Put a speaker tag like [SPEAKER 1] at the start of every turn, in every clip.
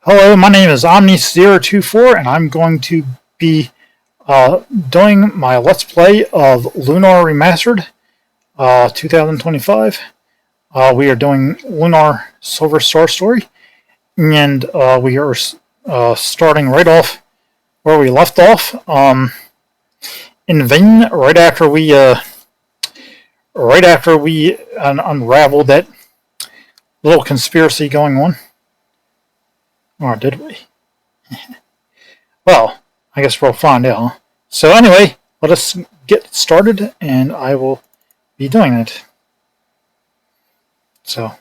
[SPEAKER 1] Hello, my name is Omni024 and I'm going to be doing my Let's Play of Lunar Remastered 2025. We are doing Lunar Silver Star Story, and we are starting right off where we left off, in Vain, right after we unraveled that little conspiracy going on. Or did we? Well, I guess we'll find out. So anyway, let us get started, and I will be doing it. So.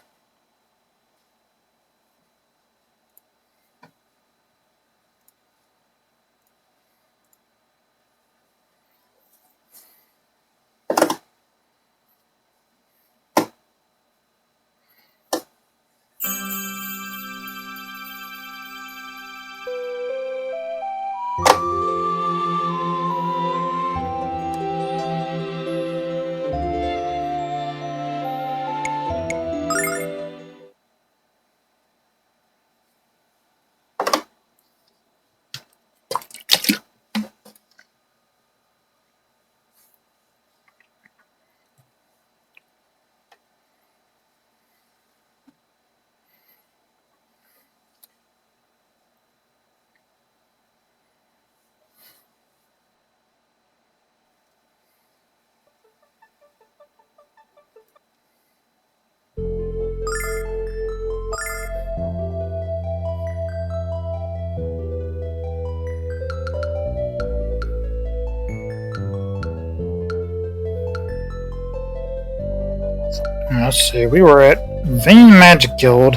[SPEAKER 1] Let's see, we were at Vain Magic Guild.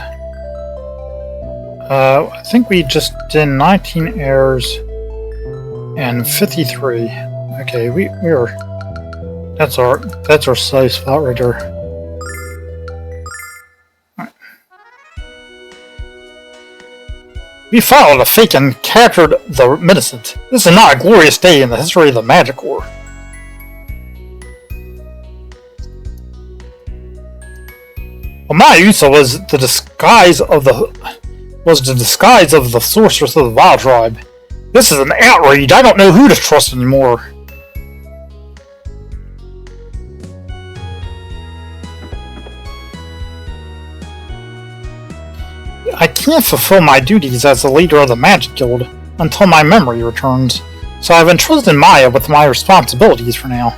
[SPEAKER 1] I think we just did 19 errors and 53. Okay, we are. That's our safe spot right there. Right. We followed a fake and captured the Midicent. This is not a glorious day in the history of the Magic War. Mayusa was the disguise of the sorceress of the Vile Tribe. This is an outrage. I don't know who to trust anymore. I can't fulfill my duties as the leader of the Magic Guild until my memory returns, so I've entrusted Maya with my responsibilities for now.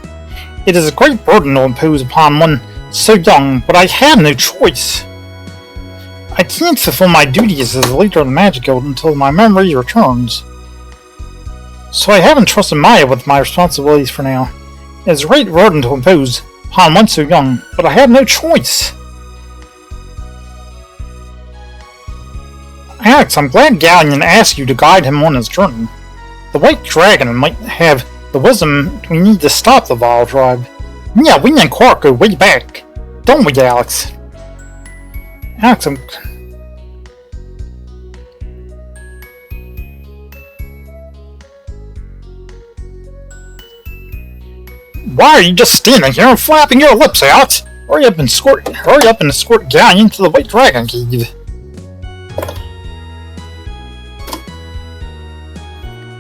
[SPEAKER 1] It is a great burden to impose upon one so young, but I have no choice. I can't fulfill my duties as the leader of the Magic Guild until my memory returns. So I have entrusted Maya with my responsibilities for now. It is a great burden to impose upon one so young, but I have no choice. Alex, I'm glad Ghaleon asked you to guide him on his journey. The White Dragon might have the wisdom we need to stop the Vile Tribe. Yeah, we and Quark go way back. Don't we, Alex? Alex, why are you just standing here and flapping your lips out? Hurry up and escort Ghaleon to the White Dragon Cave.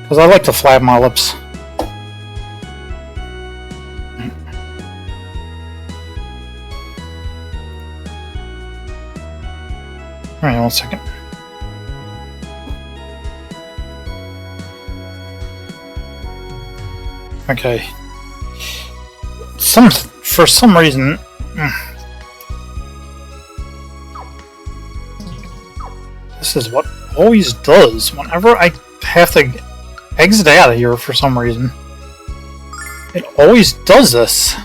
[SPEAKER 1] Because I like to flap my lips. Alright, 1 second. Okay. For some reason... This is what always does whenever I have to exit out of here for some reason. It always does this.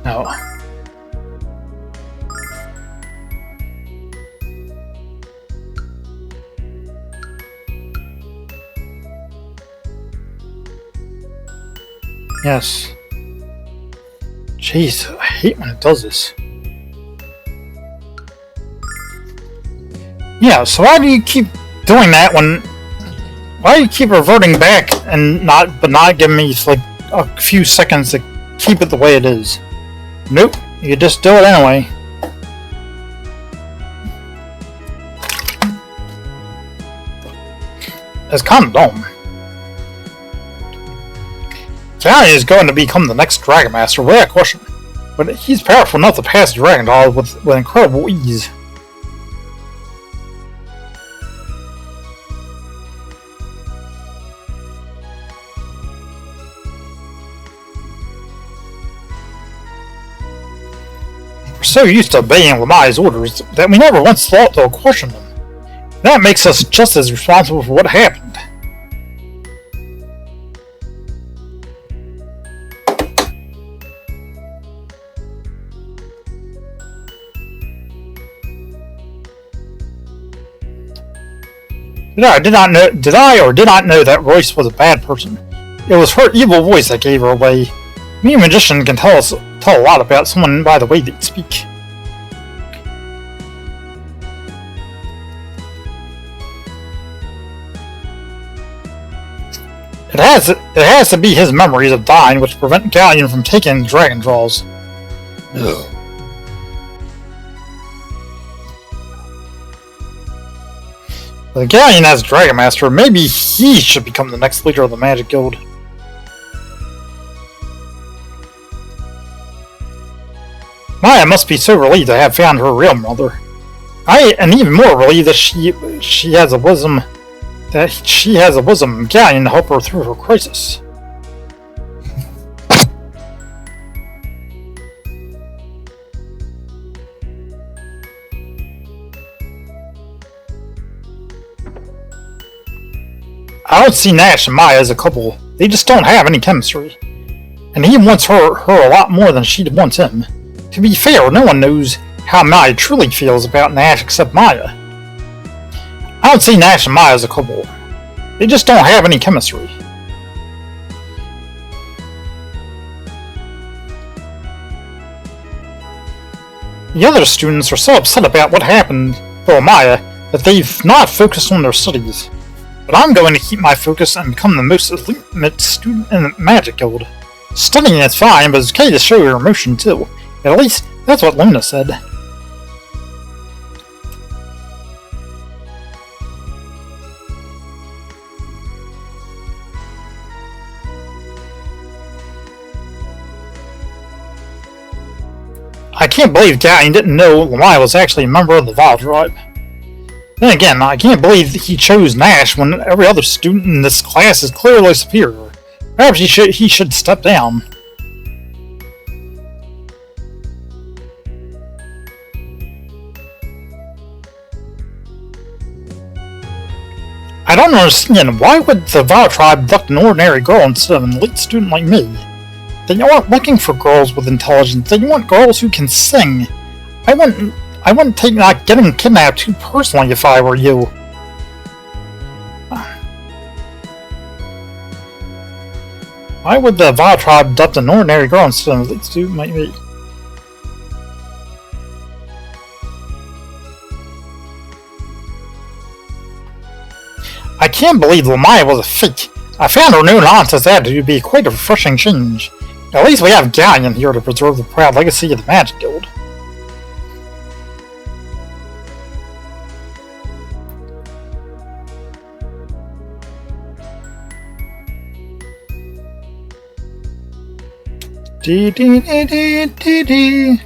[SPEAKER 1] No. Yes. Jeez, I hate when it does this. Yeah, so why do you keep doing that when... Why do you keep reverting back and not giving me like a few seconds to keep it the way it is? Nope, You just do it anyway. It's kind of dumb. Ghaleon is going to become the next Dragon Master without question, but he's powerful enough to pass Dragon Doll with incredible ease. We're so used to obeying Lamaya's orders that we never once thought to question them. That makes us just as responsible for what happened. Did I or did not know that Royce was a bad person? It was her evil voice that gave her away. Me, a magician, can tell a lot about someone by the way they speak. It has to be his memories of dying which prevent Ghaleon from taking dragon draws.
[SPEAKER 2] No.
[SPEAKER 1] With Ghaleon as Dragon Master, maybe he should become the next leader of the Magic Guild. Maya must be so relieved to have found her real mother. I am even more relieved that she has a wisdom Ghaleon to help her through her crisis. I don't see Nash and Maya as a couple. They just don't have any chemistry. And he wants her a lot more than she wants him. To be fair, no one knows how Maya truly feels about Nash except Maya. I don't see Nash and Maya as a couple. They just don't have any chemistry. The other students are so upset about what happened to Maya that they've not focused on their studies. But I'm going to keep my focus and become the most elite student in the Magic Guild. Studying is fine, but it's okay to show your emotion too. At least, that's what Luna said. I can't believe Ghaleon didn't know Lamaya was actually a member of the Vile Tribe. Then again, I can't believe he chose Nash when every other student in this class is clearly superior. Perhaps he should step down. I don't understand, why would the Vile Tribe abduct an ordinary girl instead of an elite student like me? They aren't looking for girls with intelligence, they want girls who can sing. I wouldn't take not getting kidnapped too personally if I were you. Why would the Vile Tribe adopt an ordinary girl instead of an elite student like me? I can't believe Lamaya was a fake. I found her no-nonsense attitude to be quite a refreshing change. At least we have Ghaleon here to preserve the proud legacy of the Magic Guild. Dee dee dee dee dee dee.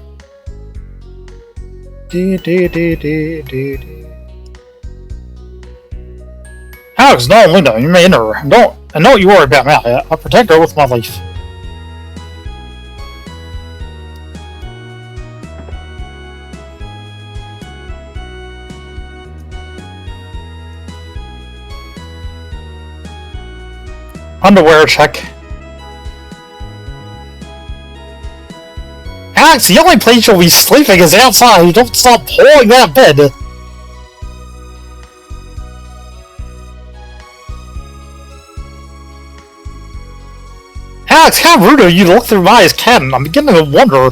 [SPEAKER 1] Dee dee dee dee dee dee. Alex, no, Luna, you may enter her. Don't you worry about Maya. I'll protect her with my life. Underwear check. Alex, the only place you'll be sleeping is outside. Don't stop pulling that bed. Alex, how rude of you to look through Maya's cabin. I'm beginning to wonder.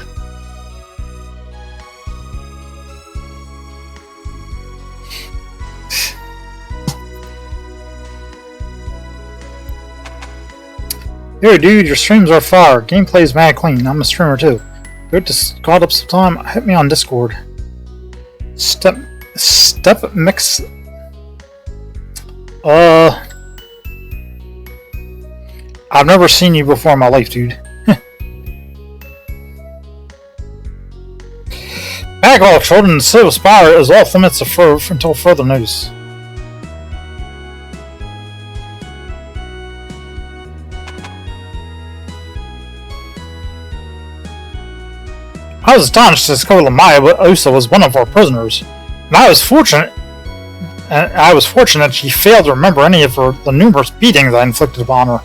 [SPEAKER 1] Yo dude, your streams are fire. Gameplay's mad clean. I'm a streamer too. Good to caught up some time. Hit me on Discord. Step mix. I've never seen you before in my life, dude. Back off, children. The Silver Spire is off limits until further news. I was astonished to discover Lamaya Osa was one of our prisoners, and I was fortunate she failed to remember any of the numerous beatings I inflicted upon her.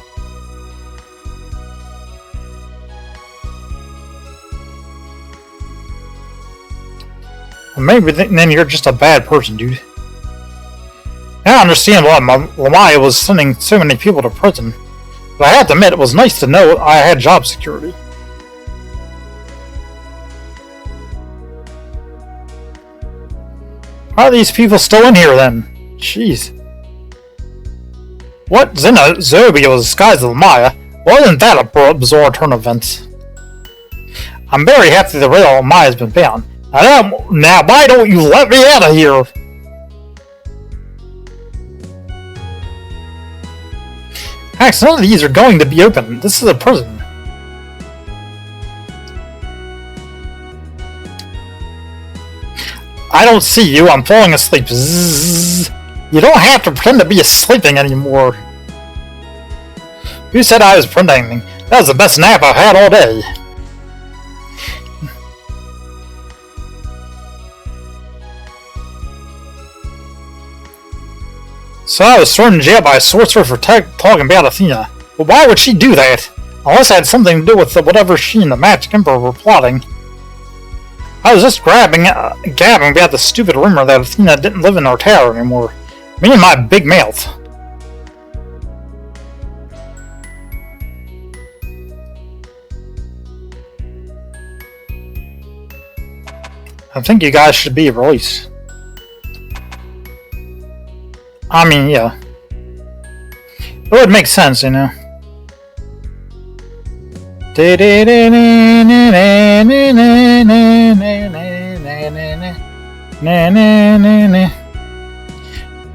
[SPEAKER 1] Well, maybe then you're just a bad person, dude. Now I understand why Lamaya was sending so many people to prison, but I have to admit it was nice to know I had job security. Why are these people still in here then? Jeez. What? Zenobia was disguised as Lamaya? Wasn't that a bizarre turn of events? I'm very happy the real Lamaya's been found. Now why don't you let me out of here? Actually, none of these are going to be open. This is a prison. I don't see you. I'm falling asleep. Zzz. You don't have to pretend to be sleeping anymore. Who said I was pretending? That was the best nap I've had all day. So I was thrown in jail by a sorcerer for talking about Athena. But why would she do that? Unless it had something to do with whatever she and the Magic Emperor were plotting. I was just gabbing about the stupid rumor that Athena didn't live in our tower anymore. Me and my big mouth. I think you guys should be released. I mean, yeah. It would make sense, you know.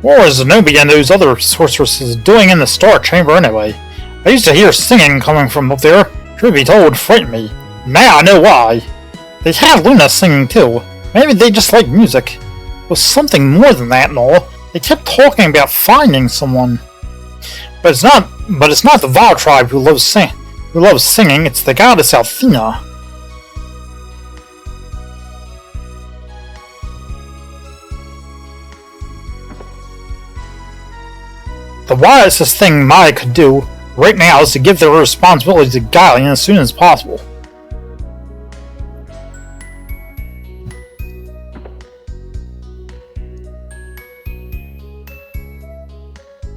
[SPEAKER 1] What was Zenobia and those other sorceresses doing in the Star Chamber anyway? I used to hear singing coming from up there. Truth be told, frightened me. Now I know why. They had Luna singing too. Maybe they just like music. It was something more than that and all. They kept talking about finding someone. But it's not the Vile tribe who loves singing, it's the goddess Athena. The wisest thing Maya could do right now is to give their responsibility to Ghaleon as soon as possible.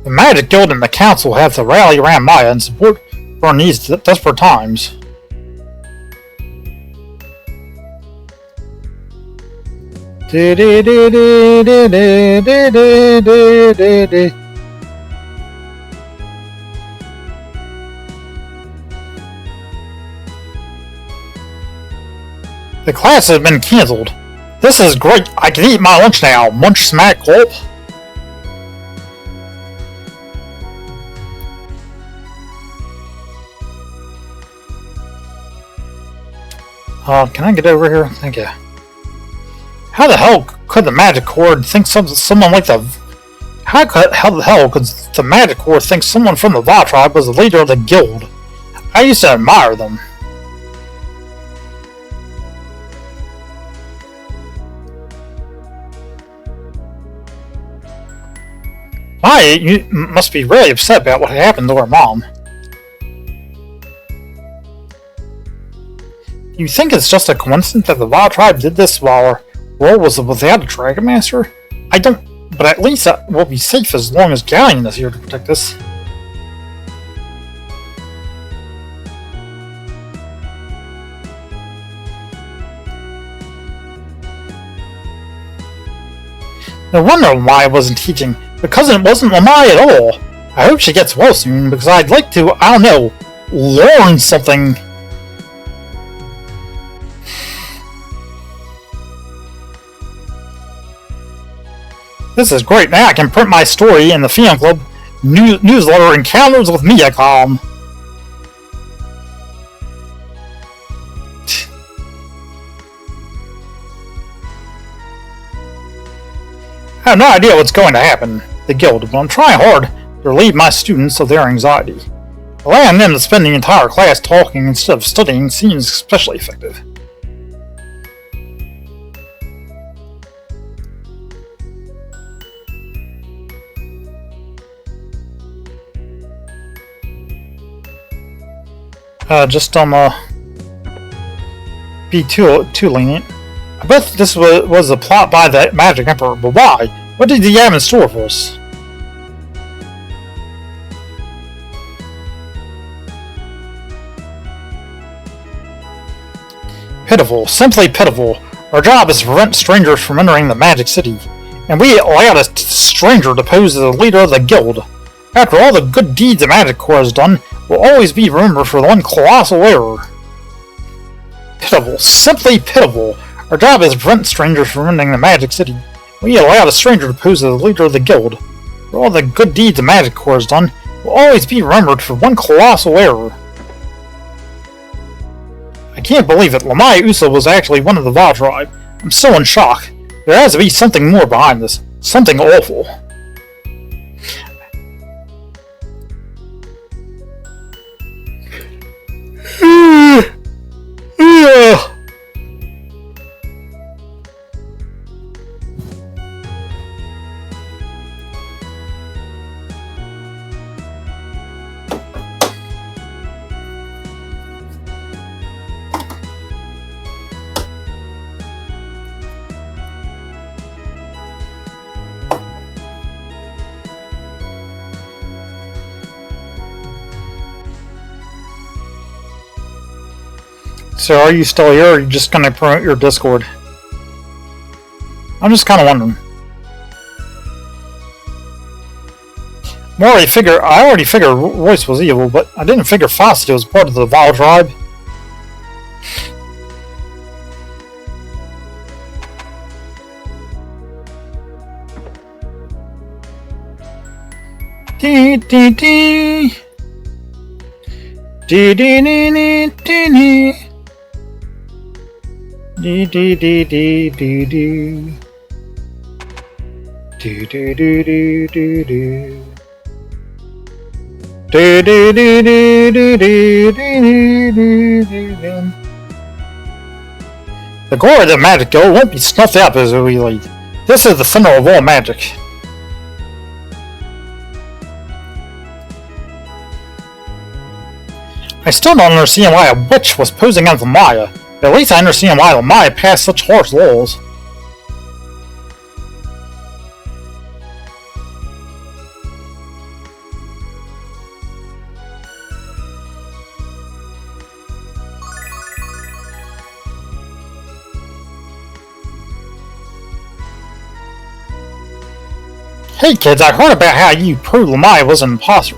[SPEAKER 1] The Magic Guild and the Council have to rally around Maya and support her in these desperate times. The class has been cancelled. This is great. I can eat my lunch now. Munch, smack, gulp. Can I get over here? Thank you. How the hell could the Magic Corps think someone like the... How the hell could the Magic Corps think someone from the Va tribe was the leader of the guild? I used to admire them. Maya, you must be really upset about what happened to her mom. You think it's just a coincidence that the Va tribe did this while our world was without a Dragon Master? I don't, but at least we'll be safe as long as Ghaleon is here to protect us. No wonder Lamaya wasn't teaching, because it wasn't Lamaya at all. I hope she gets well soon, because I'd like to, I don't know, learn something. This is great. Now I can print my story in the fan club newsletter Encounters with Mia column. I have no idea what's going to happen, the guild, but I'm trying hard to relieve my students of their anxiety. Allowing them to spend the entire class talking instead of studying seems especially effective. Be too lenient. I bet this was a plot by the Magic Emperor, but why? What did he have in store for us? Pitiful, simply pitiful. Our job is to prevent strangers from entering the Magic City, and we allowed a stranger to pose as the leader of the guild. After all the good deeds the Magic Corps has done, we'll always be remembered for the one colossal error. Pitiful, simply pitiful. Our job is to prevent strangers from entering the Magic City. We allowed a stranger to pose as the leader of the guild. For all the good deeds the Magic Corps has done, we'll always be remembered for one colossal error. I can't believe it. Lamaya Usa was actually one of the Vaal tribe. I'm still in shock. There has to be something more behind this. Something awful. So are you still here, or are you just going to promote your Discord? I'm just kind of wondering. I already figured Royce was evil, but I didn't figure Fawcett was part of the Vaal tribe. Dee dee dee. Dee dee dee dee dee dee. Dee dee dee dee dee dee. Dee dee dee dee dee dee. Dee dee dee dee dee dee dee dee dee. The glory of the Magic Guild won't be snuffed out as we lead. This is the center of all magic. I still don't understand why a witch was posing as Lamaya. At least I understand why Lamaya passed such harsh laws. Hey kids, I heard about how you proved Lamaya was an imposter,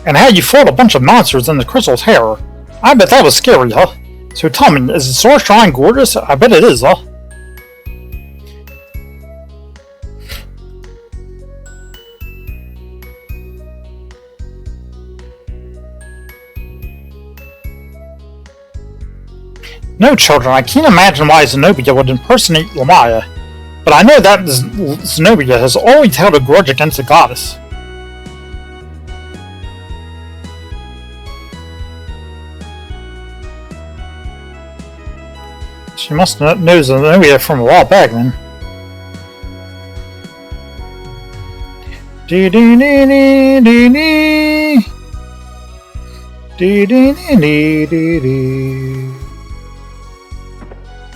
[SPEAKER 1] and how you fought a bunch of monsters in the Crystal's hair. I bet that was scary, huh? So tell me, is the Sword Shrine gorgeous? I bet it is, huh? No, children, I can't imagine why Zenobia would impersonate Lamaya, but I know that Zenobia has always held a grudge against the goddess. She must know Zenobia from a while back then. Dee dee dee dee dee dee. Dee dee dee dee dee.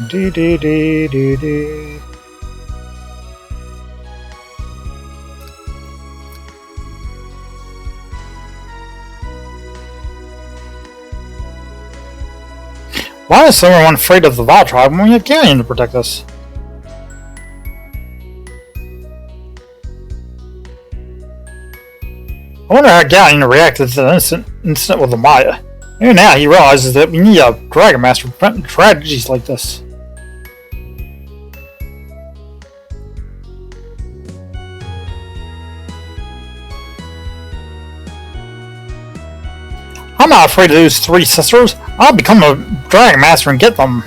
[SPEAKER 1] Dee dee dee dee dee. Why is everyone afraid of the Vaal tribe when we have Ghaleon to protect us? I wonder how Ghaleon reacted to the incident with Lamaya. Maybe now he realizes that we need a Dragon Master to prevent tragedies like this. not afraid of those three sisters. I'll become a Dragon Master and get them.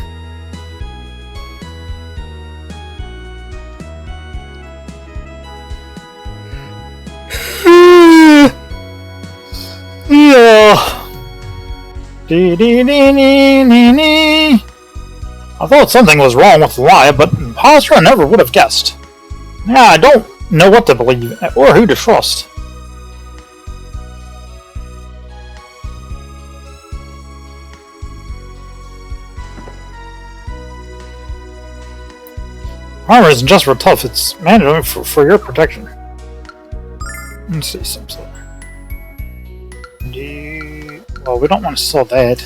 [SPEAKER 1] Yeah. I thought something was wrong with the lie, but imposter I never would have guessed. Yeah, I don't know what to believe, or who to trust. Armor isn't just for tough, it's mandatory for your protection. Let's see something. Well, we don't want to sell that.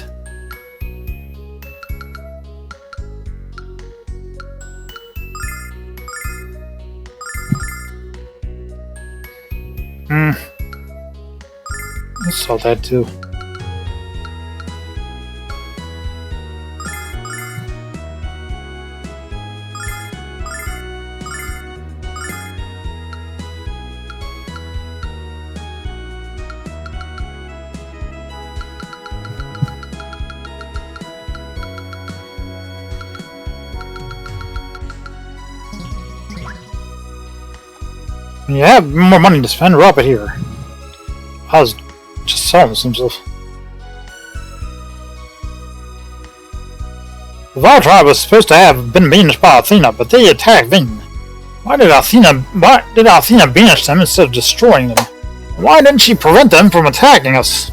[SPEAKER 1] Let's sell that too. When you have more money to spend, drop it here. I was just selling some stuff. The Vile tribe was supposed to have been banished by Athena, but they attacked Vin. Why did Athena banish them instead of destroying them? Why didn't she prevent them from attacking us?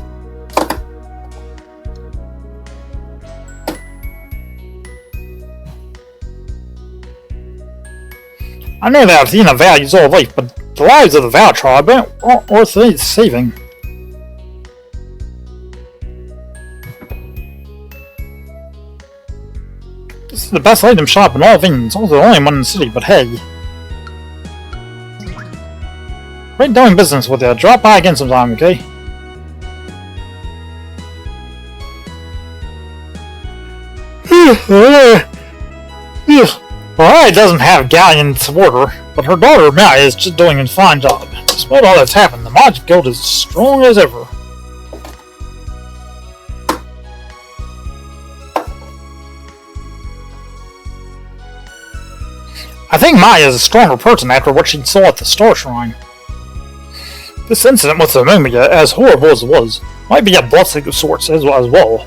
[SPEAKER 1] I know that Athena values all life, but the lives of the Vile tribe aren't worth saving. This is the best item shop in all of England. It's also the only one in the city, but hey. Great doing business with you. Drop by again sometime, okay? Mariah doesn't have Ghaleon to support her, but her daughter Maya is just doing a fine job. Despite all that's happened, the Magic Guild is as strong as ever. I think Maya is a stronger person after what she saw at the Star Shrine. This incident with the Mumia, as horrible as it was, might be a blessing of sorts as well.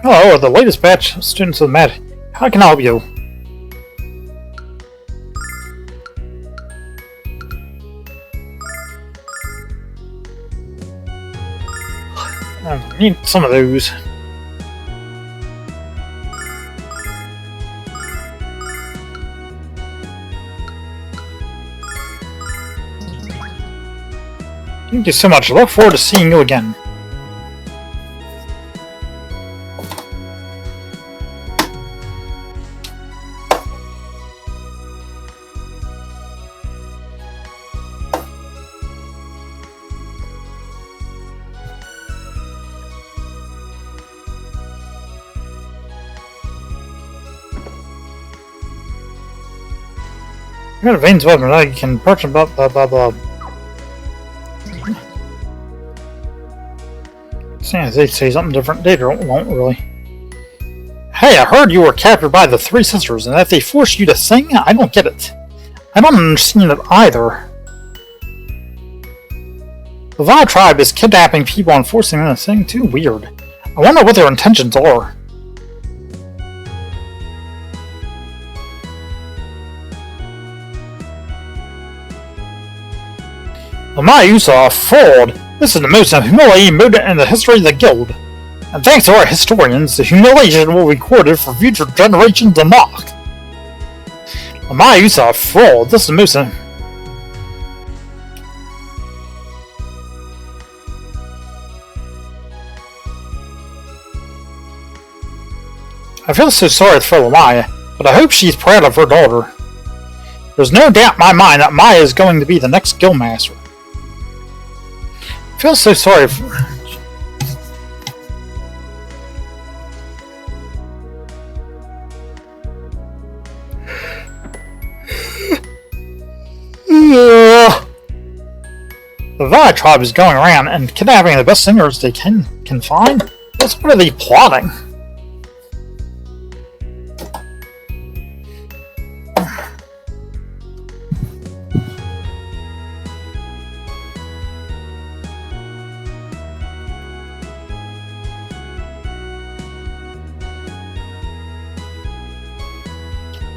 [SPEAKER 1] Hello, the latest batch of students of the Med. How can I help you? I need some of those. Thank you so much. I look forward to seeing you again. I got a Vane's weapon, I can purchase blah blah blah blah. Since they say something different, they won't really. Hey, I heard you were captured by the three sisters and that they forced you to sing? I don't get it. I don't understand it either. The Vile tribe is kidnapping people and forcing them to sing? Too weird. I wonder what their intentions are. My use of a fraud. This is the most humiliating moment in the history of the guild. And thanks to our historians, the humiliation will be recorded for future generations to mock. My use of a fraud. This is the most... I feel so sorry for Maya, but I hope she's proud of her daughter. There's no doubt in my mind that Maya is going to be the next guildmaster. I feel so sorry for... The Vi tribe is going around and kidnapping the best singers they can find? What are they plotting?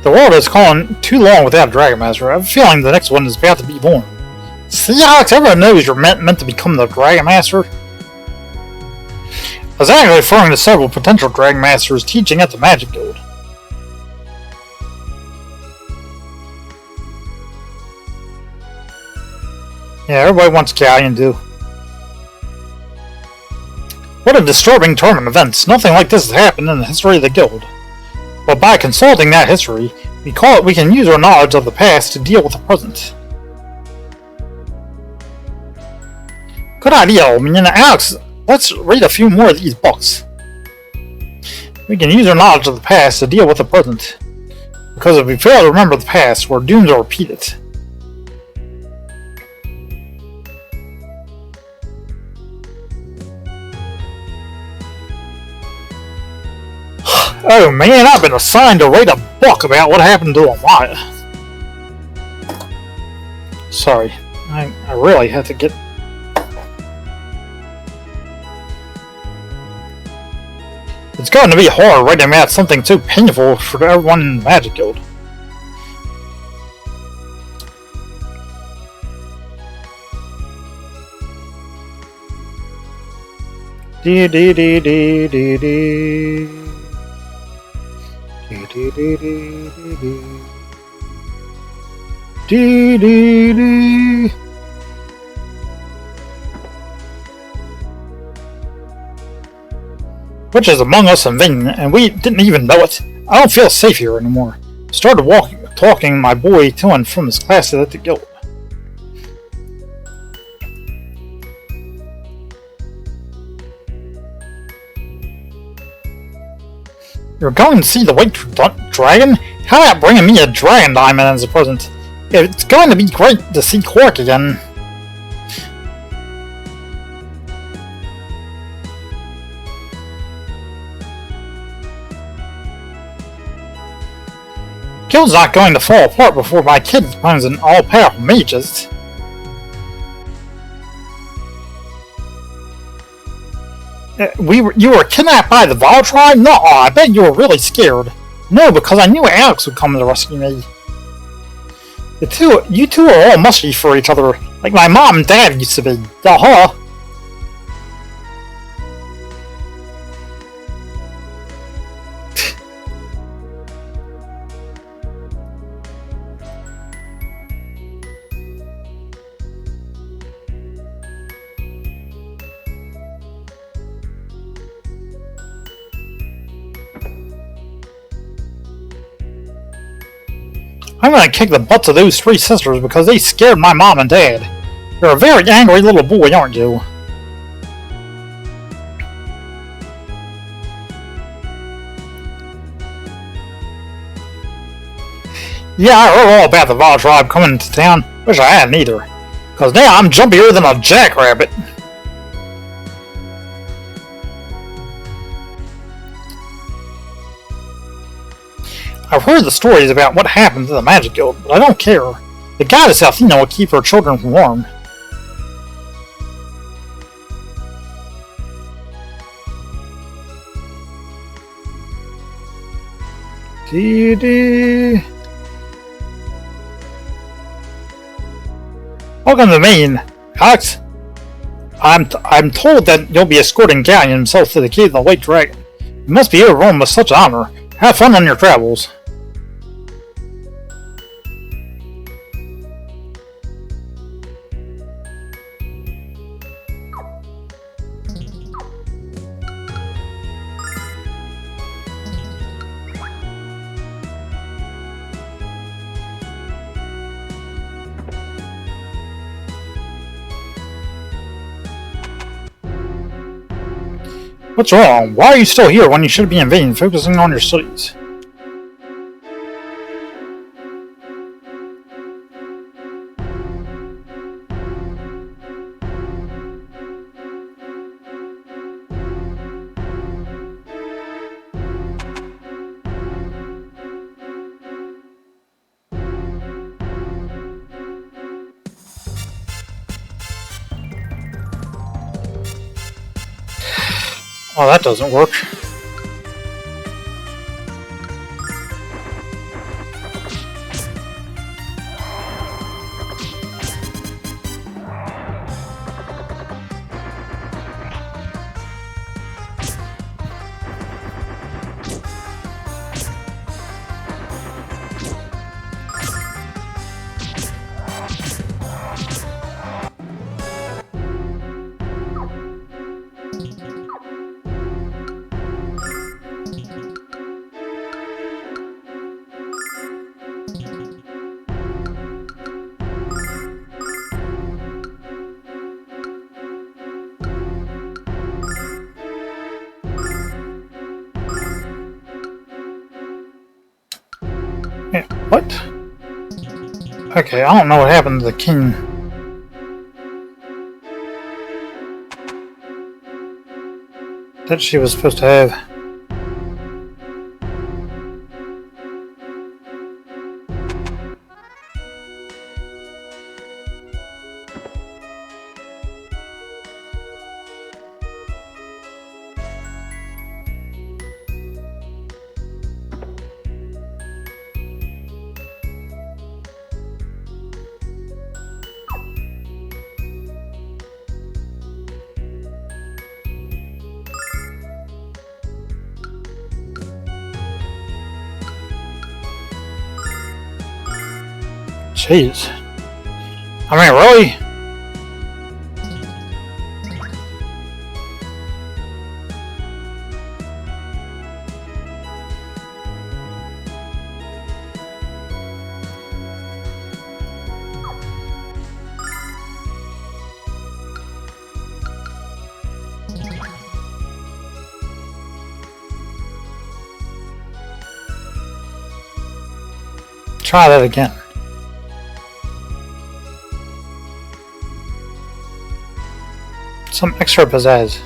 [SPEAKER 1] The world has gone too long without a Dragon Master. I have a feeling the next one is about to be born. See, Alex, everyone knows you're meant to become the Dragon Master. I was actually referring to several potential Dragon Masters teaching at the Magic Guild. Yeah, everybody wants Ghaleon too. What a disturbing turn of events. Nothing like this has happened in the history of the guild. But by consulting that history, we can use our knowledge of the past to deal with the present. Good idea, Alex. Let's read a few more of these books. We can use our knowledge of the past to deal with the present. Because if we fail to remember the past, we're doomed to repeat it. Oh man, I've been assigned to write a book about what happened to Amaya. Sorry, I really have to get... It's going to be hard writing about something so painful for everyone in the Magic Guild. Dee dee dee dee dee dee. Dee dee dee dee dee. Dee dee dee. Which is among us and Ving, and we didn't even know it. I don't feel safe here anymore. Started talking my boy to and from his classes at the guild. You're going to see the White Dragon? How about bringing me a Dragon Diamond as a present? It's going to be great to see Quark again. Guild's not going to fall apart before my kid becomes an all-powerful magus. You were kidnapped by the Vol tribe? No, I bet you were really scared. No, because I knew Alex would come to rescue me. You two are all mushy for each other, like my mom and dad used to be. Duh-huh. I'm gonna kick the butts of those three sisters because they scared my mom and dad. You're a very angry little boy, aren't you? Yeah, I heard all about the Vol tribe coming to town. Wish I hadn't either. Cause now I'm jumpier than a jackrabbit. I've heard the stories about what happened to the Magic Guild, but I don't care. The goddess Athena will keep her children warm. Dee-dee. Welcome to Maine, Alex. I'm told that you'll be escorting Ghaleon himself to the Cave of the White Dragon. You must be overwhelmed with such honor. Have fun on your travels. What's wrong? Why are you still here when you should be in vain focusing on your studies? Oh, that doesn't work. Yeah, what? Okay, I don't know what happened to the king. That she was supposed to have. Jeez. I mean, really? Try that again. Some extra pizzazz.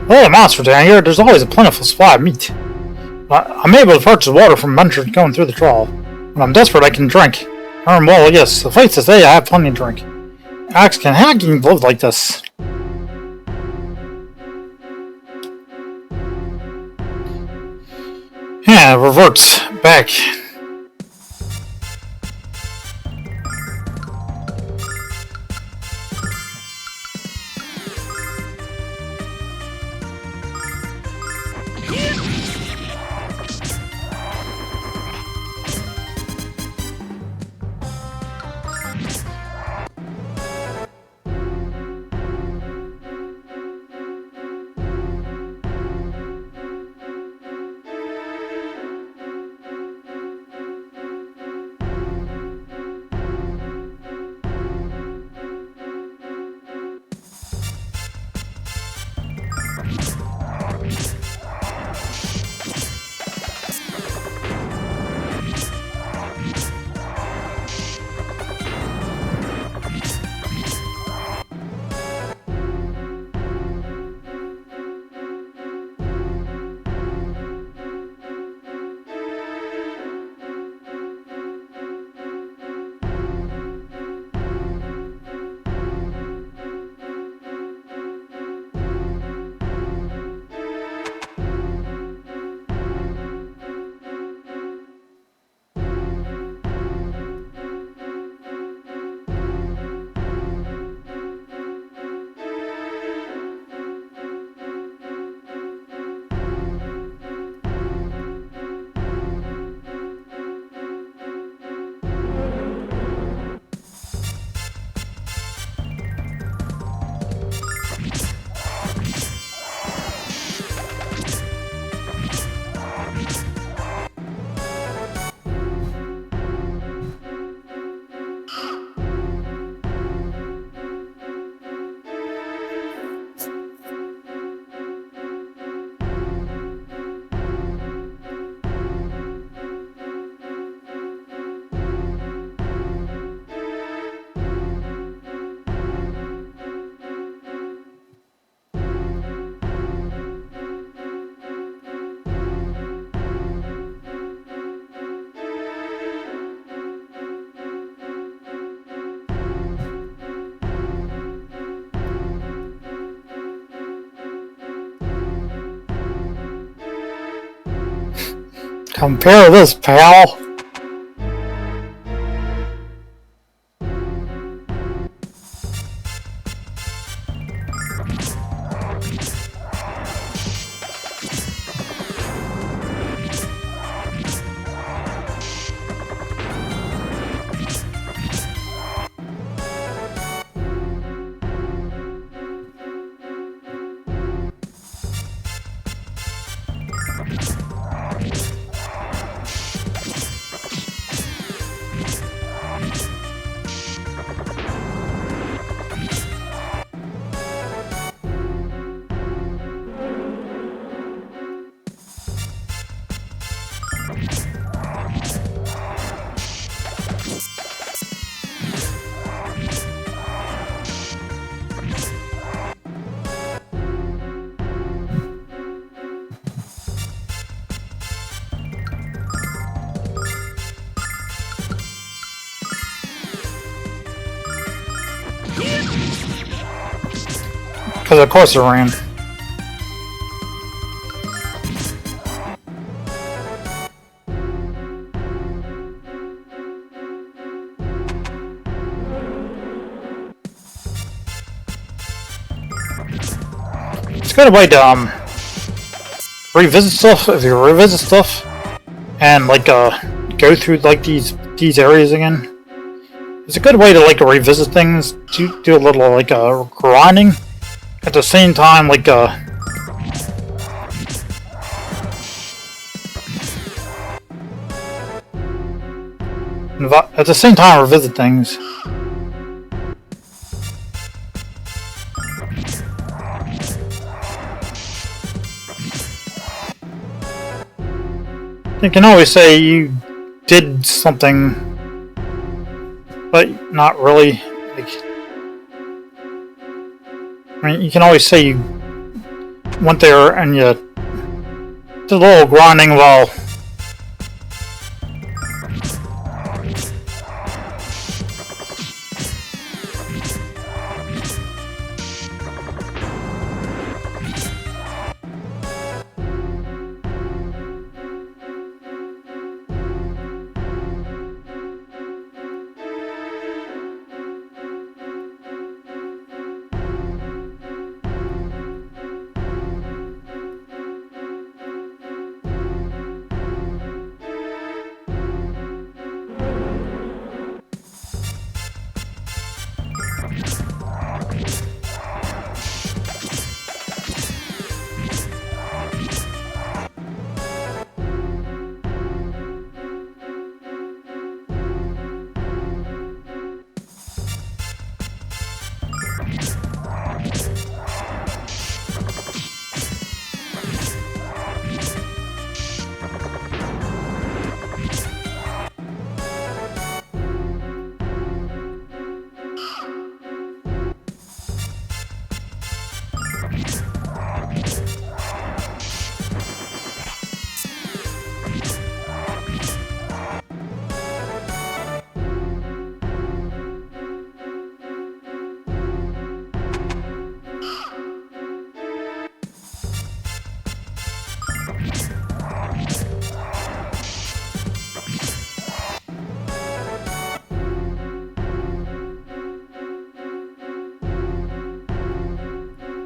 [SPEAKER 1] There are monsters down here. There's always a plentiful supply of meat. I'm able to purchase water from monsters going through the trough. When I'm desperate, I can drink. Well, yes, suffice to say, I have plenty to drink. Alex, how can you live like this? Yeah, it reverts back. Compare this, pal. Because of course it ran. It's a good way to revisit stuff if you revisit stuff and like go through like these areas again. It's a good way to like revisit things, do a little like grinding at the same time, like at the same time revisit things. You can always say you did something, but not really. Like, I mean, you can always say you went there and you did a little grinding while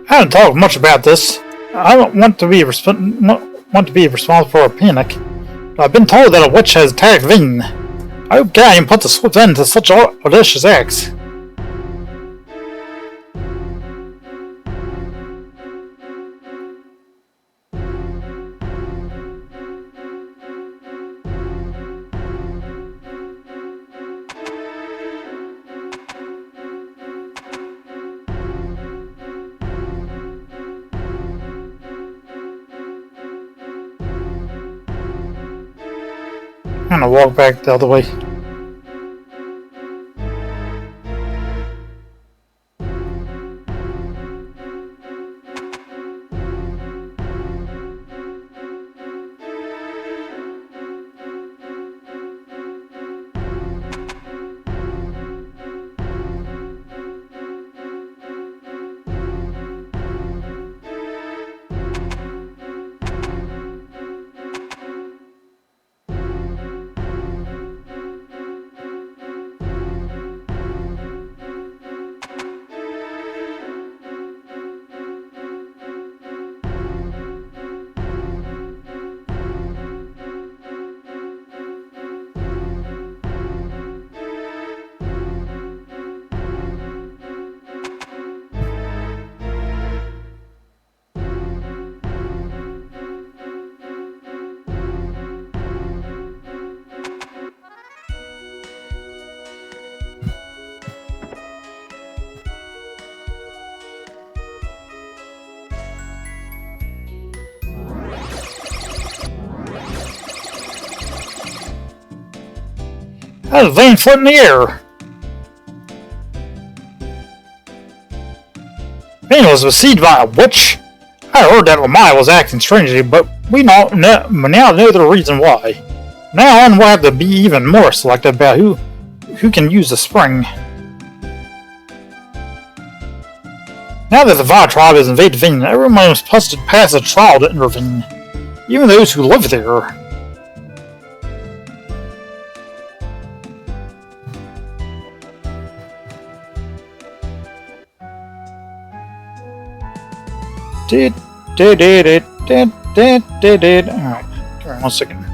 [SPEAKER 1] I haven't talked much about this. I don't want to be responsible for a panic. But I've been told that a witch has attacked Veen. I hope Ghaleon puts a swift end to such audacious acts. I'm gonna walk back the other way. That is vain foot in the air. Vain was besieged by a witch. I heard that Lamaya was acting strangely, but we now know the reason why. Now on, we'll have to be even more selective about who can use the spring. Now that the Vi tribe has invaded Vain, everyone must pass a trial to intervene, even those who live there. Alright, give me 1 second.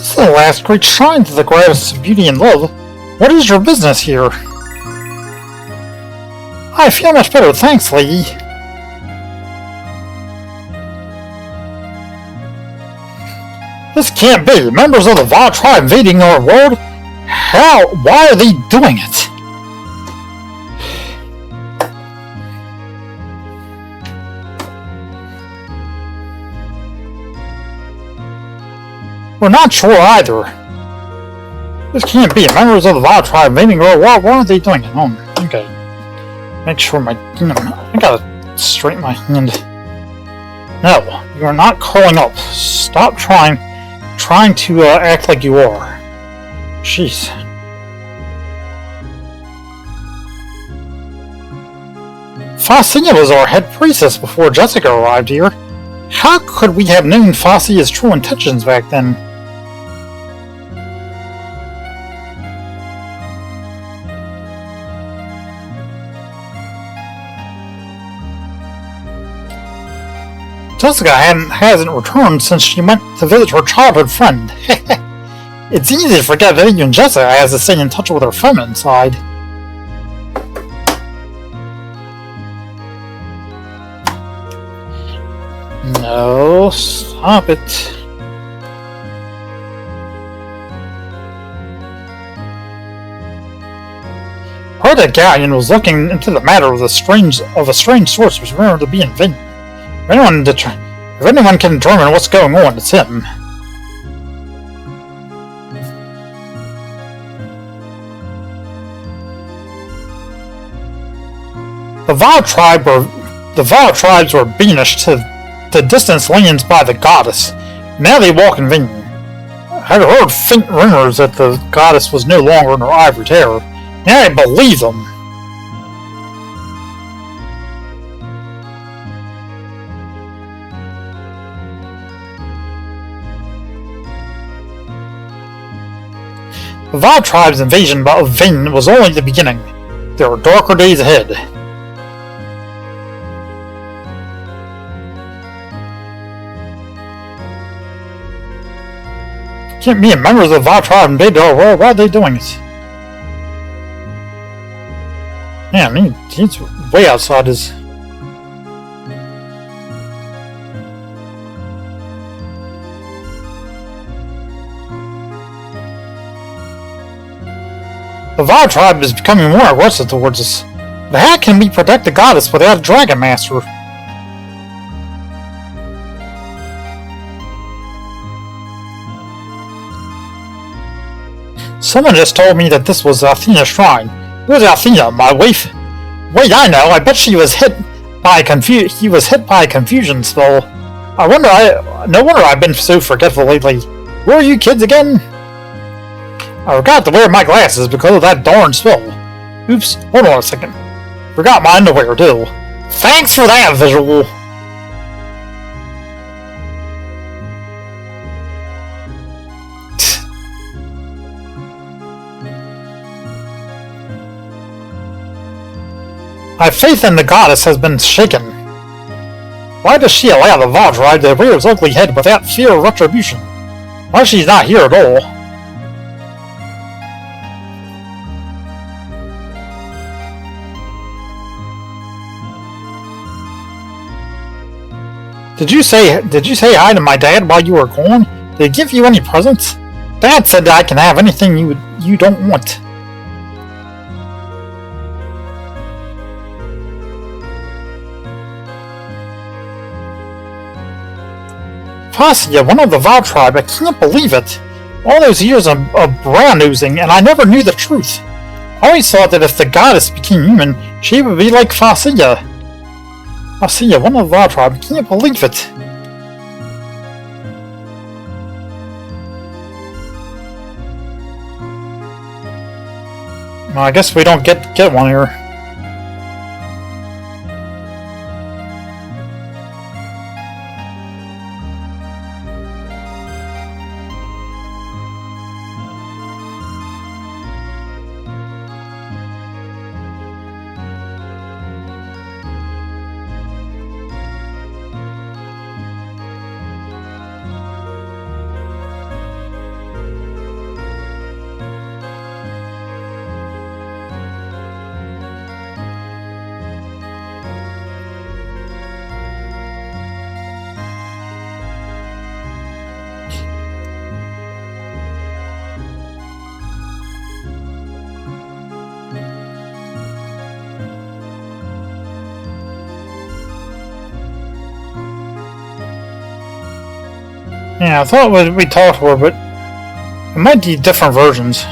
[SPEAKER 1] This is the last great shrine to the goddess of beauty and love. What is your business here? I feel much better, thanks, lady. This can't be. Members of the Va tribe invading our world? How? Why are they doing it? We're not sure either. This can't be. Members of the Va tribe invading our world. Why are they doing it? Okay. Make sure my... I gotta straighten my hand. No, you are not curling up. Stop trying to act like you are. Jeez. Fascia was our head priestess before Jessica arrived here. How could we have known Fascia's true intentions back then? Jessica hasn't returned since she went to visit her childhood friend. It's easy to forget that even Jessica has to stay in touch with her feminine side. No, stop it. Heard that Ghaleon was looking into the matter of a strange source which rumored to be in vain. If anyone can determine what's going on, it's him. The Va tribes were banished to distant lands by the goddess. Now they walk in vain. I heard faint rumors that the goddess was no longer in her ivory tower. Now I believe them. The Va tribe's invasion of Vane was only the beginning. There are darker days ahead. Can't be members of the Va tribe invaded our world. Why are they doing it? Man, he's way outside his... The Va tribe is becoming more aggressive towards us. But how can we protect the goddess without a dragon master? Someone just told me that this was Athena's shrine. Who is Athena, my wife? Wait, I know. I bet he was hit by a confusion spell. No wonder I've been so forgetful lately. Where are you kids again? I forgot to wear my glasses because of that darn spell. Oops, hold on a second. Forgot my underwear too. Thanks for that visual. My faith in the goddess has been shaken. Why does she allow the Va tribe to rear its ugly head without fear of retribution? Why she's not here at all? Did you say hi to my dad while you were gone? Did he give you any presents? Dad said that I can have anything you don't want. Fascia, one of the Va tribe, I can't believe it. All those years of brown nosing, and I never knew the truth. I always thought that if the goddess became human, she would be like Fascia. Fascia, one of the Va tribe, I can't believe it. Well, I guess we don't get one here. Yeah, I thought we talked for, but it might be different versions.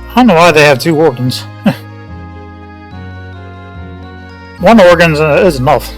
[SPEAKER 1] I don't know why they have 2 organs. One organ is enough.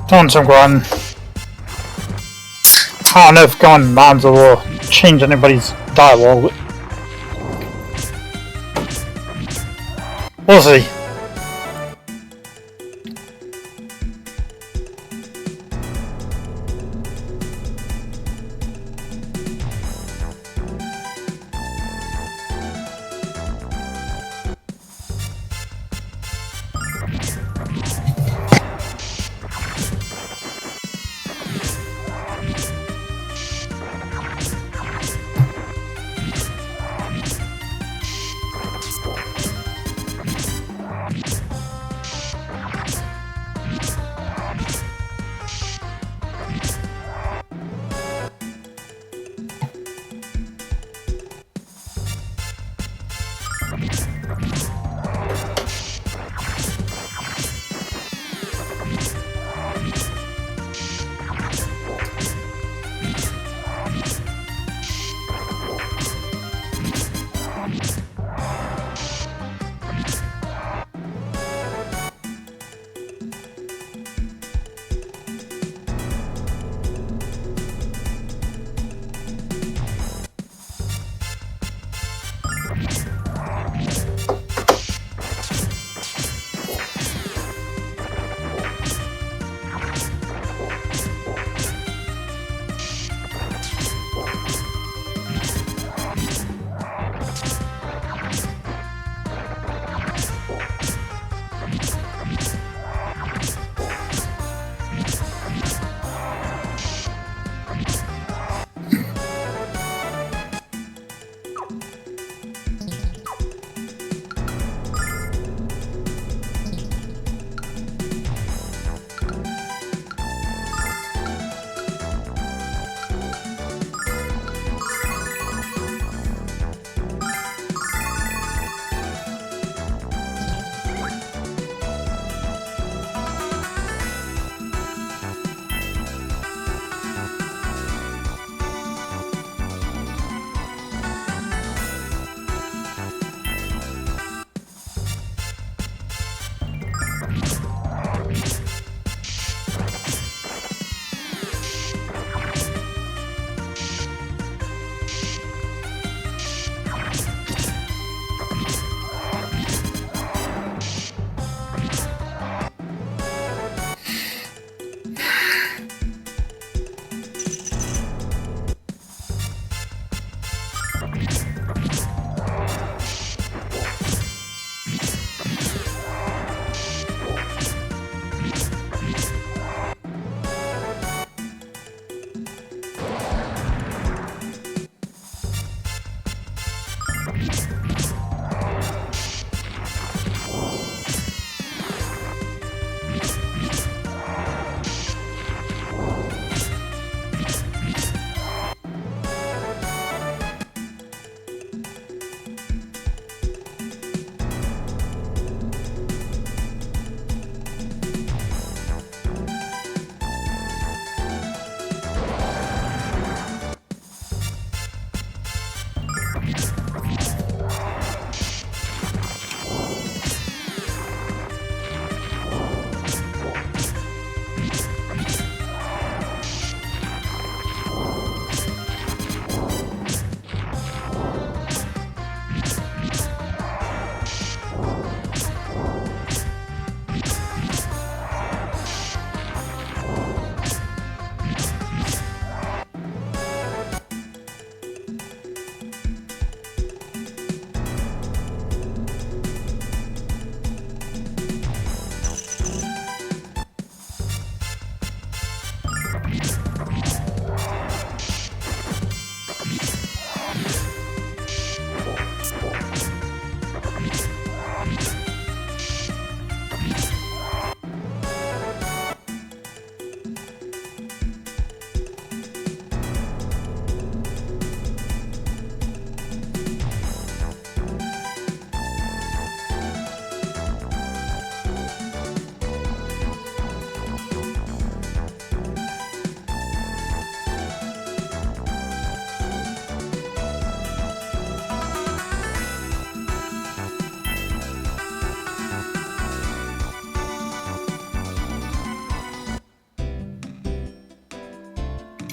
[SPEAKER 1] Doing some grunting. I don't know if going bonds will change anybody's dialogue. We'll see.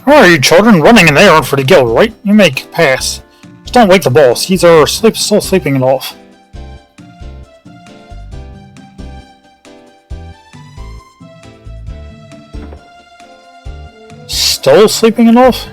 [SPEAKER 1] Where are you children? Running an errand for the guild, right? You make pass. Just don't wake the boss. He's still sleeping it off. Still sleeping it off?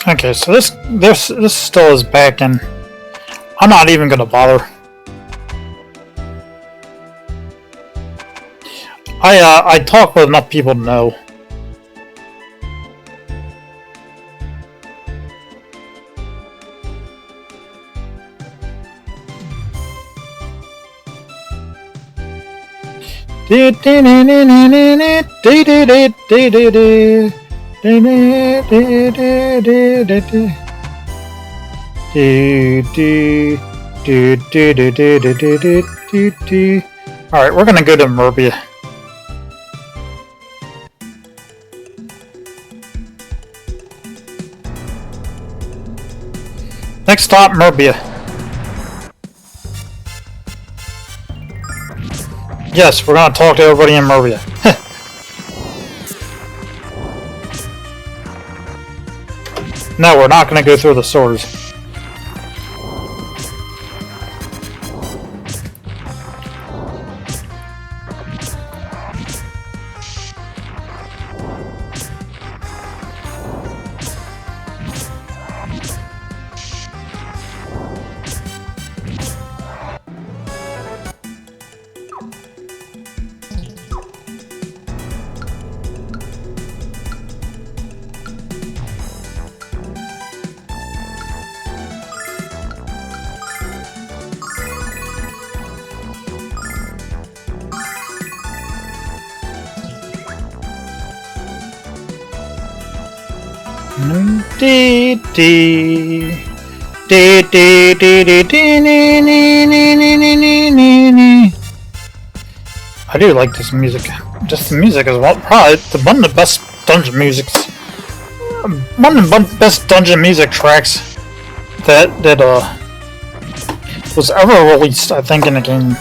[SPEAKER 1] Okay, so this still is back, and I'm not even gonna bother. I talk with enough people to know. Alright, we're gonna go to Merbia. Next stop, Merbia. Yes, we're gonna talk to everybody in Merbia. No, we're not gonna go through the stores. I do like this music. Just the music is probably one of the best dungeon musics. One of the best dungeon music tracks that was ever released, I think, in a game.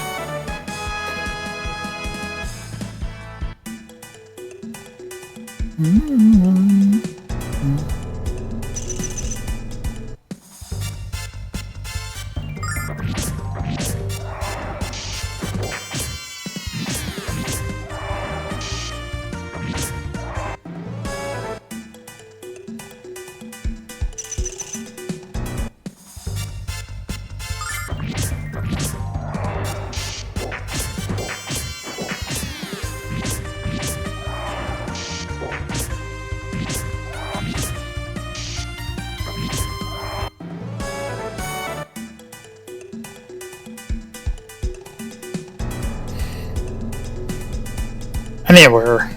[SPEAKER 1] Anywhere.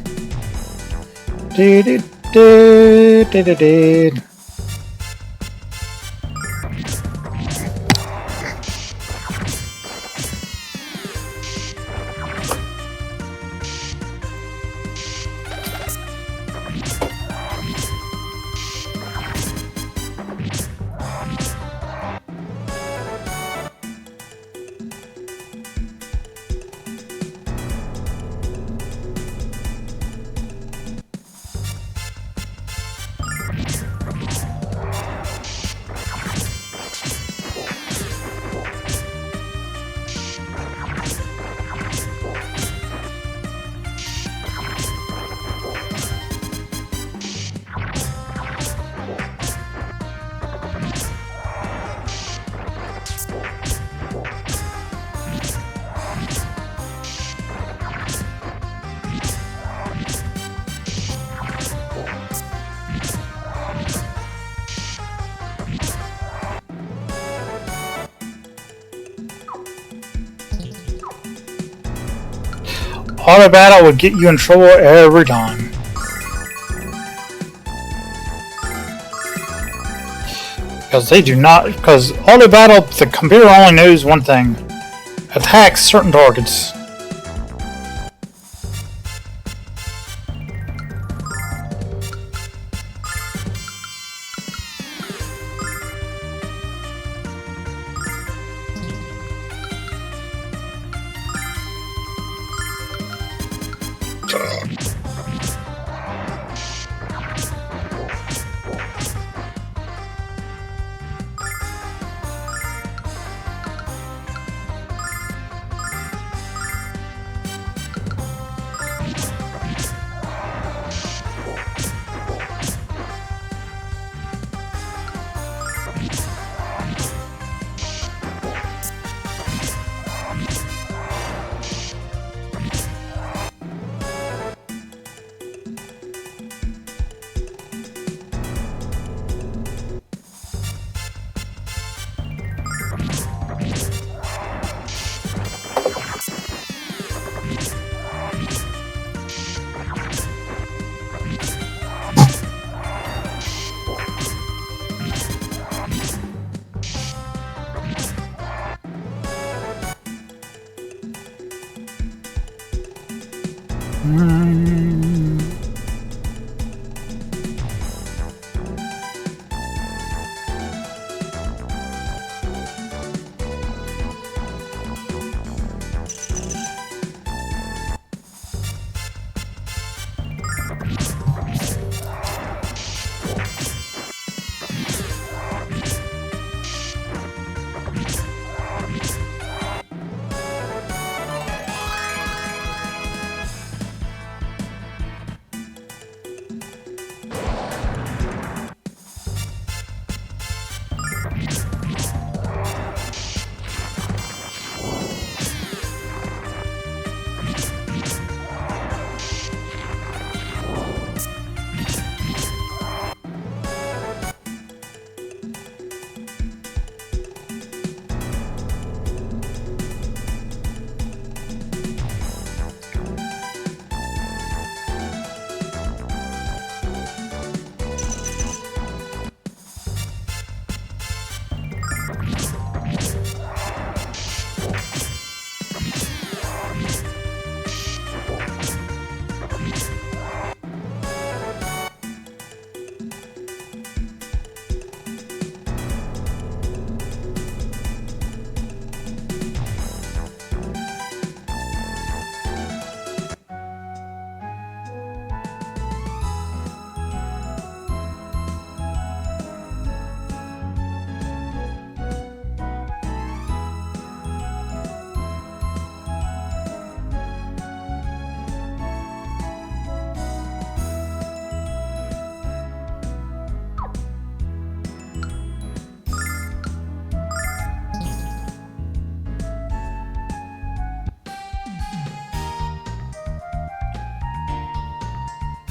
[SPEAKER 1] auto battle would get you in trouble every time. Because auto battle, the computer only knows one thing. Attack certain targets.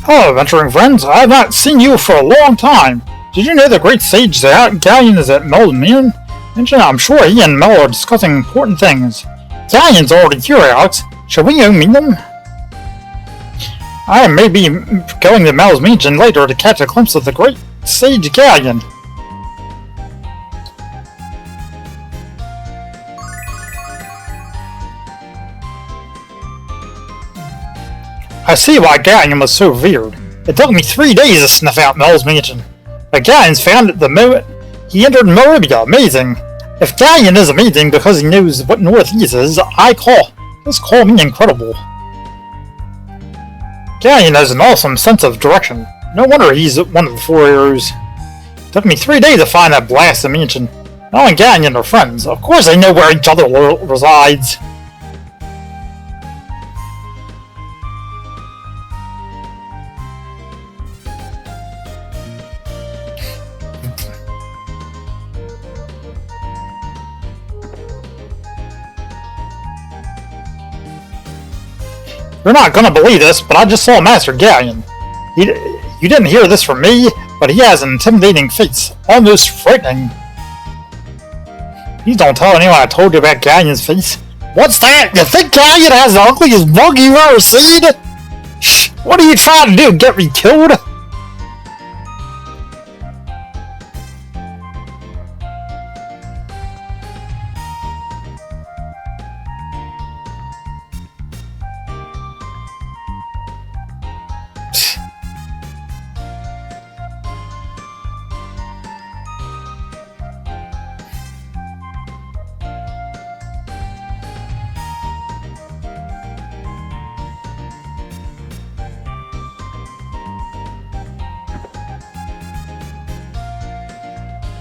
[SPEAKER 2] Hello, adventuring friends. I have not seen you for a long time. Did you know the great sage Ghaleon is at Mel's Mansion? I'm sure he and Mel are discussing important things. Ghaleon's already here, Alex. Shall we go meet them? I may be going to Mel's Mansion later to catch a glimpse of the great sage Ghaleon. I see why Ghaleon was so revered. It took me 3 days to sniff out Mel's Mansion. But Ghaleon's found it the moment he entered Meribia. Amazing. If Ghaleon is amazing because he knows what Northeast is, just call me incredible. Ghaleon has an awesome sense of direction. No wonder he's one of the 4 heroes. It took me 3 days to find that blasted mansion. Mel and Ghaleon are friends. Of course they know where each other resides. You're not gonna believe this, but I just saw Master Ghaleon. You didn't hear this from me, but he has an intimidating face, almost frightening. Please don't tell anyone I told you about Ghaleon's face. What's that? You think Ghaleon has the ugliest bug you've ever seen? Shh! What are you trying to do? Get me killed?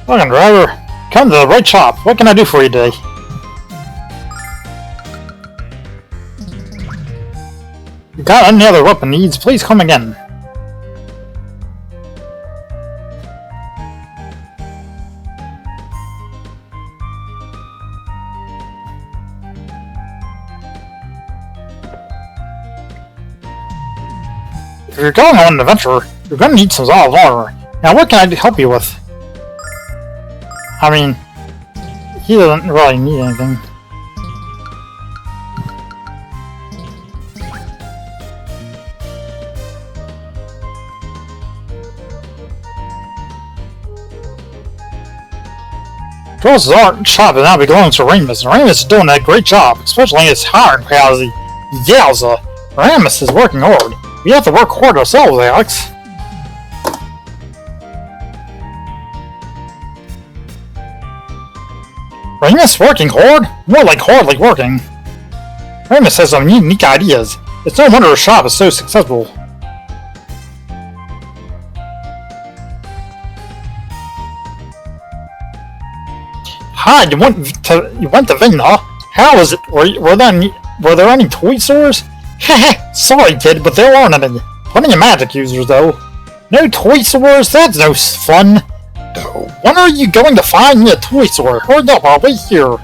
[SPEAKER 1] Welcome, driver. Come to the right shop. What can I do for you today? If you got any other weapon needs, please come again. If you're going on an adventure, you're going to need some solid armor. Now, what can I help you with? I mean, he doesn't really need anything. Joel's art shop is now belongs to Ramus, and Ramus is doing a great job, especially in his hiring policy. Yowza! Ramus is working hard. We have to work hard ourselves, Alex. Ramus working hard? More like hardly working. Ramus has some unique ideas. It's no wonder his shop is so successful. Hi, you went to Vienna? How was it? Were there any toy stores? Heh, sorry kid, but there aren't any. Plenty of magic users though. No toy stores? That's no fun. When are you going to find me a toy store? Hurry up, I'll wait here.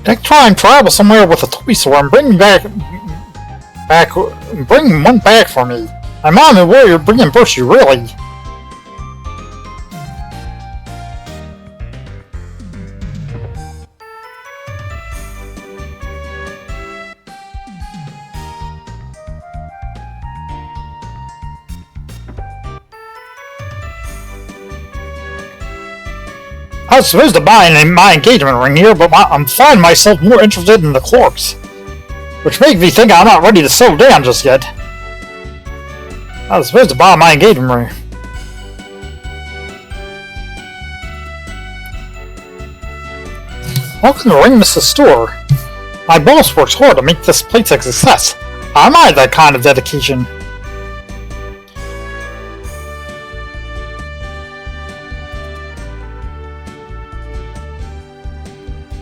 [SPEAKER 1] Next time, travel somewhere with a toy store and bring one back for me. My mom and warrior reimburse you, really. I was supposed to buy my engagement ring here, but I'm finding myself more interested in the clocks, which makes me think I'm not ready to settle down just yet. I was supposed to buy my engagement ring. Welcome to Ramus' store. My boss works hard to make this place a success. I admire that kind of dedication.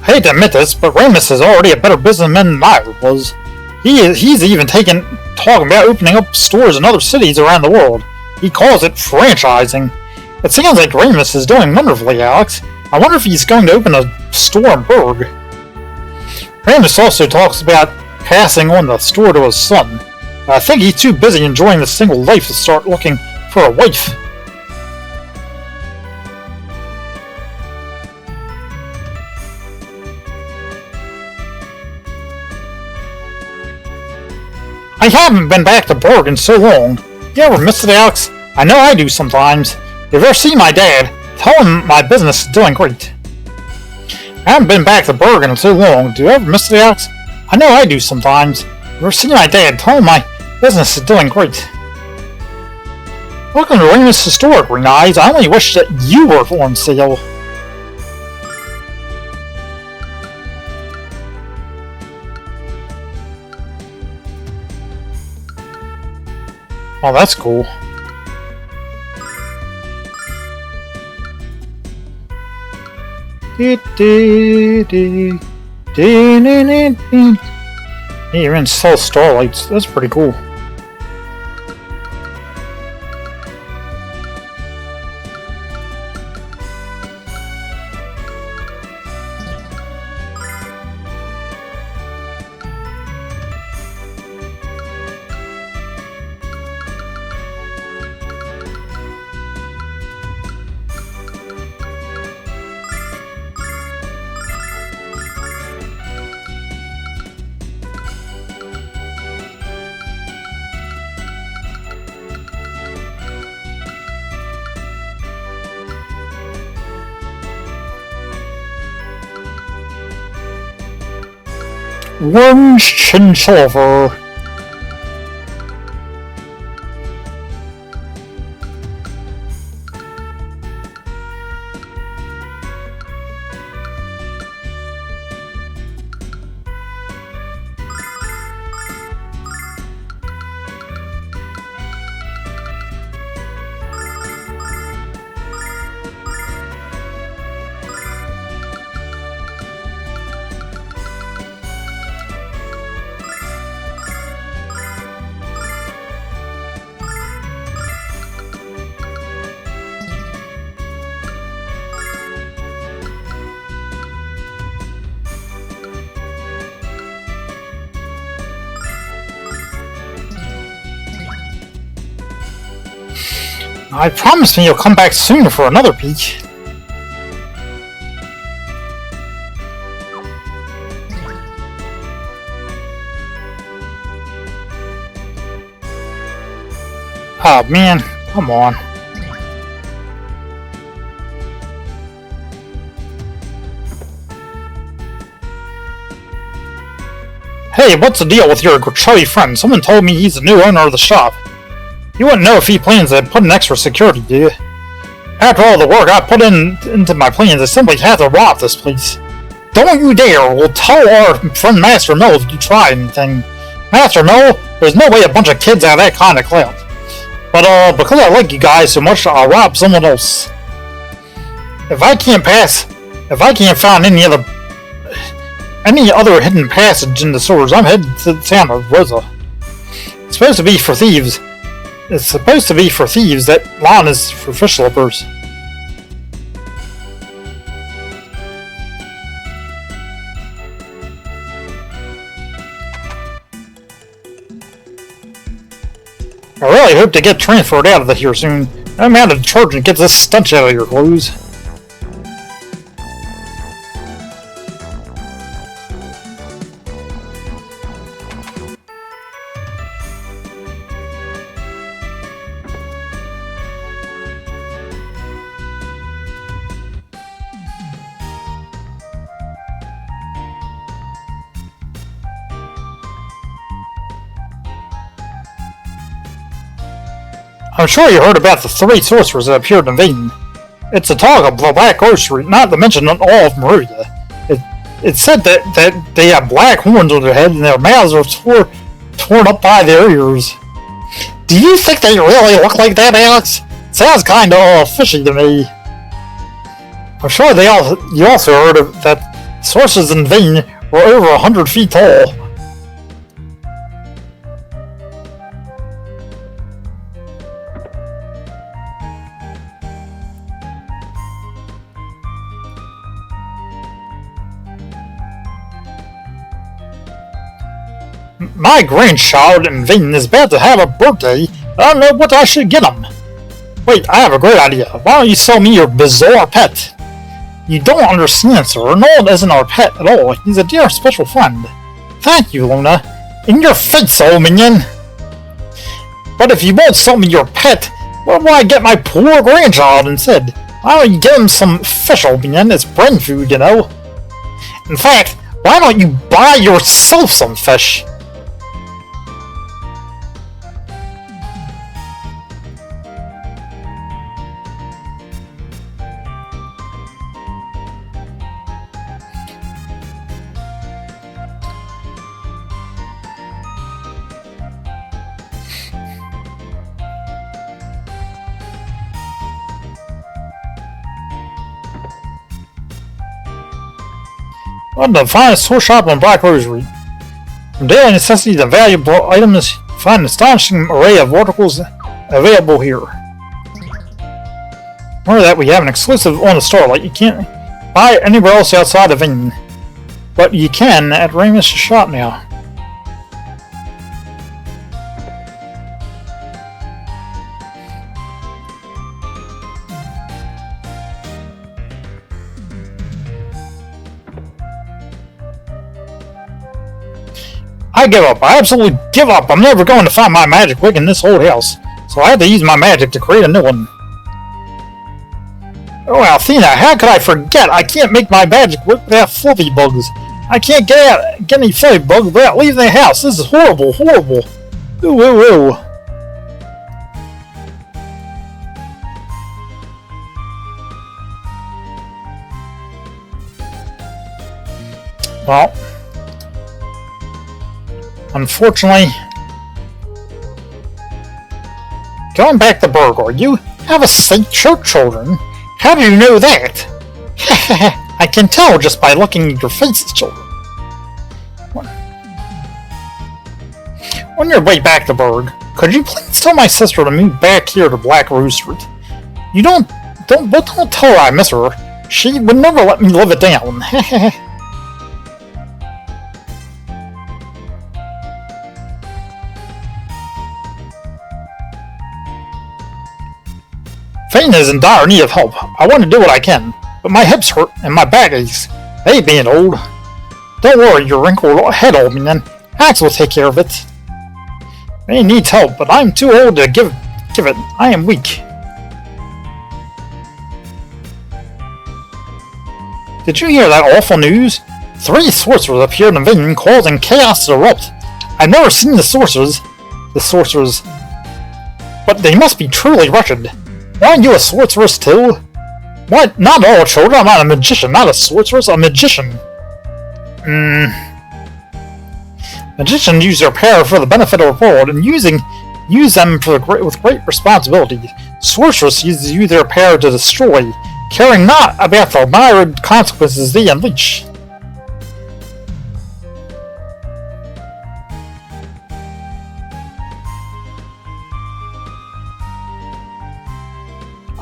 [SPEAKER 1] I hate to admit this, but Ramus is already a better businessman than I was. He's even talking about opening up stores in other cities around the world. He calls it franchising. It sounds like Ramus is doing wonderfully, Alex. I wonder if he's going to open a store in Burg. Ramus also talks about passing on the store to his son. I think he's too busy enjoying the single life to start looking for a wife. I haven't been back to Burg in so long. You ever miss it, Alex? I know I do sometimes. If you ever see my dad, tell him my business is doing great. I haven't been back to Burg in so long. Do you ever miss it, Alex? I know I do sometimes. If you ever see my dad, tell him my business is doing great. Welcome to Ramus' store, Green Eyes. I only wish that you were on sale. Oh, that's cool. Hey, you're in Soul Starlights. That's pretty cool.
[SPEAKER 2] Orange chinchilla. I promise me you'll come back soon for another peek. Oh man, come on. Hey, what's the deal with your chubby friend? Someone told me he's the new owner of the shop. You wouldn't know if he plans to put in extra security, do you? After all the work I put into my plans, I simply have to rob this place. Don't you dare! We'll tell our friend Master Mill if you try anything. Master Mill, there's no way a bunch of kids have that kind of clout. But because I like you guys so much, I'll rob someone else. If I can't find any other hidden passage in the sewers, I'm headed to the town of Rosa. It's supposed to be for thieves. That lawn is for fish slippers. I really hope to get transferred out of here soon. I'm out of charge and get this stench out of your clothes. I'm sure you heard about the 3 sorcerers that appeared in Vaden. It's a talk of the Black Grocery, not to mention all of Maria. It's said that they have black horns on their heads and their mouths are torn up by their ears. Do you think they really look like that, Alex? Sounds kinda fishy to me. I'm sure you also heard that sorcerers in Vaden were over 100 feet tall. My grandchild in Vaden is about to have a birthday. I don't know what I should get him. Wait, I have a great idea. Why don't you sell me your bizarre pet? You don't understand, sir. Nolan isn't our pet at all. He's a dear special friend. Thank you, Luna. In your face, old minion. But if you won't sell me your pet, where will I get my poor grandchild instead? Why don't you give him some fish, old minion? It's brain food, you know. In fact, why don't you buy yourself some fish? One of the finest tool shop on Black Rosary. From daily necessities and valuable items, find an astonishing array of articles available here. Remember that we have an exclusive on the Starlight. You can't buy it anywhere else outside of England, but you can at Ramus' shop now. I give up. I absolutely give up. I'm never going to find my magic wick in this old house, so I had to use my magic to create a new one. Oh, Althena, how could I forget? I can't make my magic wick without fluffy bugs. I can't get any food, Bug, without leaving the house. This is horrible, horrible. Ooh, ooh, ooh. Well, unfortunately, going back to Burg, you have a seat, children. How do you know that? I can tell just by looking at your faces, children. On your way back to Burg, could you please tell my sister to move back here to Black Rose Street? You don't tell her I miss her. She would never let me live it down. Fane is in dire need of help. I want to do what I can, but my hips hurt and my back aches. They being old. Don't worry, your wrinkled head, old man. Axe will take care of it. Fane needs help, but I'm too old to give it. I am weak. Did you hear that awful news? 3 sorcerers appeared in Vane, causing chaos to erupt. I've never seen the sorcerers, but they must be truly wretched. Aren't you a sorceress too? What? Not all, children. I'm not a magician, not a sorceress, a magician. Magicians use their power for the benefit of the world, and use them with great responsibility. Sorcerers use their power to destroy, caring not about the myriad consequences they unleash.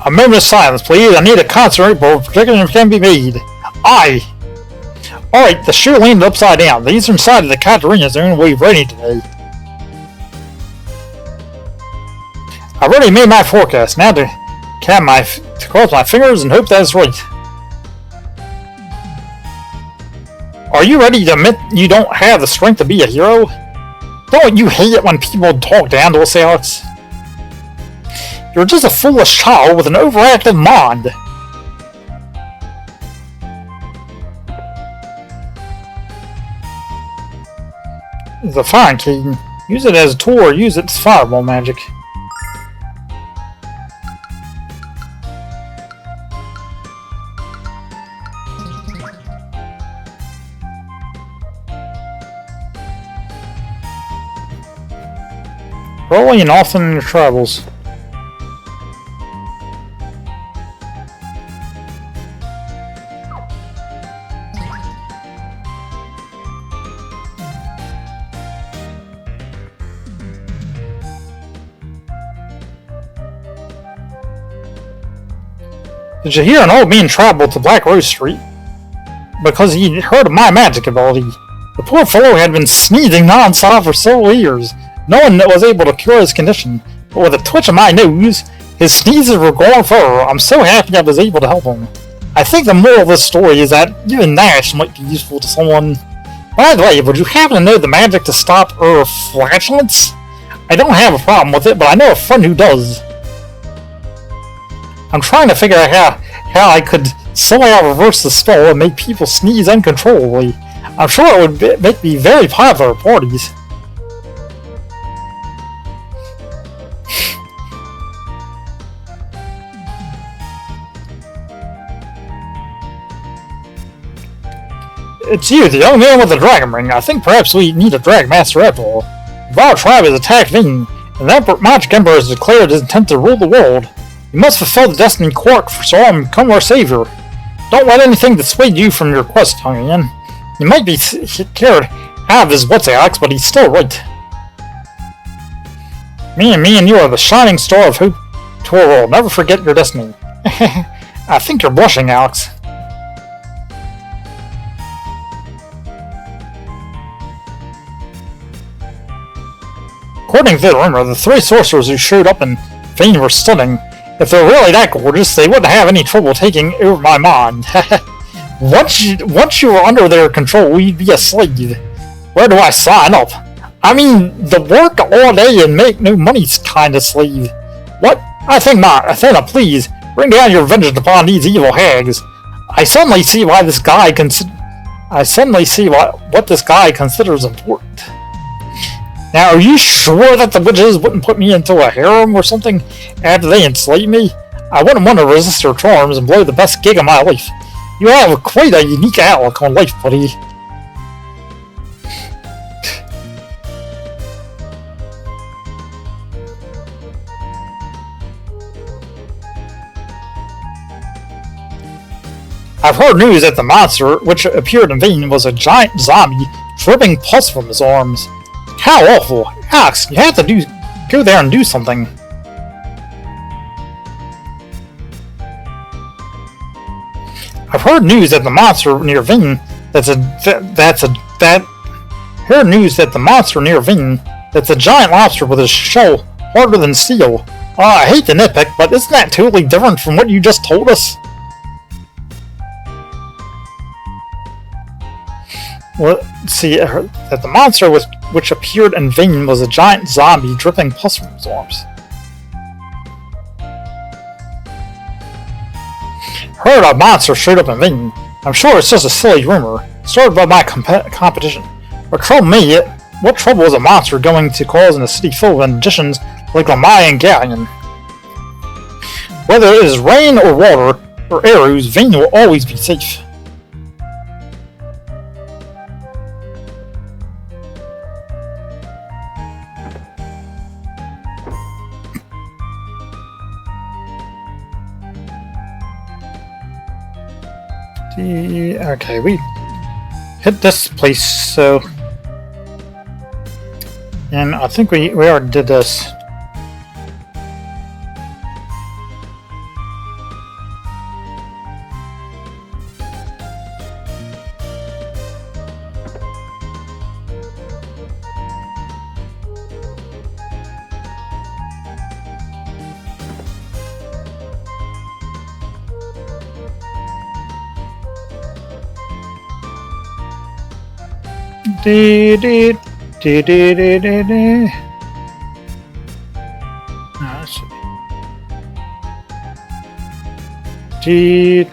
[SPEAKER 2] A moment of silence, please. I need a concentrate before predicting can be made. Aye. Alright, the shoe landed upside down. These are inside of the Katarina zone we've ready today. I've already made my forecast. Now to cross my fingers and hope that's right. Are you ready to admit you don't have the strength to be a hero? Don't you hate it when people talk down to us, Alex? You're just a foolish child with an overactive mind. It's a fine key. Use it as a tool or use its fireball magic. Early and often in your travels. Did you hear an old man traveled to Black Rose Street? Because he heard of my magic ability. The poor fellow had been sneezing non-stop for several years. No one was able to cure his condition, but with a twitch of my nose, his sneezes were gone forever. I'm so happy I was able to help him. I think the moral of this story is that even Nash might be useful to someone. By the way, would you happen to know the magic to stop flatulence? I don't have a problem with it, but I know a friend who does. I'm trying to figure out how I could somehow reverse the spell and make people sneeze uncontrollably. I'm sure it would make me very popular at parties. It's you, the young man with the dragon ring. I think perhaps we need a drag master after all. If our tribe has attacked Vane, and the Magic Emperor has declared his intent to rule the world, you must fulfill the destiny Quark so I can become our savior. Don't let anything dissuade you from your quest, young man. He might be scared out of his wits, Alex, but he's still right. Me and you are the shining star of hope to our world. Never forget your destiny. I think you're blushing, Alex. According to the rumor, the 3 sorcerers who showed up in Vane were stunning. If they're really that gorgeous, they wouldn't have any trouble taking over my mind. Once you were under their control, you'd be a slave. Where do I sign up? I mean, the work all day and make no money kind of slave. What? I think not. Athena, please, bring down your vengeance upon these evil hags. I suddenly see why this guy
[SPEAKER 1] I suddenly see what this guy considers important. Now, are you sure that the witches wouldn't put me into a harem or something after they enslave me? I wouldn't want to resist their charms and blow the best gig of my life. You have quite a unique outlook on life, buddy. I've heard news that the monster, which appeared in vain, was a giant zombie dripping pus from his arms. How awful. Alex, you have to go there and do something. I've heard news that the monster near Vin that's a giant lobster with a shell harder than steel. I hate to nitpick, but isn't that totally different from what you just told us? Well, see, that the monster which appeared in vain was a giant zombie dripping pus from his arms. Heard a monster showed up in vain. I'm sure it's just a silly rumor, started by my competition. What trouble is a monster going to cause in a city full of magicians like Lamai and Ghaleon? Whether it is rain or water or arrows, Vain will always be safe. Okay, we hit this place, so... And I think we already did this. Let's see.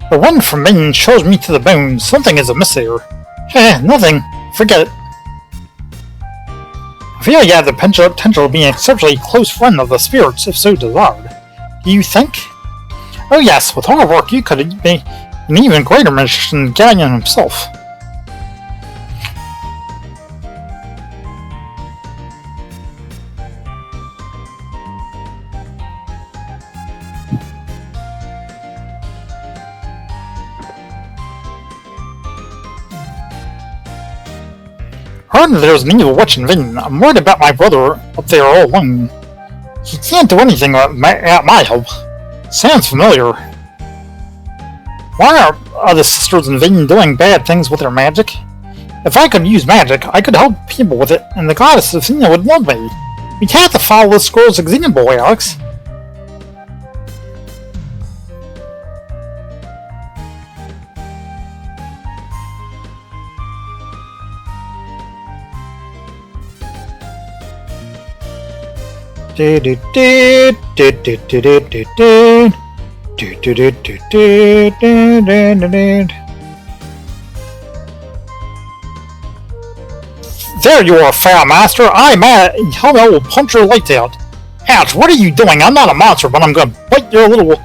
[SPEAKER 1] The one from Maine shows me to the bone. Something is amiss here. Nothing. Forget it. I feel you have the potential of being an exceptionally close friend of the spirits, if so desired. Do you think? Oh yes, with hard work you could be an even greater magician than Ghaleon himself. Heard that there's an evil witch in Vin. I'm worried about my brother up there all alone. He can't do anything without my help. Sounds familiar. Why are the sisters in Vin doing bad things with their magic? If I could use magic, I could help people with it, and the goddess Athena would love me. We have to follow this girl's example, Alex. There you are, foul master! I'm mad. I will punch your lights out. Ouch, what are you doing? I'm not a monster, but I'm gonna bite your little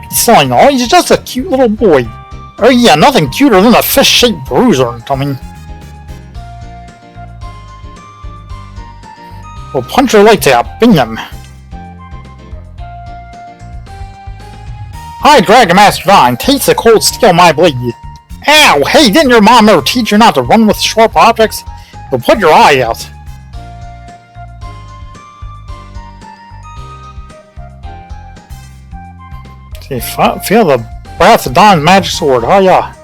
[SPEAKER 1] son. Oh, he's just a cute little boy. Oh yeah, nothing cuter than a fish-shaped bruiser coming. We'll punch your lights out. Bing them. Hi, Dragon Master Vine. Taste the cold steel my blade. Ow! Hey, didn't your mom ever teach you not to run with sharp objects? You'll put your eye out. See, feel the breath of Dawn's magic sword. Oh yeah.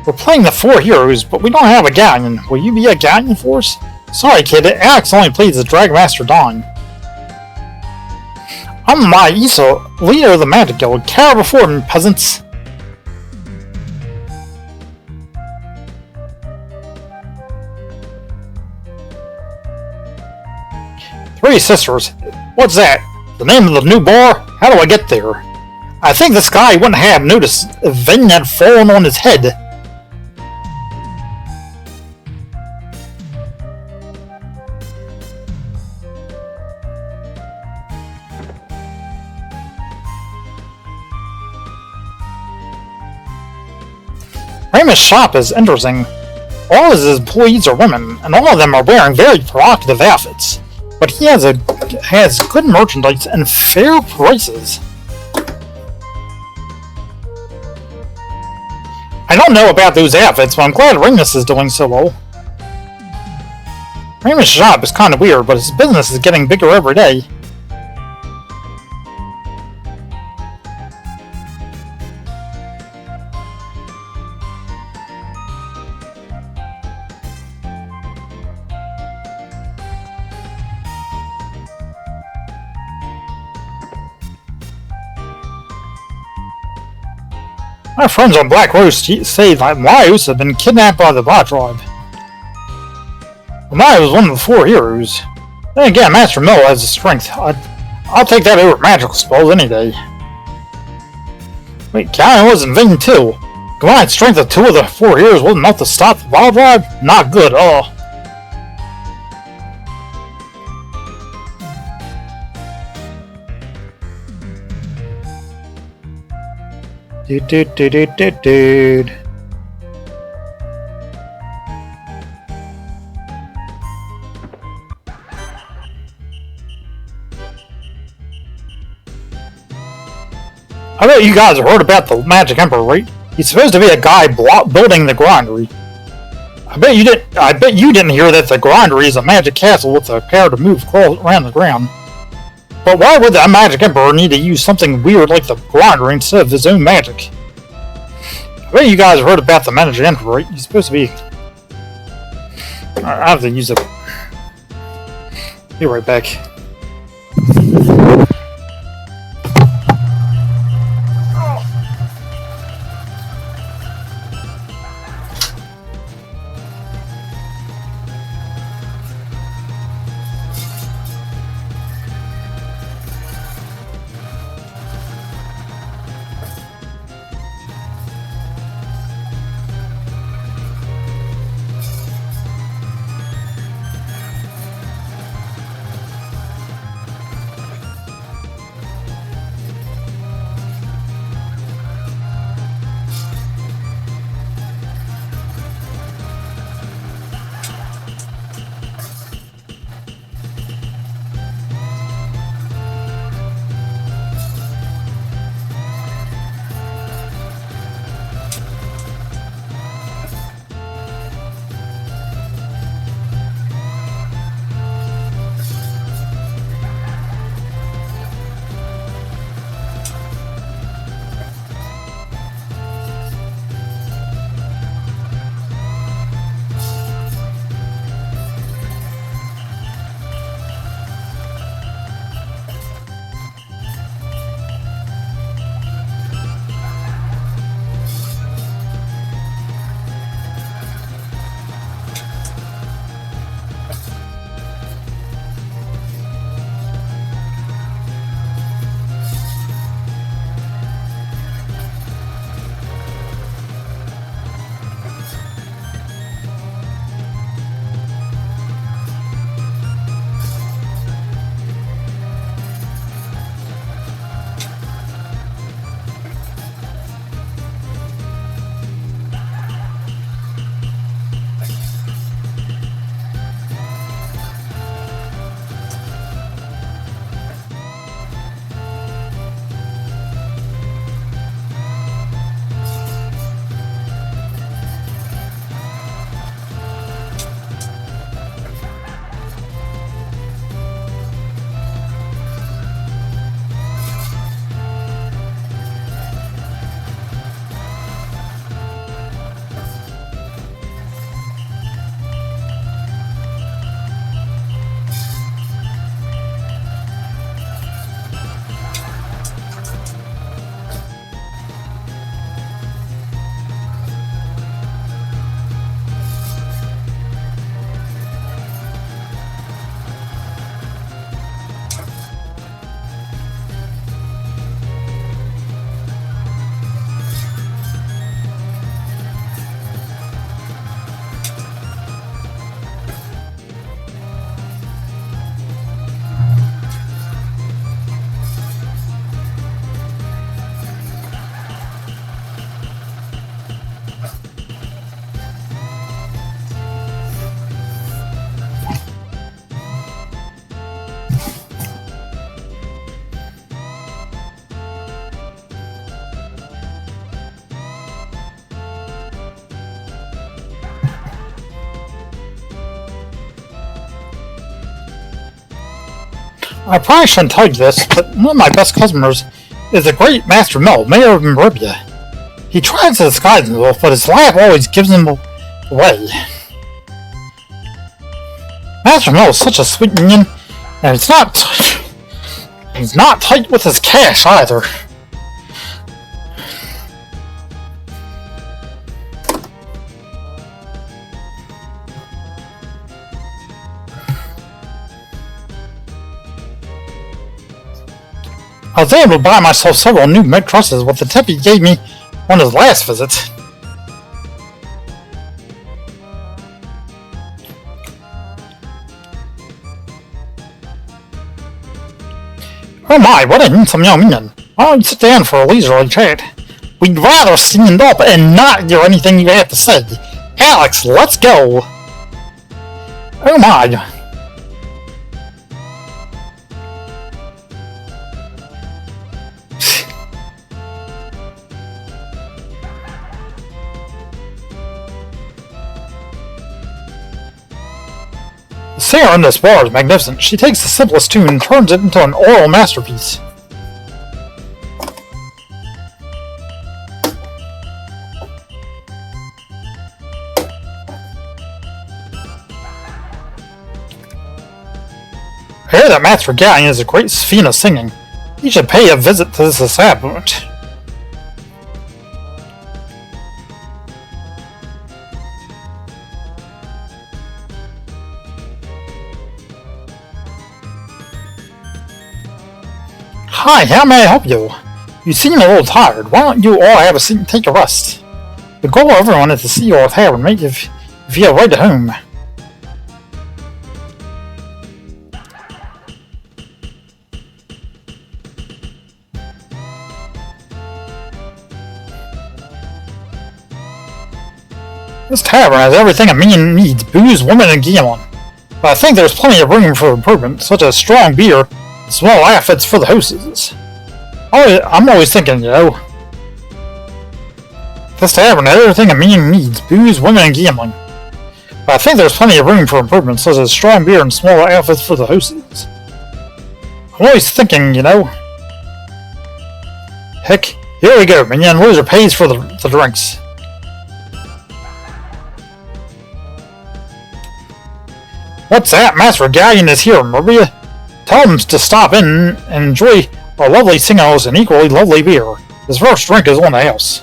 [SPEAKER 1] We're playing the 4 heroes, but we don't have a Ghaleon. Will you be a Ghaleon for us? Sorry, kid. Alex only plays as Dragon Master Dawn. I'm my Isa, leader of the Magic Guild. Carry before me, peasants. Three sisters. What's that? The name of the new bar? How do I get there? I think this guy wouldn't have noticed if Vane had fallen on his head. Ramus' shop is interesting. All of his employees are women, and all of them are wearing very provocative outfits. But he has good merchandise and fair prices. I don't know about those outfits, but I'm glad Ramus is doing so well. Ramus' shop is kind of weird, but his business is getting bigger every day. My friends on Black Rose say that Marius have been kidnapped by the Bot Tribe. Well, Marius was one of the 4 heroes. Then again, Master Miller has the strength. I'll take that over magical spells any day. Wait, Ghaleon was in Vane too. Combined strength of 2 of the 4 heroes wasn't enough to stop the Bot Tribe? Not good at all. Dude. I bet you guys have heard about the Magic Emperor, right? He's supposed to be a guy building the Grindery. I bet you didn't hear that the Grindery is a magic castle with the power to move around the ground. But why would the Magic Emperor need to use something weird like the Grindery instead of his own magic? I bet you guys have heard about the Magic Emperor, right? He's supposed to be... I have to use it. Be right back. I probably shouldn't tell you this, but one of my best customers is the great Master Mel, Mayor of Maribia. He tries to disguise himself, but his laugh always gives him away. Master Mel is such a sweet minion, and he's not tight with his cash either. I was able to buy myself several new mid crosses with the tip he gave me on his last visit. Oh my, what a handsome young man. Why don't you sit down for a leisurely chat? We'd rather stand up and not hear anything you have to say. Alex, let's go! Oh my. The singer in this bar is magnificent. She takes the simplest tune and turns it into an oral masterpiece. I hear that Master Ghaleon is a great sphen of singing. You should pay a visit to this establishment. Hi, how may I help you? You seem a little tired. Why don't you all have a seat and take a rest? The goal of everyone is to see your tavern, make you feel right at home. This tavern has everything a man needs: booze, women, and Ghaleon. But I think there's plenty of room for improvement, such as strong beer, small outfits for the hostesses. I'm always thinking, you know. This tavern has everything a man needs: booze, women, and gambling. But I think there's plenty of room for improvement, such as strong beer and small outfits for the hostesses. I'm always thinking, you know. Heck, here we go. Minion Loser pays for the drinks. What's that? Master Ghaleon is here, Maria. Tell him to stop in and enjoy our lovely singers and equally lovely beer. His first drink is on the house.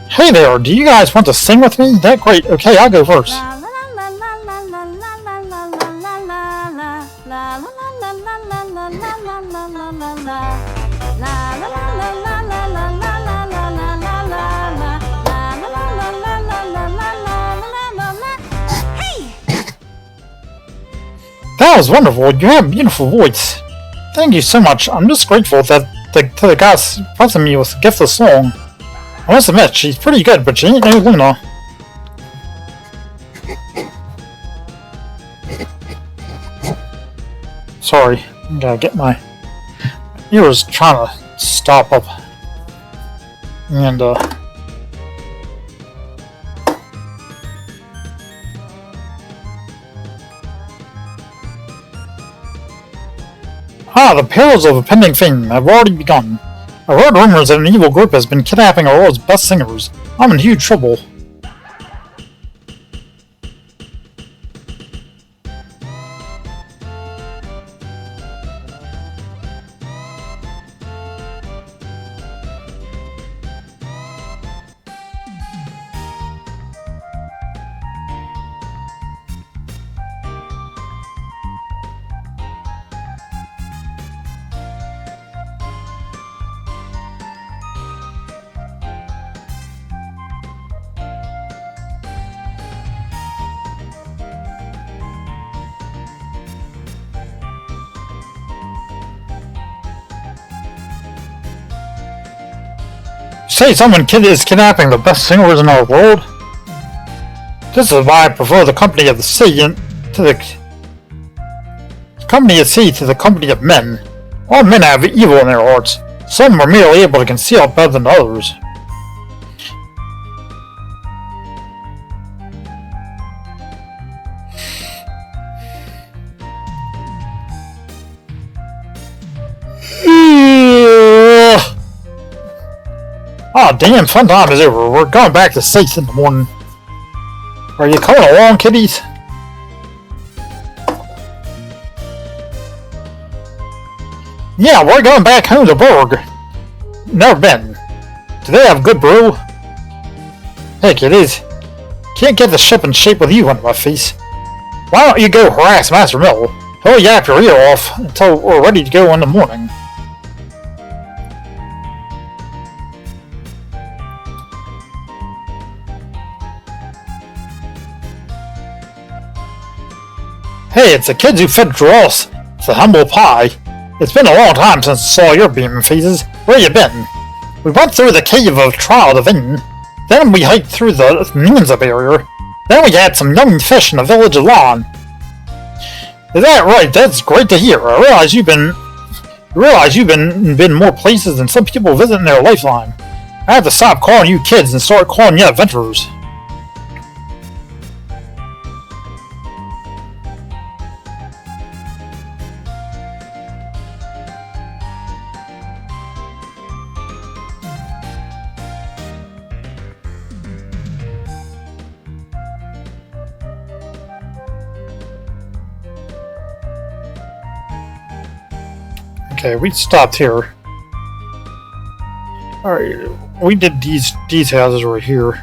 [SPEAKER 1] Hey there, do you guys want to sing with me? That's great. Okay, I'll go first. That was wonderful. You have a beautiful voice. Thank you so much. I'm just grateful that to the guys present me with a gift of song. I must admit, she's pretty good, but she ain't no Luna. Sorry, I gotta get my ears trying to stop up. And, the perils of impending fame have already begun. I've heard rumors that an evil group has been kidnapping our world's best singers. I'm in huge trouble.
[SPEAKER 2] say someone is kidnapping the best singers in our world? This is why I prefer the company of the sea to the company of sea to the company of men. All men have evil in their hearts. Some are merely able to conceal it better than others. Oh damn, fun time is over. We're going back to 6 in the morning. Are you coming along, kiddies? Yeah, we're going back home to Burg. Never been. Do they have good brew? Hey kiddies, can't get the ship in shape with you on my face. Why don't you go harass Master Mill? He'll yap your ear off until we're ready to go in the morning. Hey, it's the kids who fed Dross. It's the humble pie. It's been a long time since I saw your beaming faces. Where you been? We went through the cave of Trial Divine. Then we hiked through the Ninja barrier. Then we had some yummy fish in the village of Lawn. Is that right? That's great to hear. I realize you've been more places than some people visit in their lifetime. I have to stop calling you kids and start calling you adventurers. Okay, we stopped here. Alright, we did these houses right here.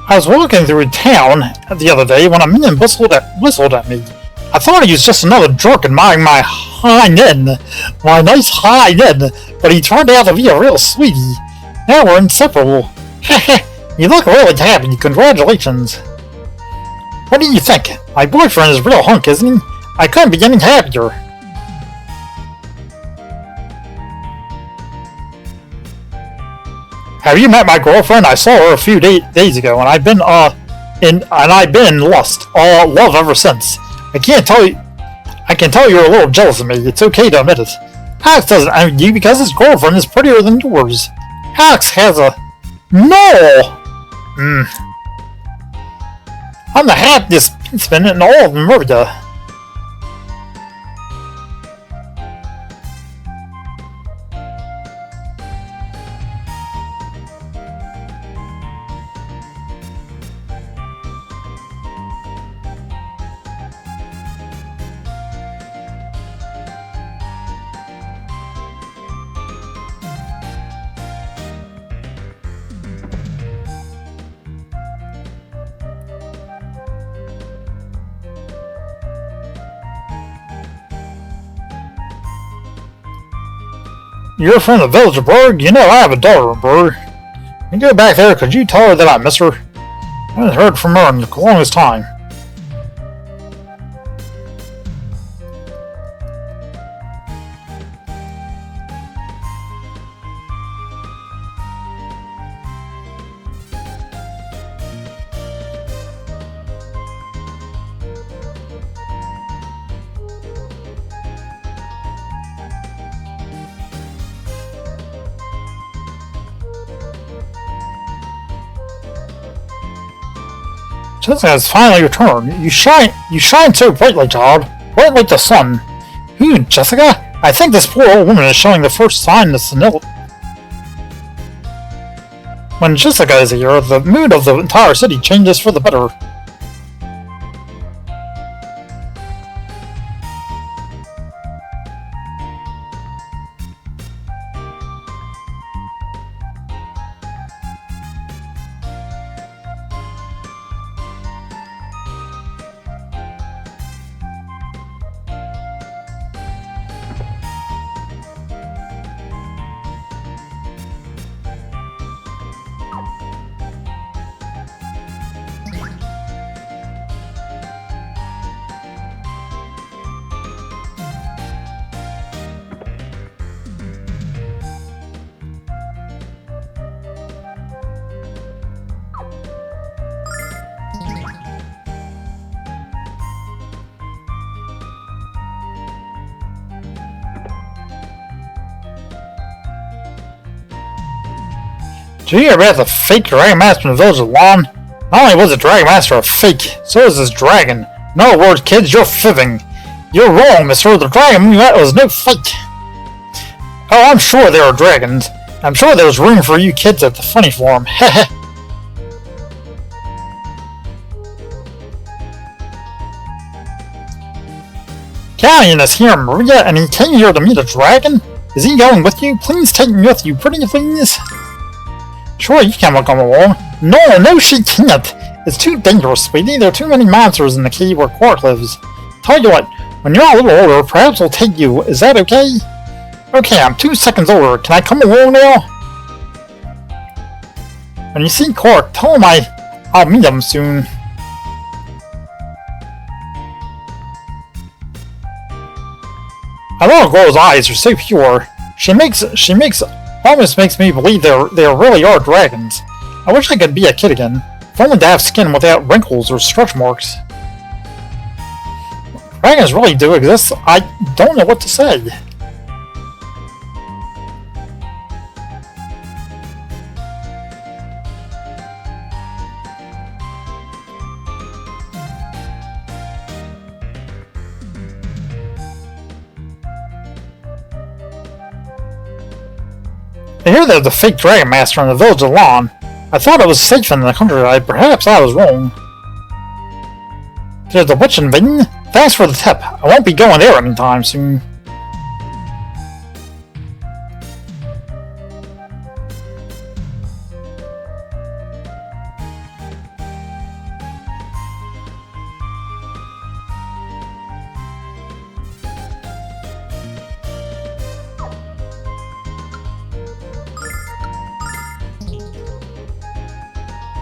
[SPEAKER 2] I was walking through town the other day when a man whistled at me. I thought he was just another jerk admiring my my nice high Ned, but he turned out to be a real sweetie. Now we're inseparable. You look really happy. Congratulations. What do you think? My boyfriend is a real hunk, isn't he? I couldn't be any happier. Have you met my girlfriend? I saw her a few days ago, and I've been in love ever since. I can tell you're a little jealous of me. It's okay to admit it. Alex doesn't own you because his girlfriend is prettier than yours. Alex has a... No! I'm the happiest spin in all of Murda. You're from the village of Burg? You know I have a daughter in Burg. You go back there, could you tell her that I miss her? I haven't heard from her in the longest time. Jessica has finally returned. You shine so brightly, child. Bright like the sun. Who, Jessica? I think this poor old woman is showing the first sign of senility. When Jessica is here, the mood of the entire city changes for the better. Did you hear about the fake Dragon Master in the village of Lawn? Not only was the Dragon Master a fake, so was this dragon. In other words, kids, you're fibbing. You're wrong, mister. The dragon we met was no fake. Oh, I'm sure there are dragons. I'm sure there's room for you kids at the funny farm. Heh. Ghaleon is here, Maria, and he came here to meet a dragon? Is he going with you? Please take me with you, pretty please. Sure, you can come along. No, she can't. It's too dangerous, sweetie. There are too many monsters in the cave where Quark lives. Tell you what, when you're a little older, perhaps we'll take you. Is that okay? Okay, I'm 2 seconds older. Can I come along now? When you see Quark, tell him I'll meet him soon. I love a girl's eyes are so pure. She almost makes me believe there really are dragons. I wish I could be a kid again, if only to have skin without wrinkles or stretch marks. Dragons really do exist. I don't know what to say. I hear there's a fake Dragon Master in the village of Lawn. I thought it was safe in the countryside. Perhaps I was wrong. There's a witch invading? Thanks for the tip. I won't be going there anytime soon.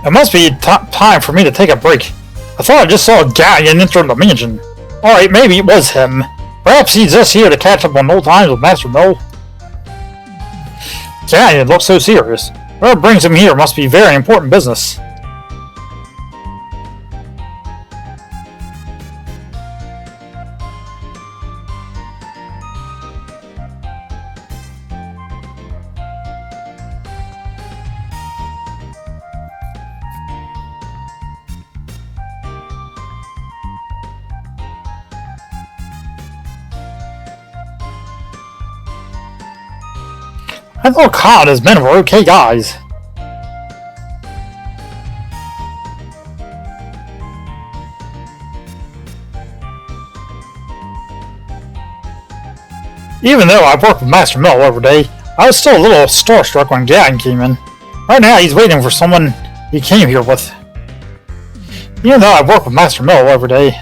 [SPEAKER 2] It must be time for me to take a break. I thought I just saw Ghaleon enter the mansion. Alright, maybe it was him. Perhaps he's just here to catch up on old times with Master Mole. Ghaleon looks so serious. Whatever brings him here must be very important business. I thought Khan and his men were okay guys. Even though I've worked with Master Mel every day, I was still a little starstruck when Ghaleon came in. Right now he's waiting for someone he came here with. Even though I've worked with Master Mel every day.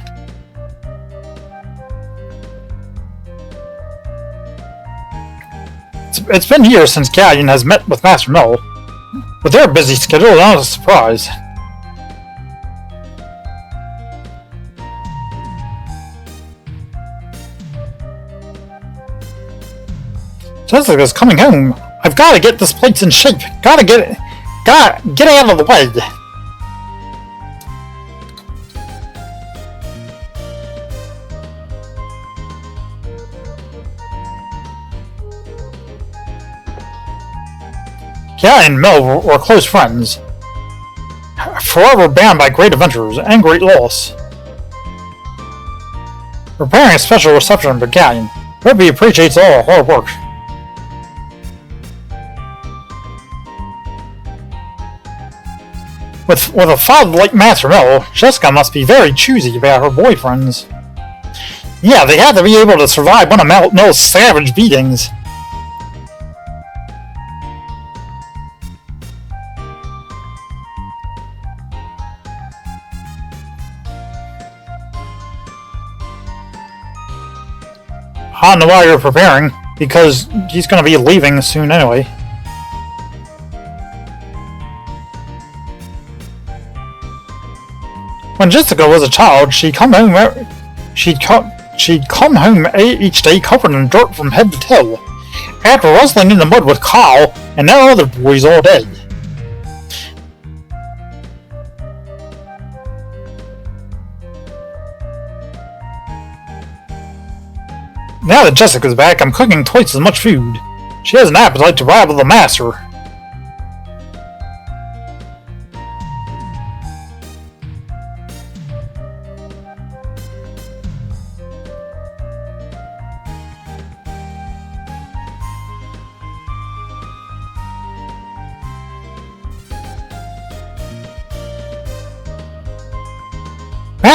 [SPEAKER 2] It's been years since Ghaleon has met with Master Mel. With their busy schedule, it's not a surprise. Jessica's coming home. I've got to get this place in shape. Gotta get out of the way. Ghaleon and Mel were close friends, forever bound by great adventures and great loss. Preparing a special reception for Ghaleon, hope he appreciates all our hard work. With a father like Master Mel, Jessica must be very choosy about her boyfriends. Yeah, they have to be able to survive one of Mel's savage beatings. I don't know why you're preparing, because he's going to be leaving soon anyway. When Jessica was a child, she'd come home each day covered in dirt from head to toe, after wrestling in the mud with Kyle and no other boys all day. Now that Jessica's back, I'm cooking twice as much food. She has an appetite to rival the master.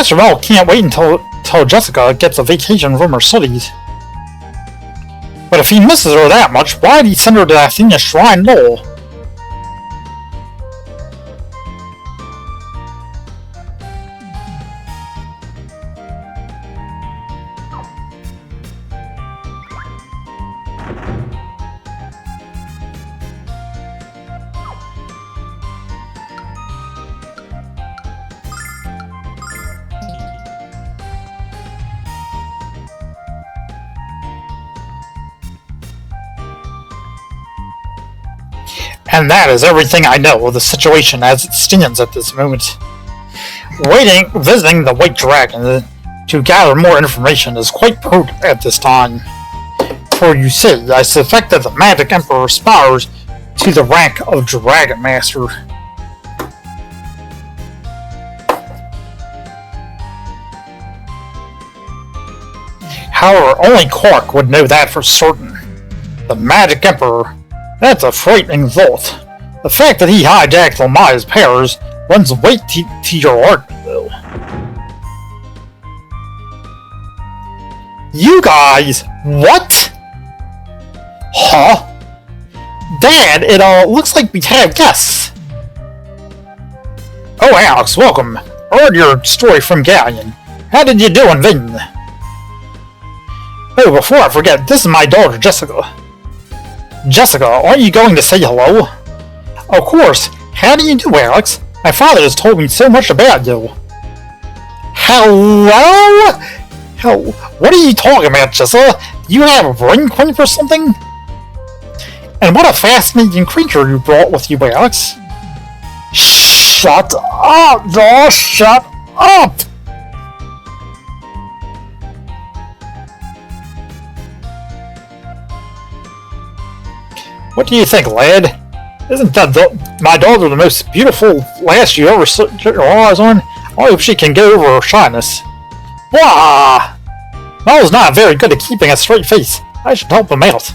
[SPEAKER 2] Master Mel can't wait until Jessica gets a vacation from her studies. But if he misses her that much, why'd he send her to Athena's shrine Lowell? And that is everything I know of the situation as it stands at this moment. Visiting the White Dragon to gather more information is quite prudent at this time. For you see, I suspect that the Magic Emperor aspires to the rank of Dragon Master. However, only Quark would know that for certain. The Magic Emperor, that's a frightening thought. The fact that he hijacked Lamaya's powers lends weight to your argument, though. You guys, what? Huh? Dad, it looks like we have guests. Oh, Alex, welcome. I heard your story from Ghaleon. How did you do in Vin? Oh, before I forget, this is my daughter, Jessica. Jessica, aren't you going to say hello? Of course. How do you do, Alex? My father has told me so much about you. Hello? What are you talking about, Jessica? Do you have a brain cramp or something? And what a fascinating creature you brought with you, Alex. Shut up, Josh! Shut up! What do you think, lad? Isn't my daughter the most beautiful lass you ever set your eyes on? I hope she can get over her shyness. Wah! Mel's not very good at keeping a straight face. I should help him out.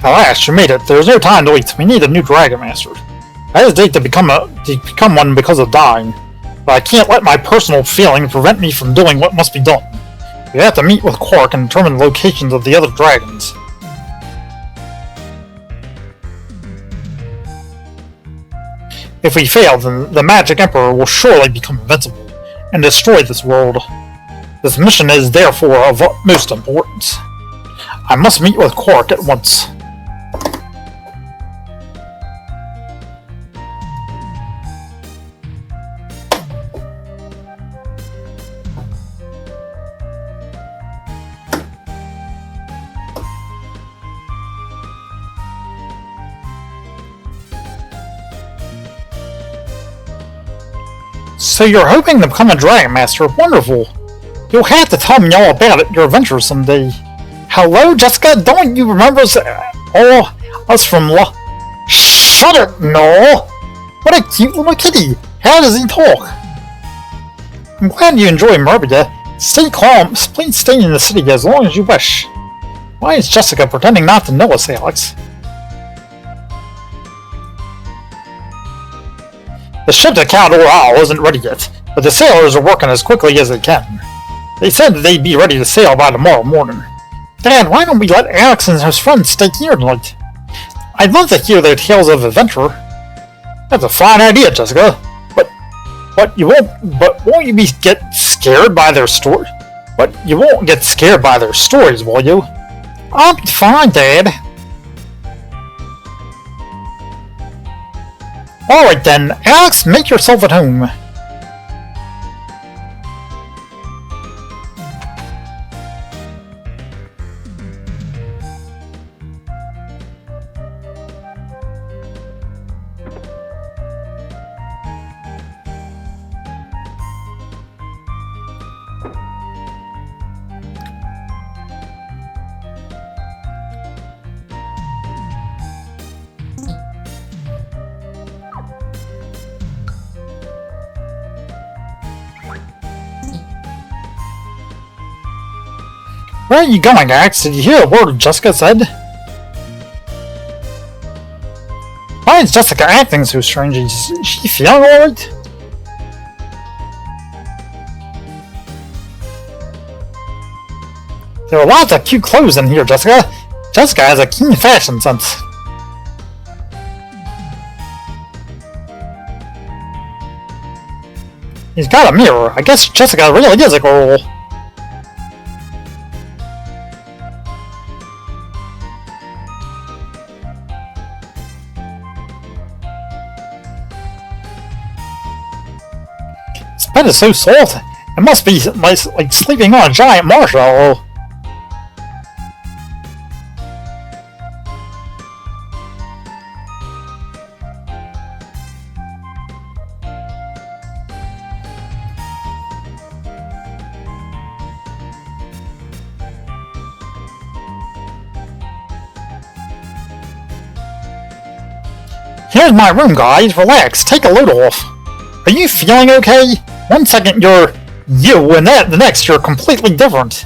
[SPEAKER 2] At last, you made it. There's no time to wait. We need a new Dragon Master. I hesitate to become one because of dying, but I can't let my personal feelings prevent me from doing what must be done. We have to meet with Quark and determine the locations of the other dragons. If we fail, then the Magic Emperor will surely become invincible and destroy this world. This mission is therefore of utmost importance. I must meet with Quark at once. So you're hoping to become a Dragon Master? Wonderful! You'll have to tell me all about it, your adventures someday. Hello, Jessica? Don't you remember us from Shut it, no! What a cute little kitty! How does he talk? I'm glad you enjoy Merbia. Stay calm. Please stay in the city as long as you wish. Why is Jessica pretending not to know us, Alex? The ship to Caldor Isle isn't ready yet, but the sailors are working as quickly as they can. They said that they'd be ready to sail by tomorrow morning. Dad, why don't we let Alex and his friends stay here tonight? I'd love to hear their tales of adventure. That's a fine idea, Jessica. But won't you get scared by their story? But you won't get scared by their stories, will you? I'll be fine, Dad. Alright then, Alex, make yourself at home. Where are you going, Alex? Did you hear a word Jessica said? Why is Jessica acting so strange? Is she feeling alright? There are lots of cute clothes in here, Jessica. Jessica has a keen fashion sense. He's got a mirror. I guess Jessica really is a girl. This bed is so soft. It must be like sleeping on a giant marshmallow. Here's my room, guys. Relax. Take a load off. Are you feeling okay? One second you're you, and the next you're completely different.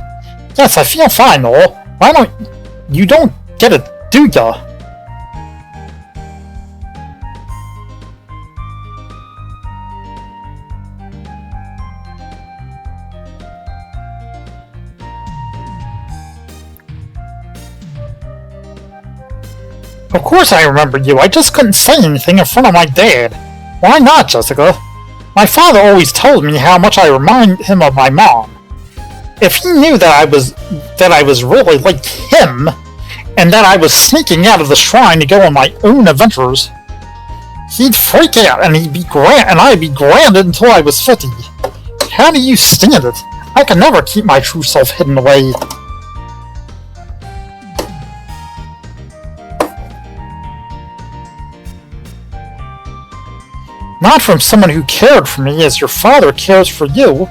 [SPEAKER 2] Yes, I feel fine, though. Why don't you don't get it, do ya? Of course I remember you. I just couldn't say anything in front of my dad. Why not, Jessica? My father always told me how much I remind him of my mom. If he knew that I was really like him, and that I was sneaking out of the shrine to go on my own adventures, he'd freak out and I'd be grounded until I was 50. How do you stand it? I can never keep my true self hidden away. Not from someone who cared for me as your father cares for you.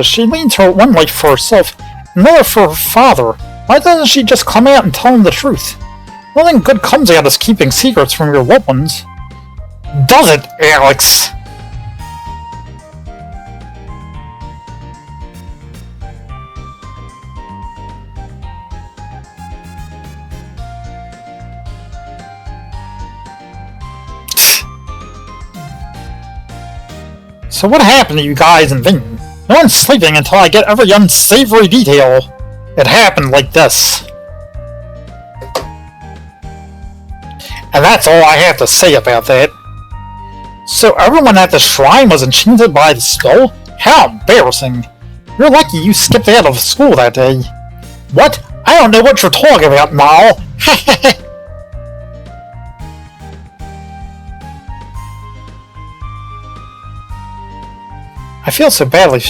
[SPEAKER 2] She leans her one leg for herself, another for her father. Why doesn't she just come out and tell him the truth? Nothing good comes out of keeping secrets from your loved ones. Does it, Alex? So what happened to you guys in Vinton? No one's sleeping until I get every unsavory detail. It happened like this. And that's all I have to say about that. So everyone at the shrine was enchanted by the spell? How embarrassing. You're lucky you skipped out of school that day. What? I don't know what you're talking about, Mal. I feel so badly.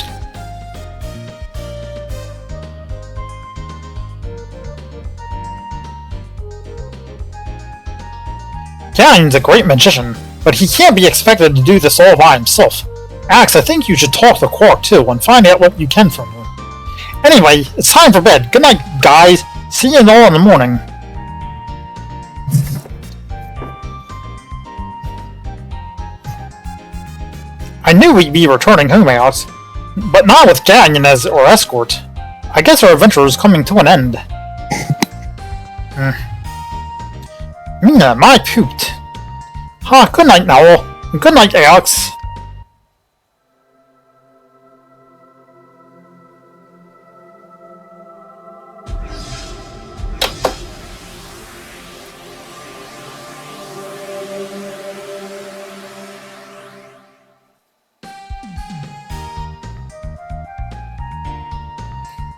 [SPEAKER 2] Ghaleon's a great magician, but he can't be expected to do this all by himself. Alex, I think you should talk to Quark too and find out what you can from her. Anyway, it's time for bed. Good night, guys. See you all in the morning. I knew we'd be returning home, Alex, but not with Ghaleon as our escort. I guess our adventure is coming to an end. Mina, my pooped. Good night, Noel. Good night, Alex.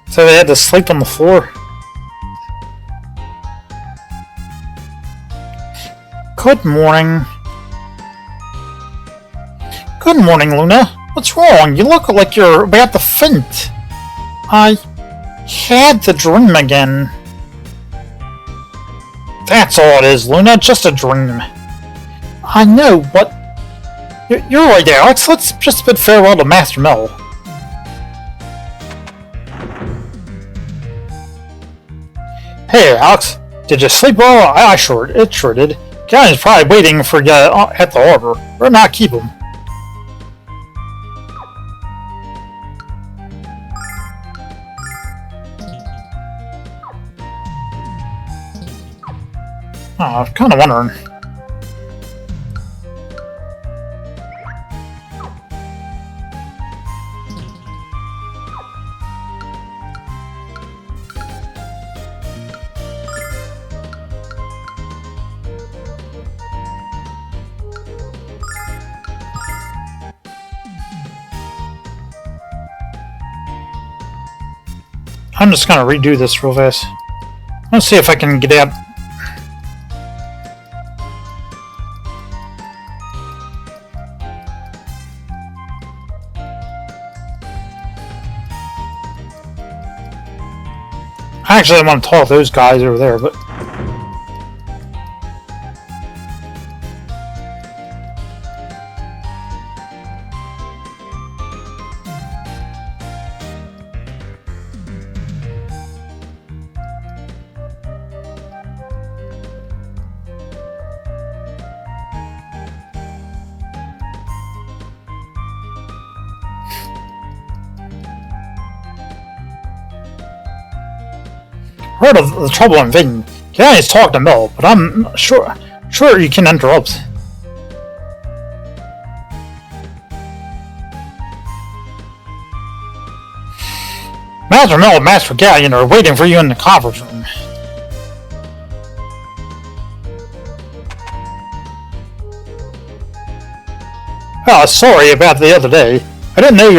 [SPEAKER 2] So they had to sleep on the floor. Good morning. Good morning, Luna. What's wrong? You look like you're about to faint. I had the dream again. That's all it is, Luna. Just a dream. I know, but... You're right, Alex. Let's just bid farewell to Master Mel. Hey, Alex. Did you sleep well? It sure did. Johnny's probably waiting for you at the harbor. Or not keep him. Oh, I was kind of wondering. I'm just gonna redo this real fast. Let's see if I can get out. Actually, I want to talk to those guys over there, but heard of the trouble in Vin. Ghaleon's talking to Mel, but I'm sure you can interrupt. Master Mel and Master Ghaleon are waiting for you in the conference room. Oh, sorry about the other day. I didn't know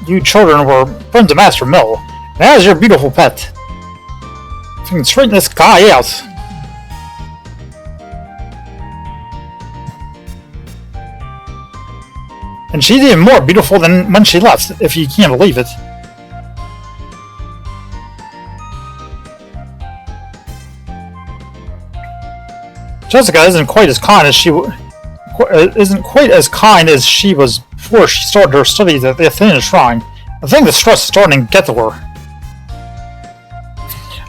[SPEAKER 2] you children were friends of Master Mel. That is your beautiful pet. If you can straighten this guy out. And she's even more beautiful than when she left, if you can't believe it. Jessica isn't quite as kind as she was before she started her studies at the Athena Shrine. I think the stress is starting to get to her.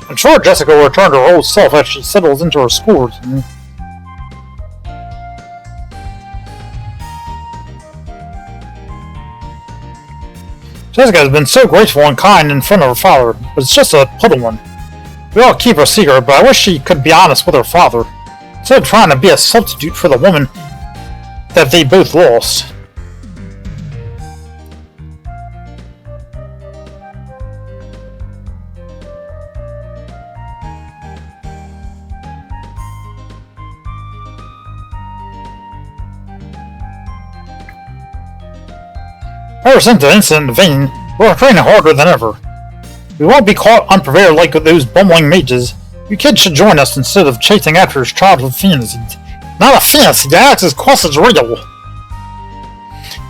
[SPEAKER 2] I'm sure Jessica will return to her old self as she settles into her school routine. Jessica has been so grateful and kind in front of her father, but it's just a little one. We all keep her secret, but I wish she could be honest with her father, instead of trying to be a substitute for the woman that they both lost. Ever since the incident in Vane, we're training harder than ever. We won't be caught unprepared like those bumbling mages. You kids should join us instead of chasing after his childhood fantasies. Not a fantasy, that is quest is real.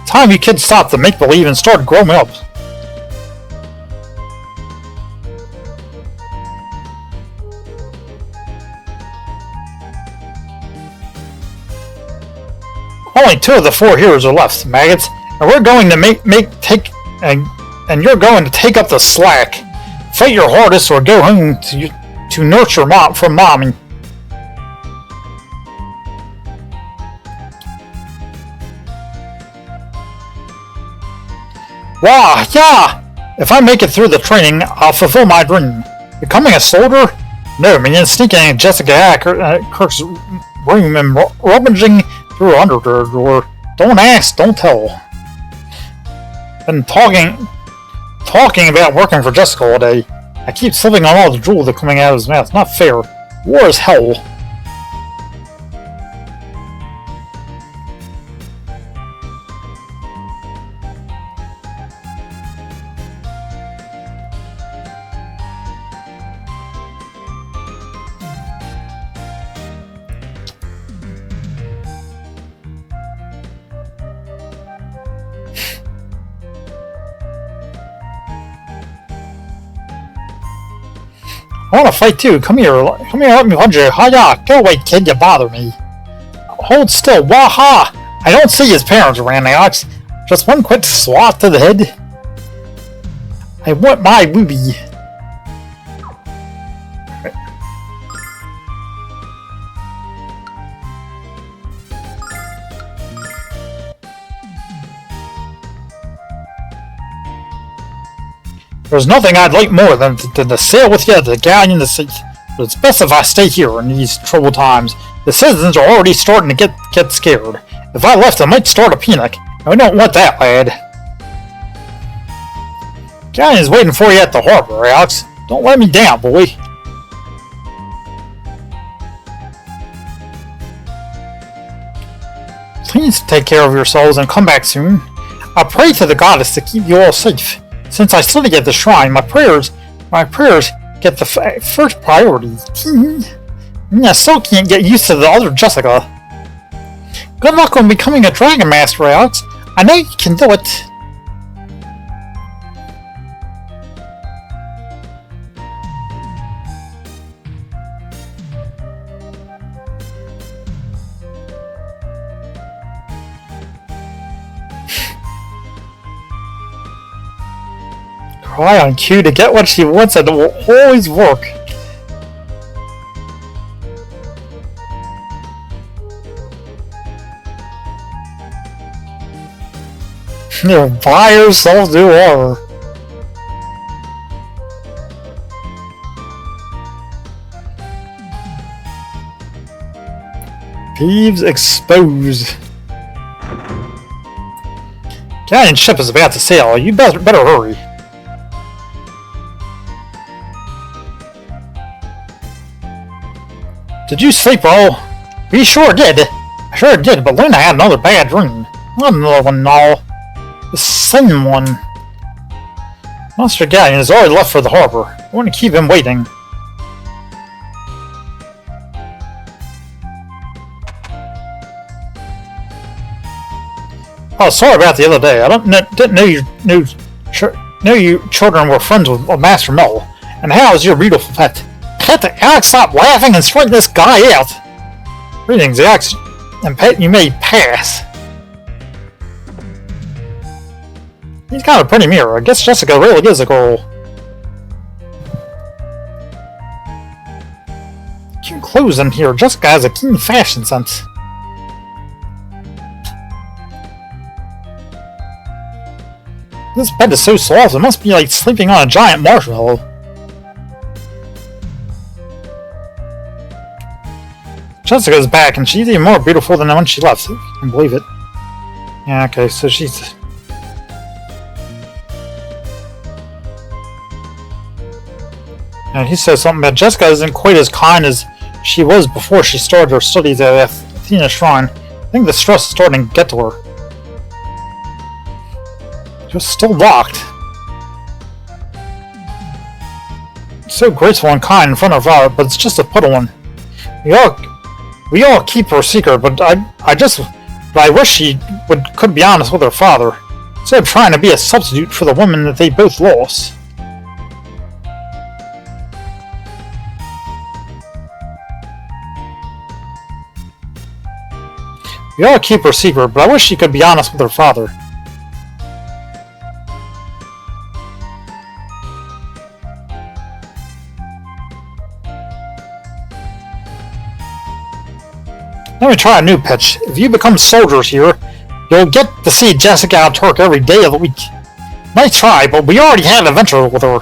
[SPEAKER 2] Time you kids stop the make-believe and start growing up. Only 2 of the 4 heroes are left, maggots, and we're going to and you're going to take up the slack. Fight your hardest or go home to nurture from mommy. Wah, yeah! If I make it through the training, I'll fulfill my dream. Becoming a soldier? No, man, sneaking in Jessica Kirk's room and rummaging through her underwear drawer. Don't ask, don't tell. Been talking about working for Jessica all day. I keep slipping on all the drool that's coming out of his mouth. Not fair. War is hell. I want to fight too. Come here, let me punch you. Hiya! Go away, kid, you bother me. Hold still, waha! I don't see his parents around the ox. Just one quick swat to the head. I want my booby. There's nothing I'd like more than to sail with you to the Ghaleon to sea. But it's best if I stay here in these troubled times. The citizens are already starting to get scared. If I left, I might start a panic. And we don't want that, lad. Ghaleon's waiting for you at the harbor, Alex. Don't let me down, boy. Please take care of yourselves and come back soon. I pray to the goddess to keep you all safe. Since I study at the shrine, my prayers get the first priority. I still can't get used to the other Jessica. Good luck on becoming a Dragon Master, Alex. I know you can do it. Cry on cue to get what she wants, and it will always work. You'll buy yourself new armor. Thieves exposed. Ghaleon's ship is about to sail. You better hurry. Did you sleep well? We sure did. I sure did, but Luna had another bad dream. Not another one, no. The same one. Master Ghaleon has already left for the harbor. I want to keep him waiting. Oh, sorry about the other day. I didn't know you children were friends with Master Mel. And how is your beautiful pet? Alex, stop laughing and straighten this guy out! Greetings, Alex, and pet, you may pass. He's got a pretty mirror. I guess Jessica really is a girl. Cute clothes in here. Jessica has a keen fashion sense. This bed is so soft, it must be like sleeping on a giant marshmallow. Jessica's back, and she's even more beautiful than when she left. If you can believe it. Yeah, okay, so she's... And he says something about Jessica isn't quite as kind as she was before she started her studies at Athena's shrine. I think the stress is starting to get to her. Just still locked. So graceful and kind in front of her, but it's just a puddle one. We all keep her secret, but I wish she could be honest with her father, instead of trying to be a substitute for the woman that they both lost. We all keep her secret, but I wish she could be honest with her father. Let me try a new pitch. If you become soldiers here, you'll get to see Jessica and Turk every day of the week. Nice try, but we already had an adventure with her.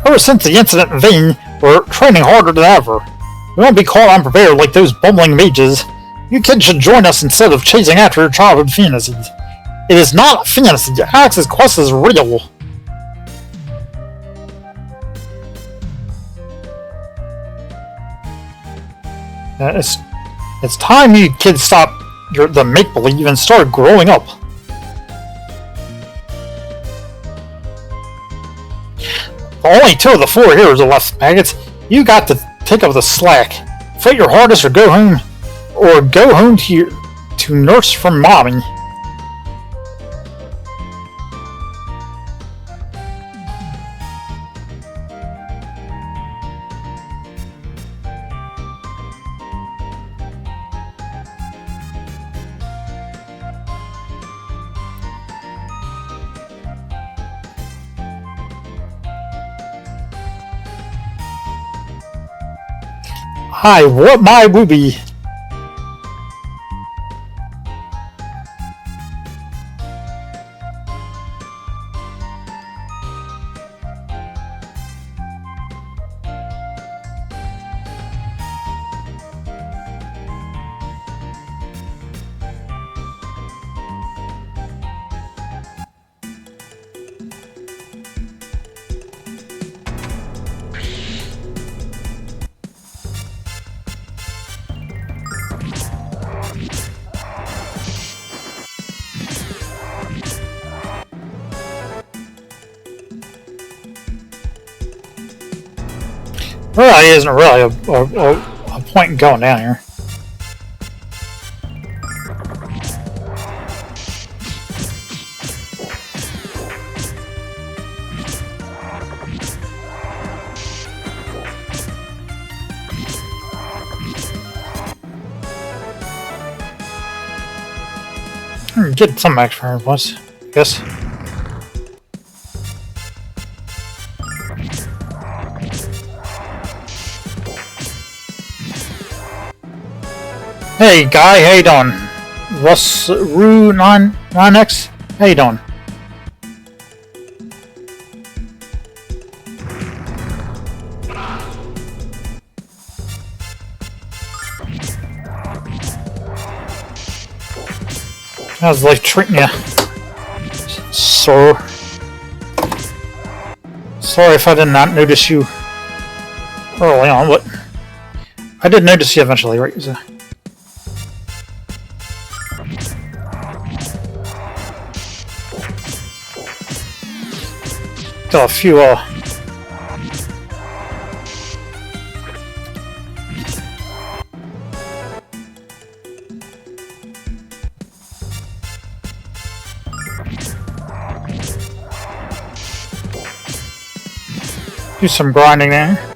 [SPEAKER 2] Ever since the incident in Vane, we're training harder than ever. We won't be caught unprepared like those bumbling mages. You kids should join us instead of chasing after your childhood fantasies. It is not a fantasy. Alex's quest is real. It's time you kids stop the make-believe and start growing up. Only 2 of the 4 heroes are left, maggots. You got to take up the slack. Fight your hardest or go home to nurse from mommy. Hi, what my booby? Really isn't really a point in going down here. Get some extra points, I guess. Hey guy, how you doing? Russ Rue 9X, how you doing? How's life treating you? So sorry if I did not notice you early on, but I did notice you eventually, right? So. Got a few do some grinding there.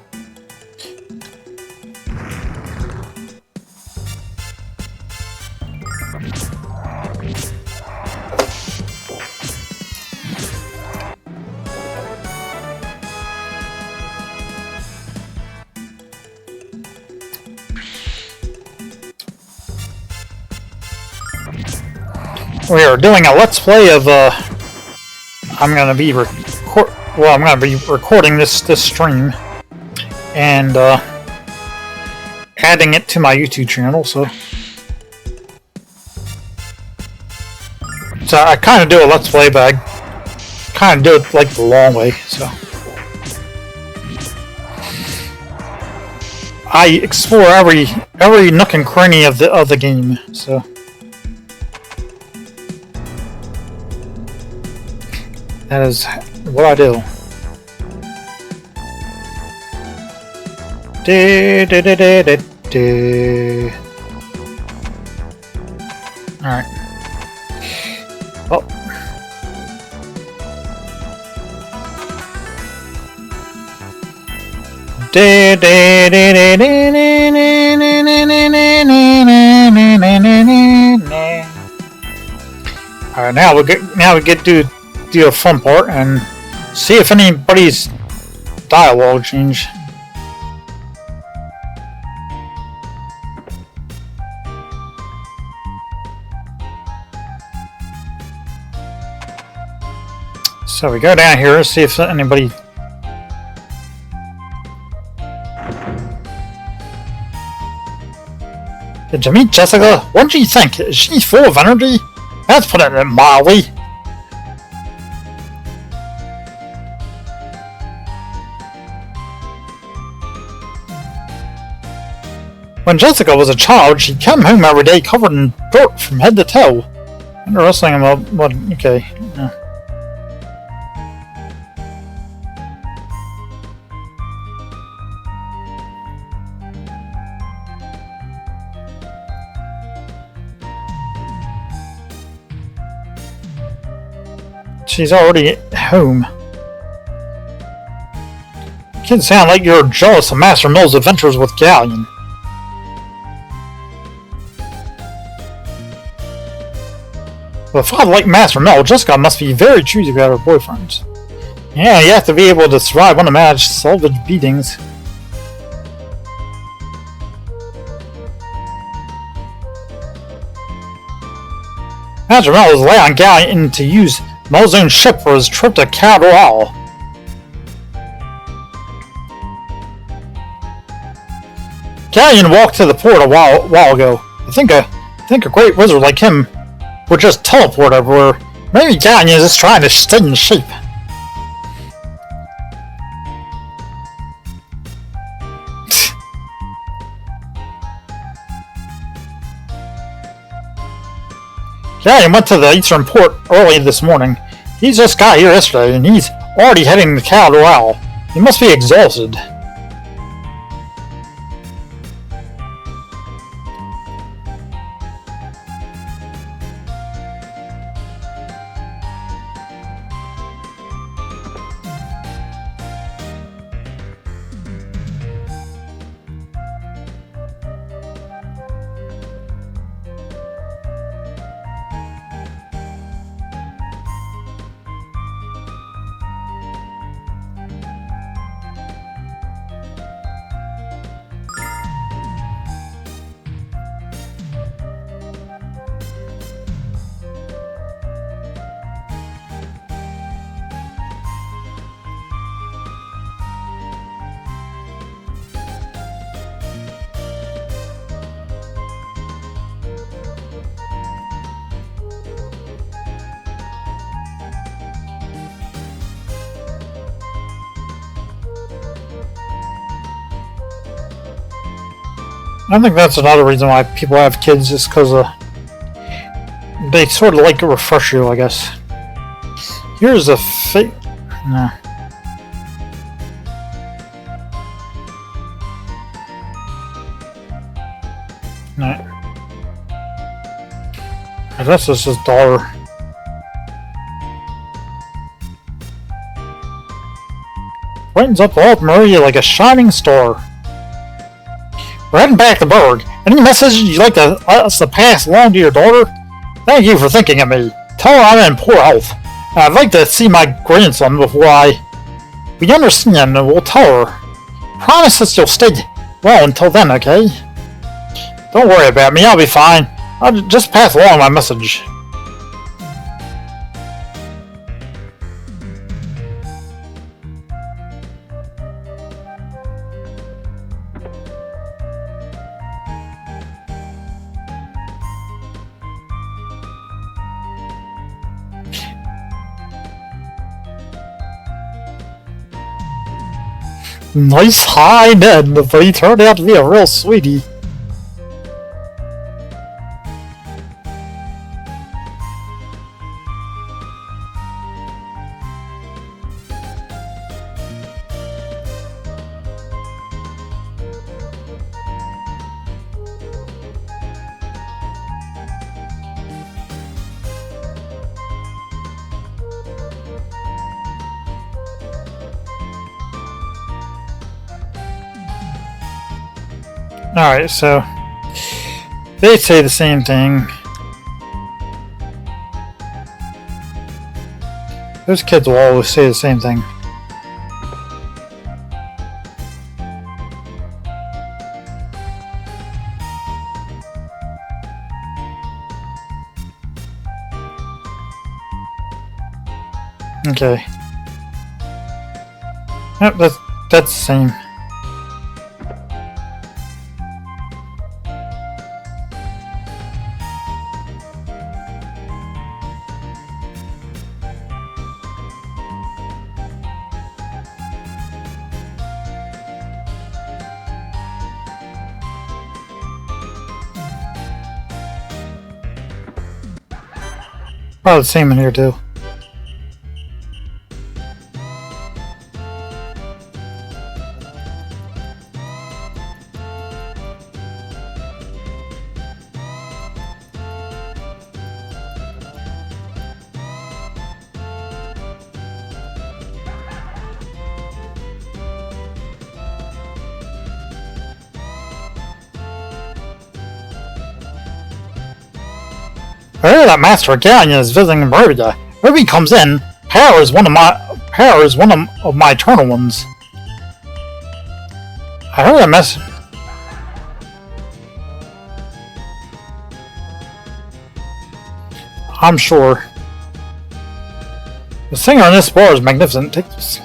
[SPEAKER 2] We are doing a let's play of I'm gonna be recording this stream and adding it to my YouTube channel. So I kind of do a let's play, but I kind of do it like the long way. So I explore every nook and cranny of the game. So. That is what I do. Alright. Oh. Alright, now we get to do a fun part and see if anybody's dialogue changed. So we go down here, see if anybody. Did you meet Jessica? What do you think? Is she full of energy? Let's put it mildly. When Jessica was a child, she came home every day covered in dirt from head to toe. Interesting about what? Okay. Yeah. She's already home. It sound like you're jealous of Master Mill's adventures with Ghaleon. But if I like Master Mill, Jessica must be very choosy about her boyfriends. Yeah, you have to be able to survive unmanaged salvage beatings.
[SPEAKER 1] Master Mel is allowing Ghaleon to use Mel's own ship for his trip to Ghaleon. Ghaleon walked to the port a while ago. I think a great wizard like him would just teleport everywhere. Maybe Ghaleon is just trying to stay in shape. Ghaleon went to the eastern port early this morning. He just got here yesterday, and he's already heading to Ghaleon. He must be exhausted. I think that's another reason why people have kids, just because they sort of like to refresh you, I guess. Here's a fake. Nah. Nah. I guess this is daughter. Brightens up all of Maria like a shining star. We're heading back to Burg. Any messages you'd like us to pass along to your daughter? Thank you for thinking of me. Tell her I'm in poor health. I'd like to see my grandson before we understand, and we'll tell her. Promise us you'll stay well until then, okay? Don't worry about me, I'll be fine. I'll just pass along my message. Nice high Ned, but he turned out to be a real sweetie. Alright, so they say the same thing. Those kids will always say the same thing. Okay. Yep, that's the same. Probably the same in here too. I heard that Master Ghaleon is visiting Maria. Whenever he comes in, power is one of my eternal ones. I heard that mess. I'm sure. The singer in this bar is magnificent. Take this.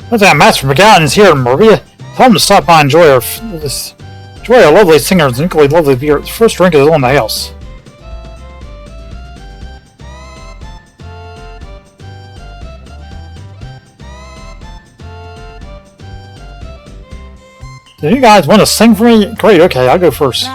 [SPEAKER 1] What's that? Master Ghaleon is here in Maria. Tell him to stop by and enjoy our lovely singers and equally lovely beer. The first drink is on the house. Do you guys want to sing for me? Great, okay, I'll go first.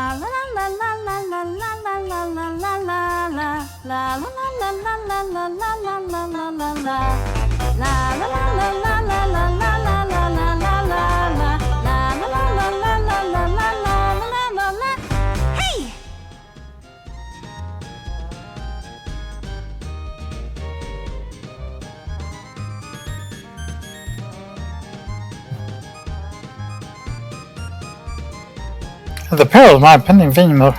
[SPEAKER 1] The peril of my pending theme, though.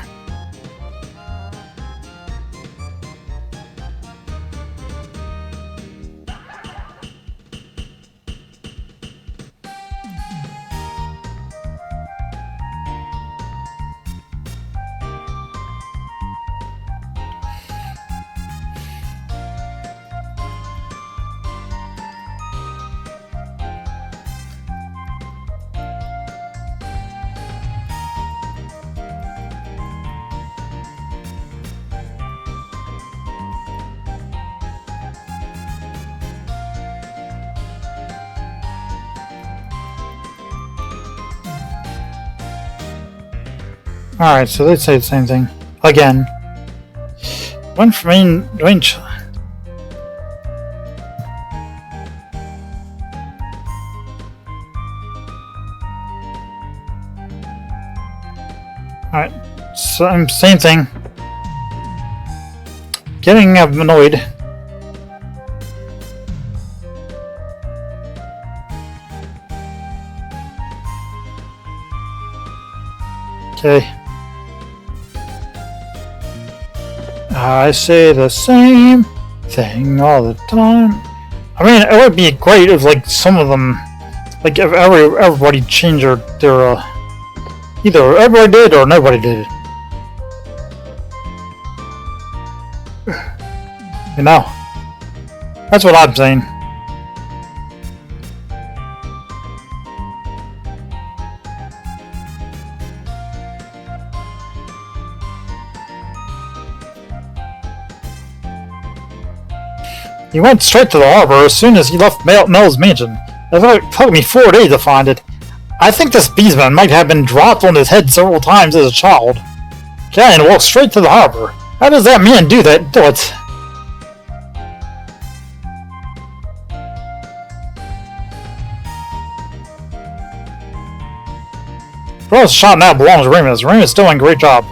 [SPEAKER 1] Alright, so they say the same thing. Again. One for me, range. Alright, so same thing. Getting annoyed. Okay. I say the same thing all the time. I mean, it would be great if, like, some of them, like, if everybody changed their either everybody did or nobody did it. You know, that's what I'm saying. He went straight to the harbor as soon as he left Mel's mansion. It took me 4 days to find it. I think this beastman might have been dropped on his head several times as a child. Ghaleon walked straight to the harbor. How does that man do it? Bro's shot now belongs to Remus. Remus is doing a great job.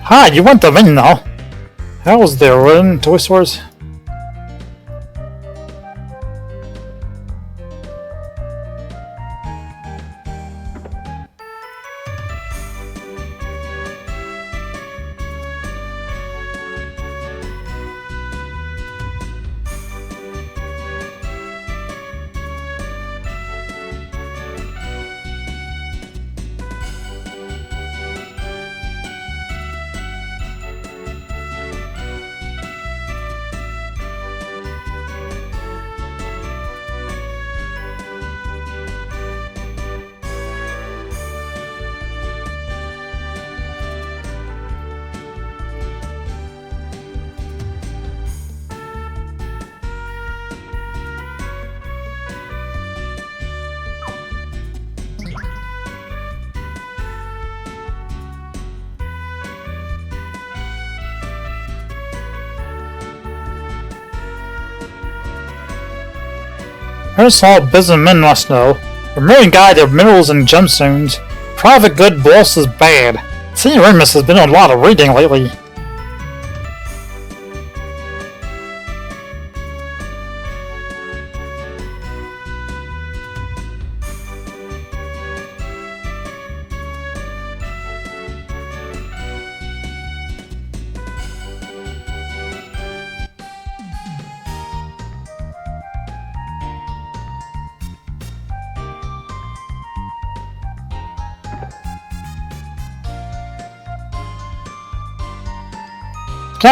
[SPEAKER 1] Hi, you want the ring now? How's there in toy stores? Most all businessmen must know. The marine guide of minerals and gemstones. Private good, boss is bad. Senior Remus has been on a lot of reading lately.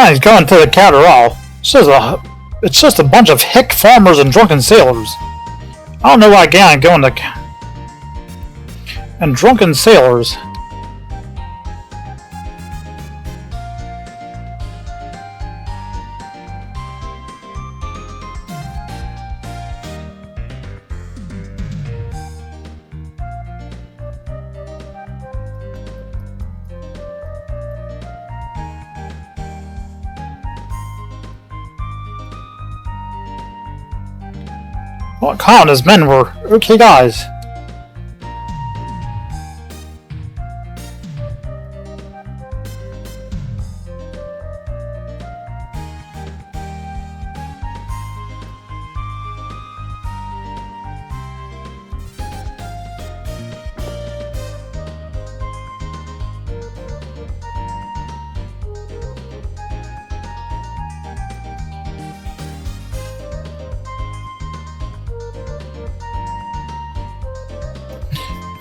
[SPEAKER 1] He's going to the counter all. It's just a bunch of hick farmers and drunken sailors. I don't know why Ghaleon going to... And drunken sailors. Well, Kyle and his men were okay guys.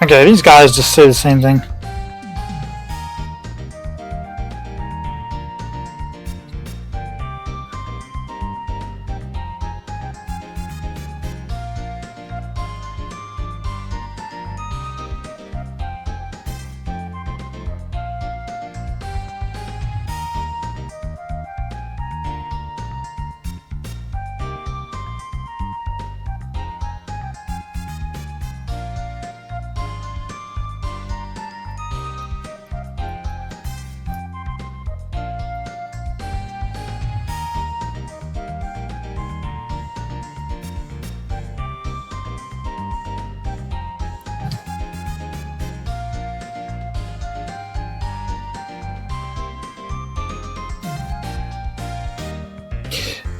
[SPEAKER 1] Okay, these guys just say the same thing.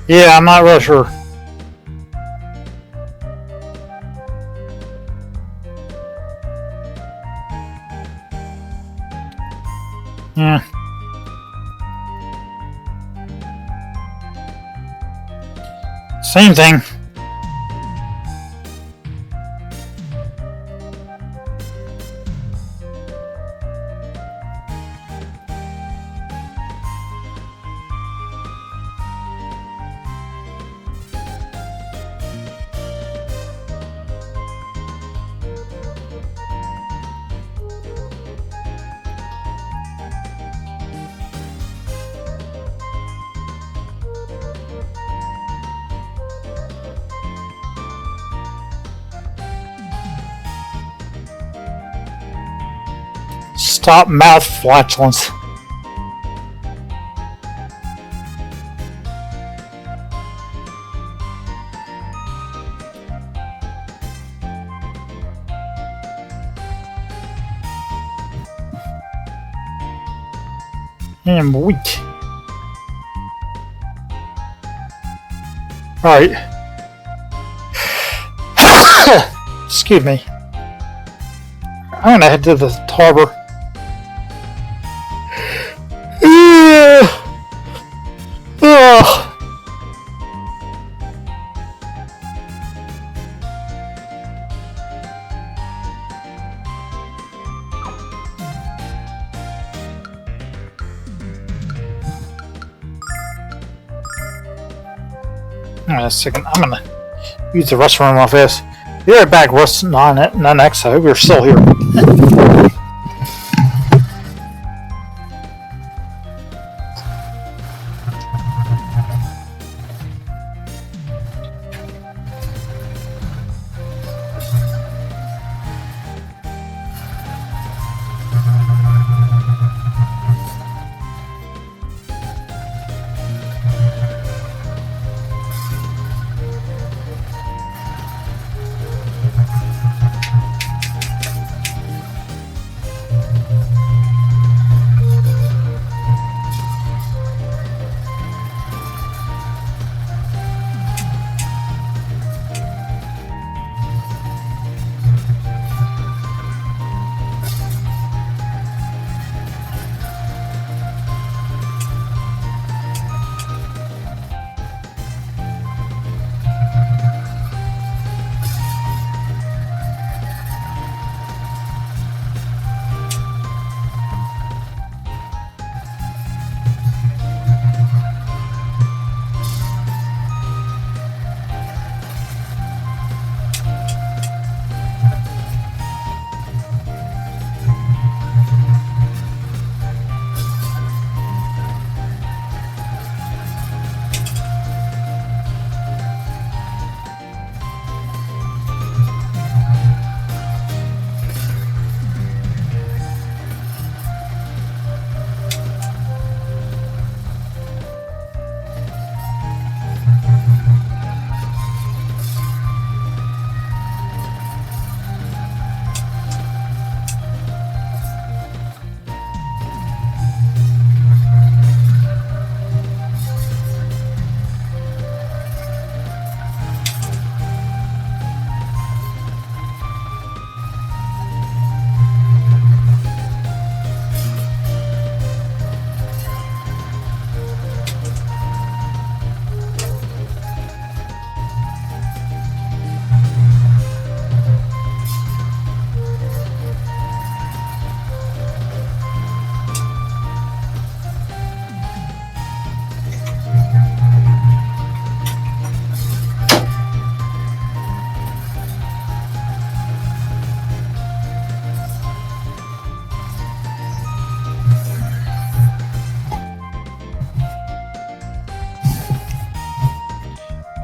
[SPEAKER 1] Yeah, I'm not really sure. Yeah. Same thing. Stop mouth flatulence. I'm weak. Alright. Excuse me. I'm gonna head to the harbor. Hang on a second, I'm gonna use the restroom off this. Be right back, Russ 9X. I hope you're still here.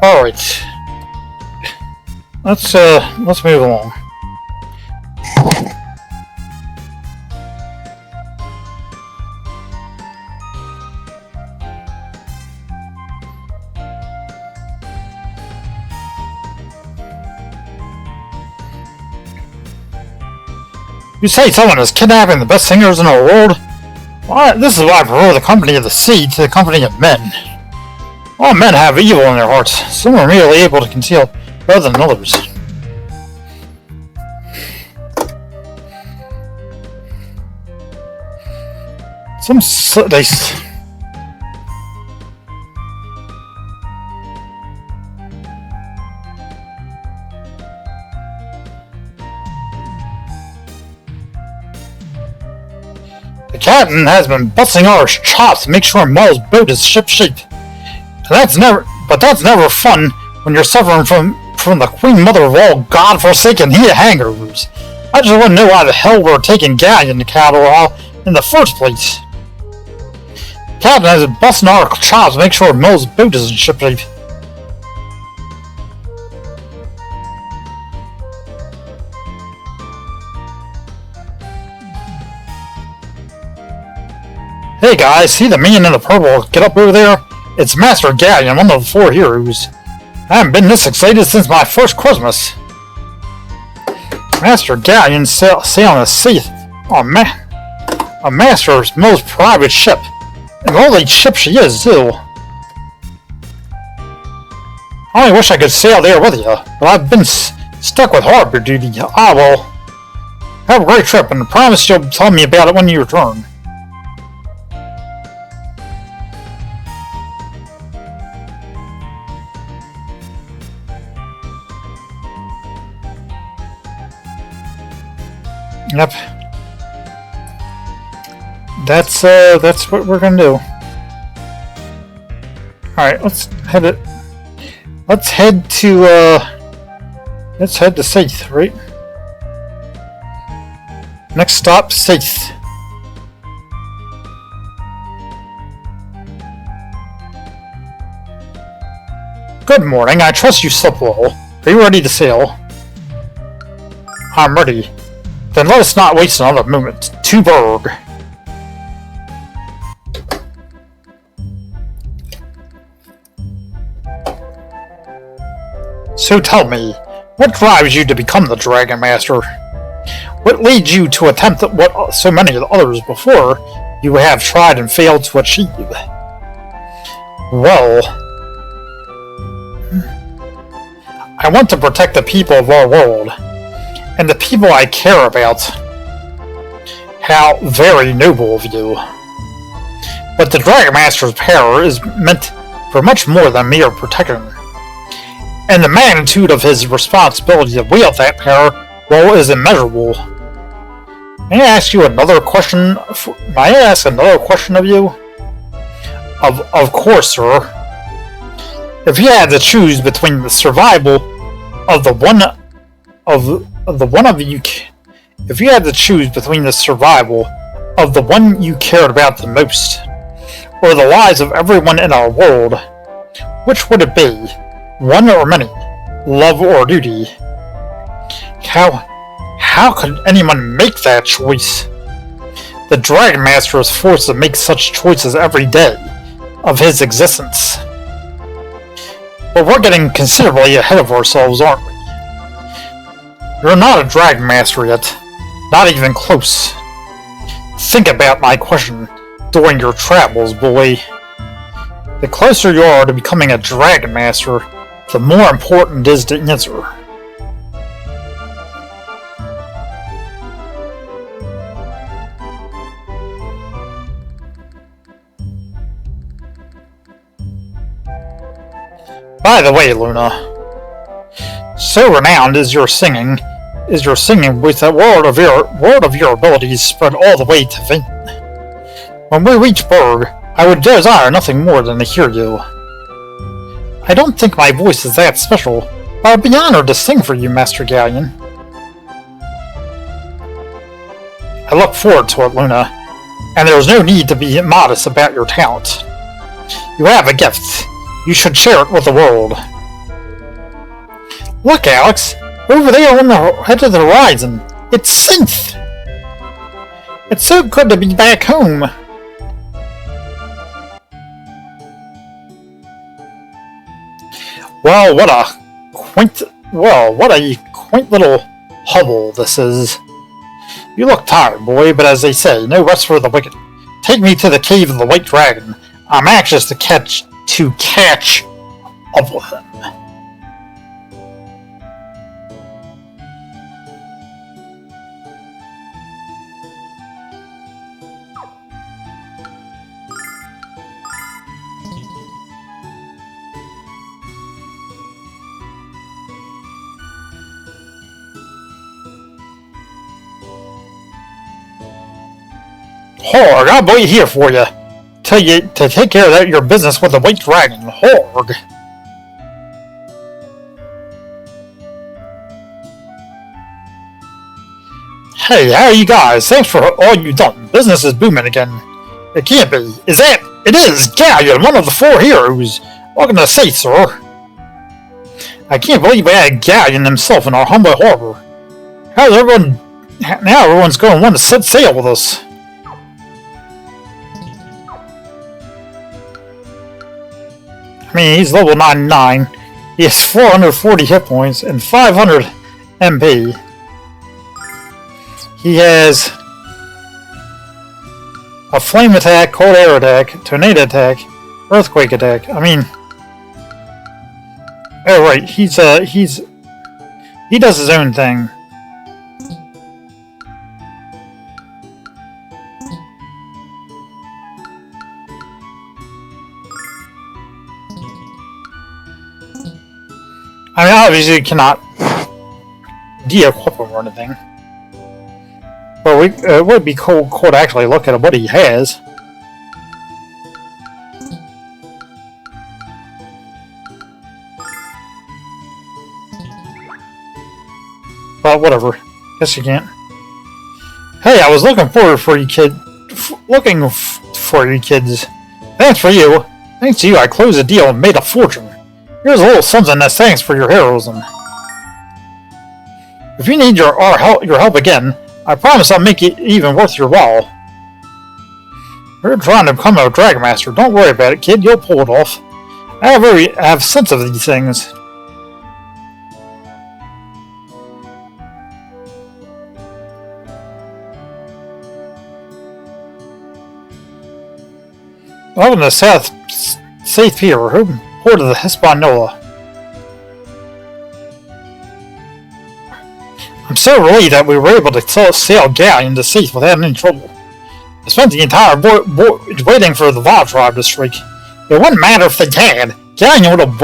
[SPEAKER 1] Alright. Let's move along. You say someone is kidnapping the best singers in the world? Well, this is why I prefer the company of the sea to the company of men. All men have evil in their hearts. Some are merely able to conceal better than others. The captain has been busting our chops to make sure Mull's boat is shipshape. That's never fun when you're suffering from the queen mother of all godforsaken hangovers. I just want to know why the hell we're taking Ghaleon to Ghaleon in the first place. The captain has been busting our chops to make sure Mull's boat is shipshape. Hey guys, see the man in the purple get up over there? It's Master Ghaleon, one of the 4 heroes. I haven't been this excited since my first Christmas. Master Ghaleon sailing a sea on a master's most private ship. And the only ship she is, too. I only wish I could sail there with you, but I've been stuck with harbor duty. Ah well. Have a great trip, and I promise you'll tell me about it when you return. Yep. That's what we're gonna do. Alright, let's head to Saith, right? Next stop, Saith. Good morning, I trust you slept well. Are you ready to sail? I'm ready. Then let us not waste another moment. To Burg. So tell me, what drives you to become the Dragon Master? What leads you to attempt what so many others before you have tried and failed to achieve? Well, I want to protect the people of our world. And the people I care about. How very noble of you. But the Dragon Master's power is meant for much more than mere protection. And the magnitude of his responsibility to wield that power, well, is immeasurable. May I ask you another question? May I ask another question of you? Of course, sir. If you had to choose between the survival of the one of you, if you had to choose between the survival of the one you cared about the most, or the lives of everyone in our world, which would it be? One or many? Love or duty? How could anyone make that choice? The Dragon Master is forced to make such choices every day of his existence. But we're getting considerably ahead of ourselves, aren't we? You're not a Dragon Master yet. Not even close. Think about my question during your travels, boy. The closer you are to becoming a Dragon Master, the more important it is to answer. By the way, Luna, so renowned is your singing with the world of your abilities spread all the way to Vane. When we reach Burg, I would desire nothing more than to hear you. I don't think my voice is that special, but I'd be honored to sing for you, Master Ghaleon. I look forward to it, Luna, and there is no need to be modest about your talent. You have a gift. You should share it with the world.
[SPEAKER 2] Look, Alex! Over there on the edge of the horizon! It's Synth! It's so good to be back home!
[SPEAKER 1] Well, what a quaint little hovel this is. You look tired, boy, but as they say, no rest for the wicked. Take me to the cave of the White Dragon. I'm anxious to catch up with him. Horg, I'll wait here for you. Tell you to take care of your business with the White Dragon. Horg. Hey, how are you guys? Thanks for all you've done. Business is booming again. It can't be. Is that? It is! Ghaleon, one of the 4 heroes. Welcome to the Safe, sir. I can't believe we had Ghaleon himself in our humble harbor. How's everyone? Now everyone's going to want to set sail with us. I mean, he's level 99. He has 440 hit points and 500 MP. He has a flame attack, cold air attack, tornado attack, earthquake attack. I mean, oh right, he does his own thing. I mean, obviously you cannot de-equip him or anything. But it would be cool to actually look at what he has. But whatever. Guess you can't. Hey, I was looking for you kids. Thanks for you. Thanks to you, I closed a deal and made a fortune. Here's a little something as thanks for your heroism. If you need your help again, I promise I'll make it even worth your while. You're trying to become a Dragon Master. Don't worry about it, kid. You'll pull it off. I have sense of these things. Welcome to Safe Pier, port of the Hispaniola. I'm so relieved that we were able to sail Ghaleon to sea without any trouble. I spent the entire voyage waiting for the Vaal tribe to strike. It wouldn't matter if they had. Ghaleon would have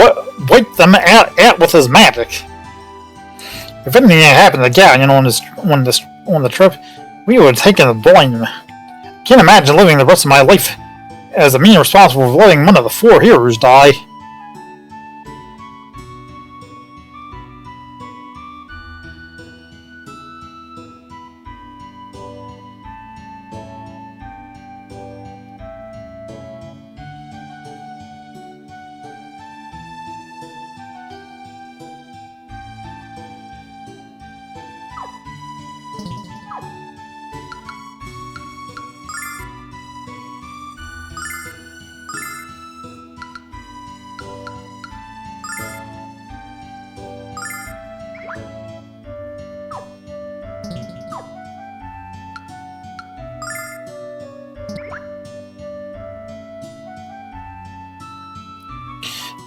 [SPEAKER 1] wiped them out with his magic. If anything had happened to Ghaleon on the trip, we would have taken the blame. I can't imagine living the rest of my life as the man responsible for letting one of the 4 heroes die.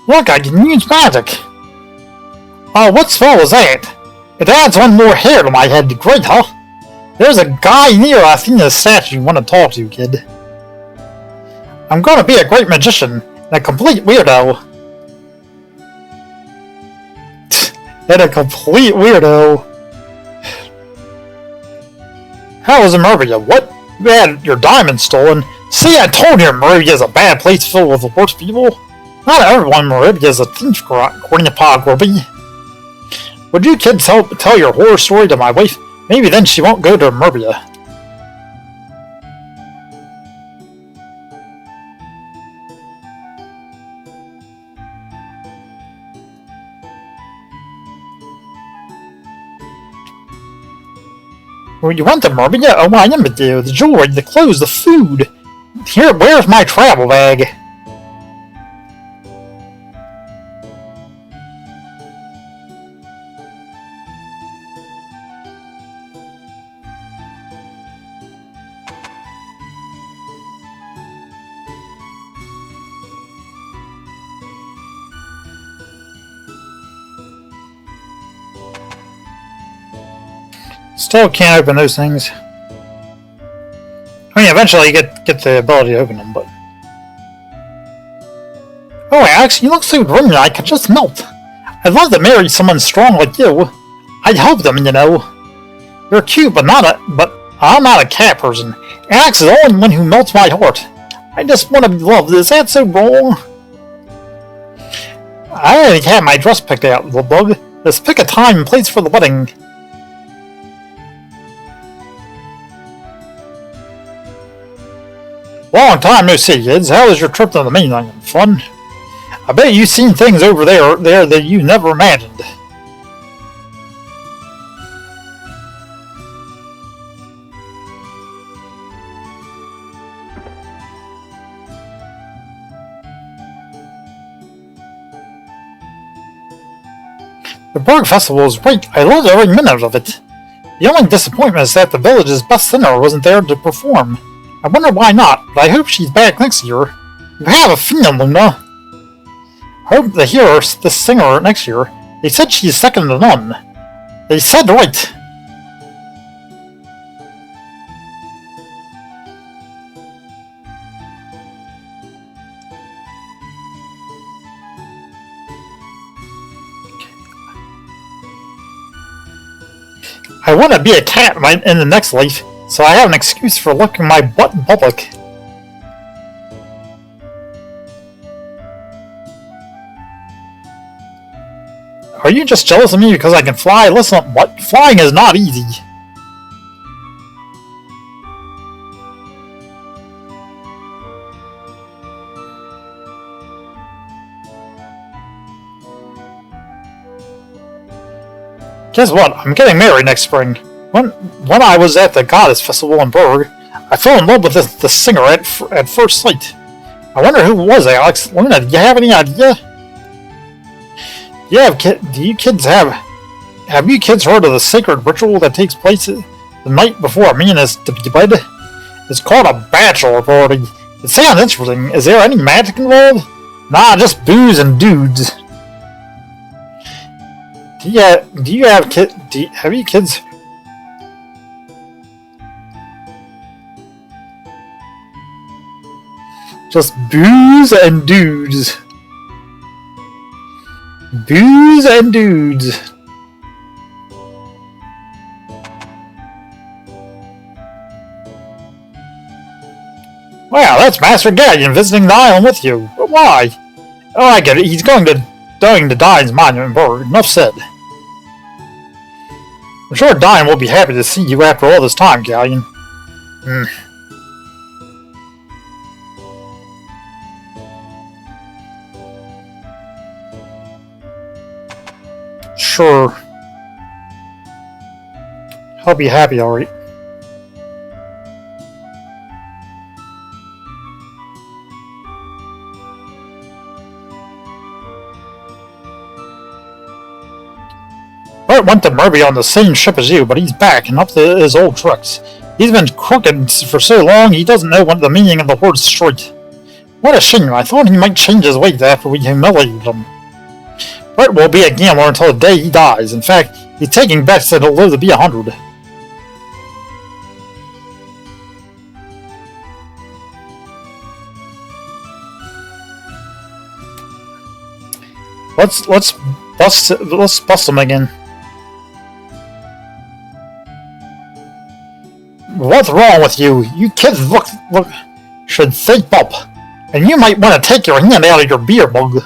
[SPEAKER 1] Look, I can use magic! Oh, what spell was that? It adds one more hair to my head. Great, huh? There's a guy near Athena's statue you want to talk to, kid. I'm gonna be a great magician and a complete weirdo. And a complete weirdo. How was Merbia? What? You had your diamond stolen? See, I told you Merbia is a bad place filled with the worst people. Not everyone in Merbia is a thief, Grandpa Gorby. Would you kids tell your horror story to my wife? Maybe then she won't go to Merbia.
[SPEAKER 2] Well, you want the Murphy? Yeah, oh, I am there. The jewelry, the clothes, the food. Here, where's my travel bag?
[SPEAKER 1] Still can't open those things. I mean, eventually you get the ability to open them, but... Oh, Alex, you look so dreamy, I could just melt. I'd love to marry someone strong like you. I'd help them, you know. You're cute, but I'm not a cat person. Alex is the only one who melts my heart. I just want to be loved. Is that so wrong? I already have my dress picked out, little bug. Let's pick a time and place for the wedding. Long time no see, kids. How was your trip to the mainland? Fun? I bet you've seen things over there that you never imagined. The Burg Festival was great. I loved every minute of it. The only disappointment is that the village's best singer wasn't there to perform. I wonder why not, but I hope she's back next year. You have a feeling, Luna. I hope to hear this singer next year. They said she's second to none. They said right. I want to be a cat in the next life, so I have an excuse for licking my butt in public. Are you just jealous of me because I can fly? Listen, what? Flying is not easy. Guess what? I'm getting married next spring. When I was at the Goddess Festival in Burg, I fell in love with the singer at first sight. I wonder who it was, Alex. Luna, do you have any idea? Have you kids heard of the sacred ritual that takes place the night before a man is to be wed? It's called a bachelor party. It sounds interesting. Is there any magic involved? Nah, just booze and dudes. Have you kids? Just booze and dudes. Booze and dudes. Wow, that's Master Ghaleon visiting the island with you. But why? Oh, I get it. He's going to Dine's monument in Burg. Enough said. I'm sure Dine will be happy to see you after all this time, Ghaleon. Sure. He'll be happy, alright. Bert went to Murphy on the same ship as you, but he's back and up to his old tricks. He's been crooked for so long he doesn't know what the meaning of the word straight. What a shame. I thought he might change his ways after we humiliated him. Bert will be a gambler until the day he dies. In fact, he's taking bets that he'll live to be 100. Let's bust him again. What's wrong with you? You kids should think up. And you might want to take your hand out of your beer mug.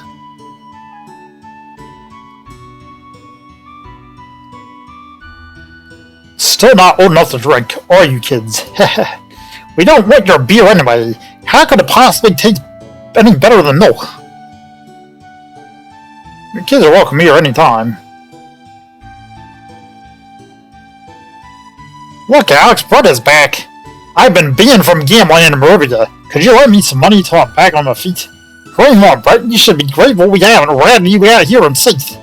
[SPEAKER 1] Still not old enough to drink, are you kids? We don't want your beer anyway. How could it possibly taste any better than milk? Your kids are welcome here anytime.
[SPEAKER 2] Look, Alex, Brett is back. I've been banned from gambling in Marovia. Could you lend me some money till I'm back on my feet? Come on, Brett, you should be grateful we haven't ratted you out here in safe.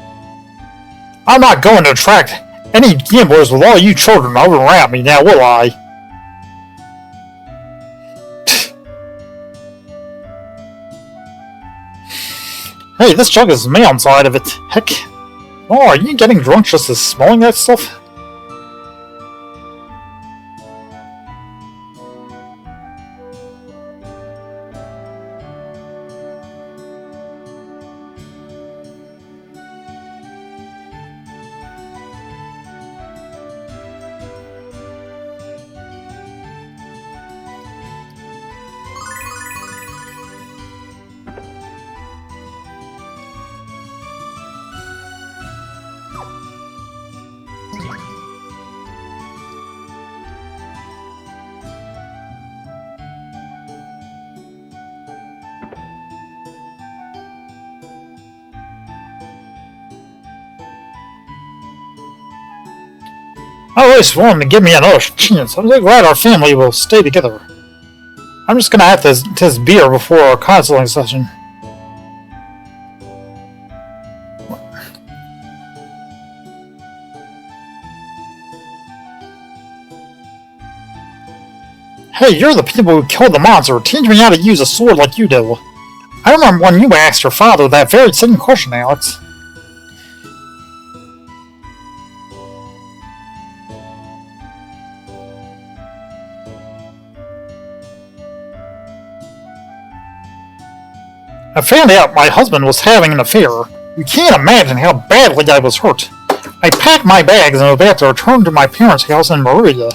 [SPEAKER 2] I'm not going to attract any gamblers with all you children over around me now, will I? Hey, this jug is me on side of it. Heck. Oh, are you getting drunk just as smelling that stuff? I always wanted to give me another chance. I'm so glad our family will stay together. I'm just gonna have to test beer before our counseling session. Hey, you're the people who killed the monster. Teach me how to use a sword like you do. I remember when you asked your father that very same question, Alex. I found out my husband was having an affair. You can't imagine how badly I was hurt. I packed my bags and was about to return to my parents' house in Marovia.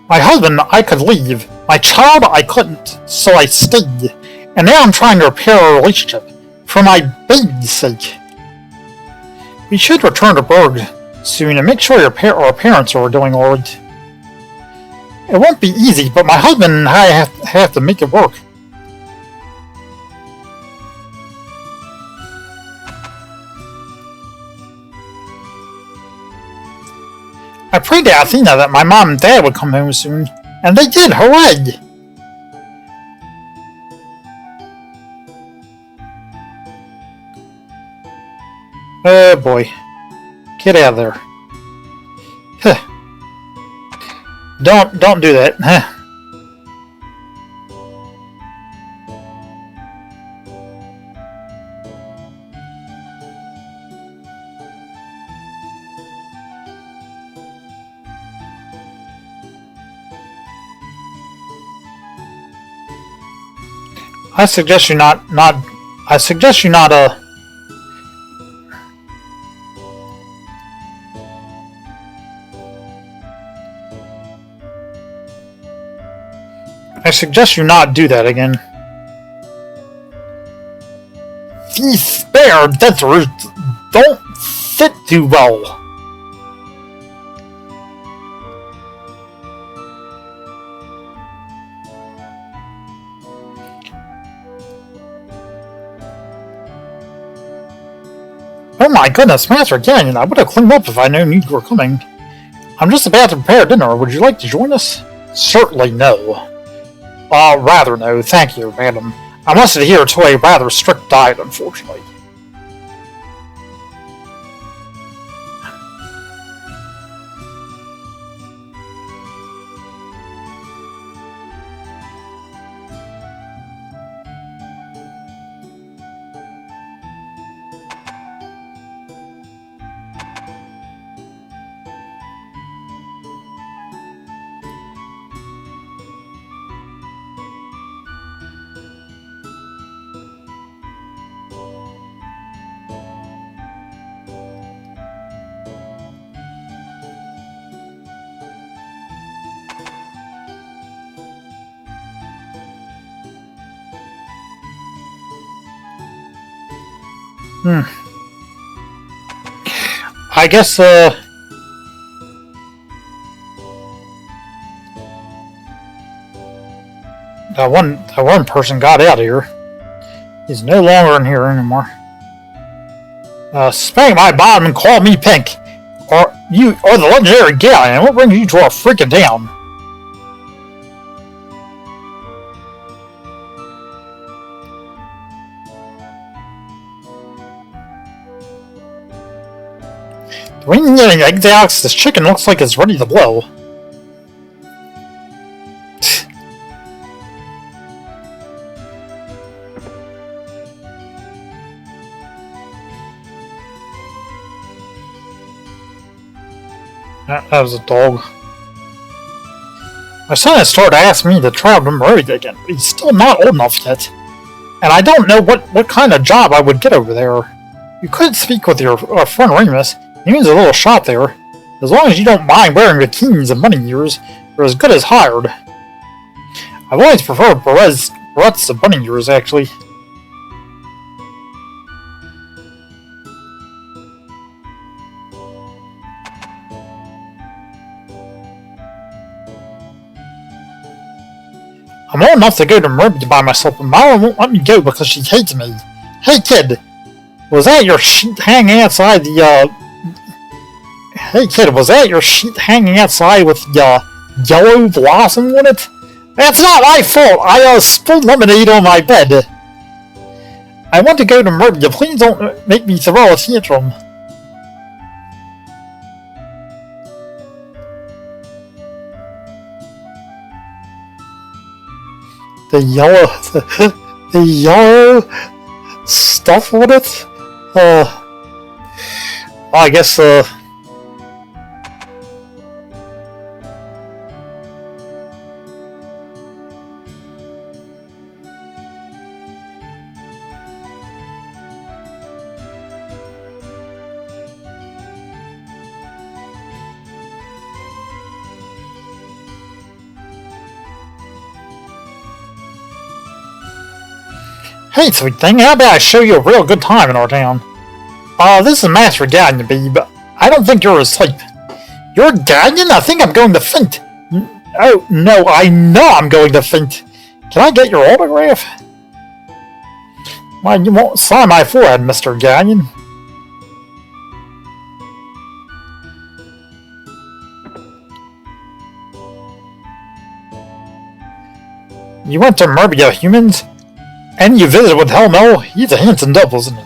[SPEAKER 2] My husband, I could leave. My child, I couldn't, so I stayed. And now I'm trying to repair our relationship, for my baby's sake. We should return to Burg soon and make sure our parents are doing alright. It won't be easy, but my husband and I have to make it work. I prayed to Athena that my mom and dad would come home soon, and they did, hooray! Oh boy. Get out of there. Huh. Don't do that. Huh. I suggest you not do that again. These spare dentures don't fit too well. Oh my goodness, Master Ghaleon, I would have cleaned up if I knew you were coming. I'm just about to prepare dinner. Would you like to join us? Certainly no. Rather no, thank you, madam. I must adhere to a rather strict diet, unfortunately. I guess, that one person got out of here. He's no longer in here anymore. Spank my bottom and call me pink. Or the legendary Ghaleon. What brings you to our freaking town? Do we need any eggs, Alex? This chicken looks like it's ready to blow. That was a dog. My son has started asking me to travel to Moravia again, but he's still not old enough yet. And I don't know what kind of job I would get over there. You could speak with your friend Remus. He owns a little shop there. As long as you don't mind wearing bikinis and bunny ears, you're as good as hired. I've always preferred barrettes to bunny ears, actually. I'm old enough to go to Moravia by myself, but Mama won't let me go because she hates me. Hey kid, was that your sheet hanging outside the, Hey kid, was that your sheet hanging outside with the yellow blossom on it? That's not my fault! I spilled lemonade on my bed. I want to go to Moravia. Please don't make me throw a tantrum. The yellow stuff on it? I guess, Hey, sweet thing, how about I show you a real good time in our town? This is Master Ghaleon, B, but I don't think you're his type. You're Ghaleon? I think I'm going to faint. Oh, no, I know I'm going to faint. Can I get your autograph? Why, you won't sign my forehead, Mr. Ghaleon. You went to Moravia, humans? And you visited with Helmo? He's a handsome devil, isn't he?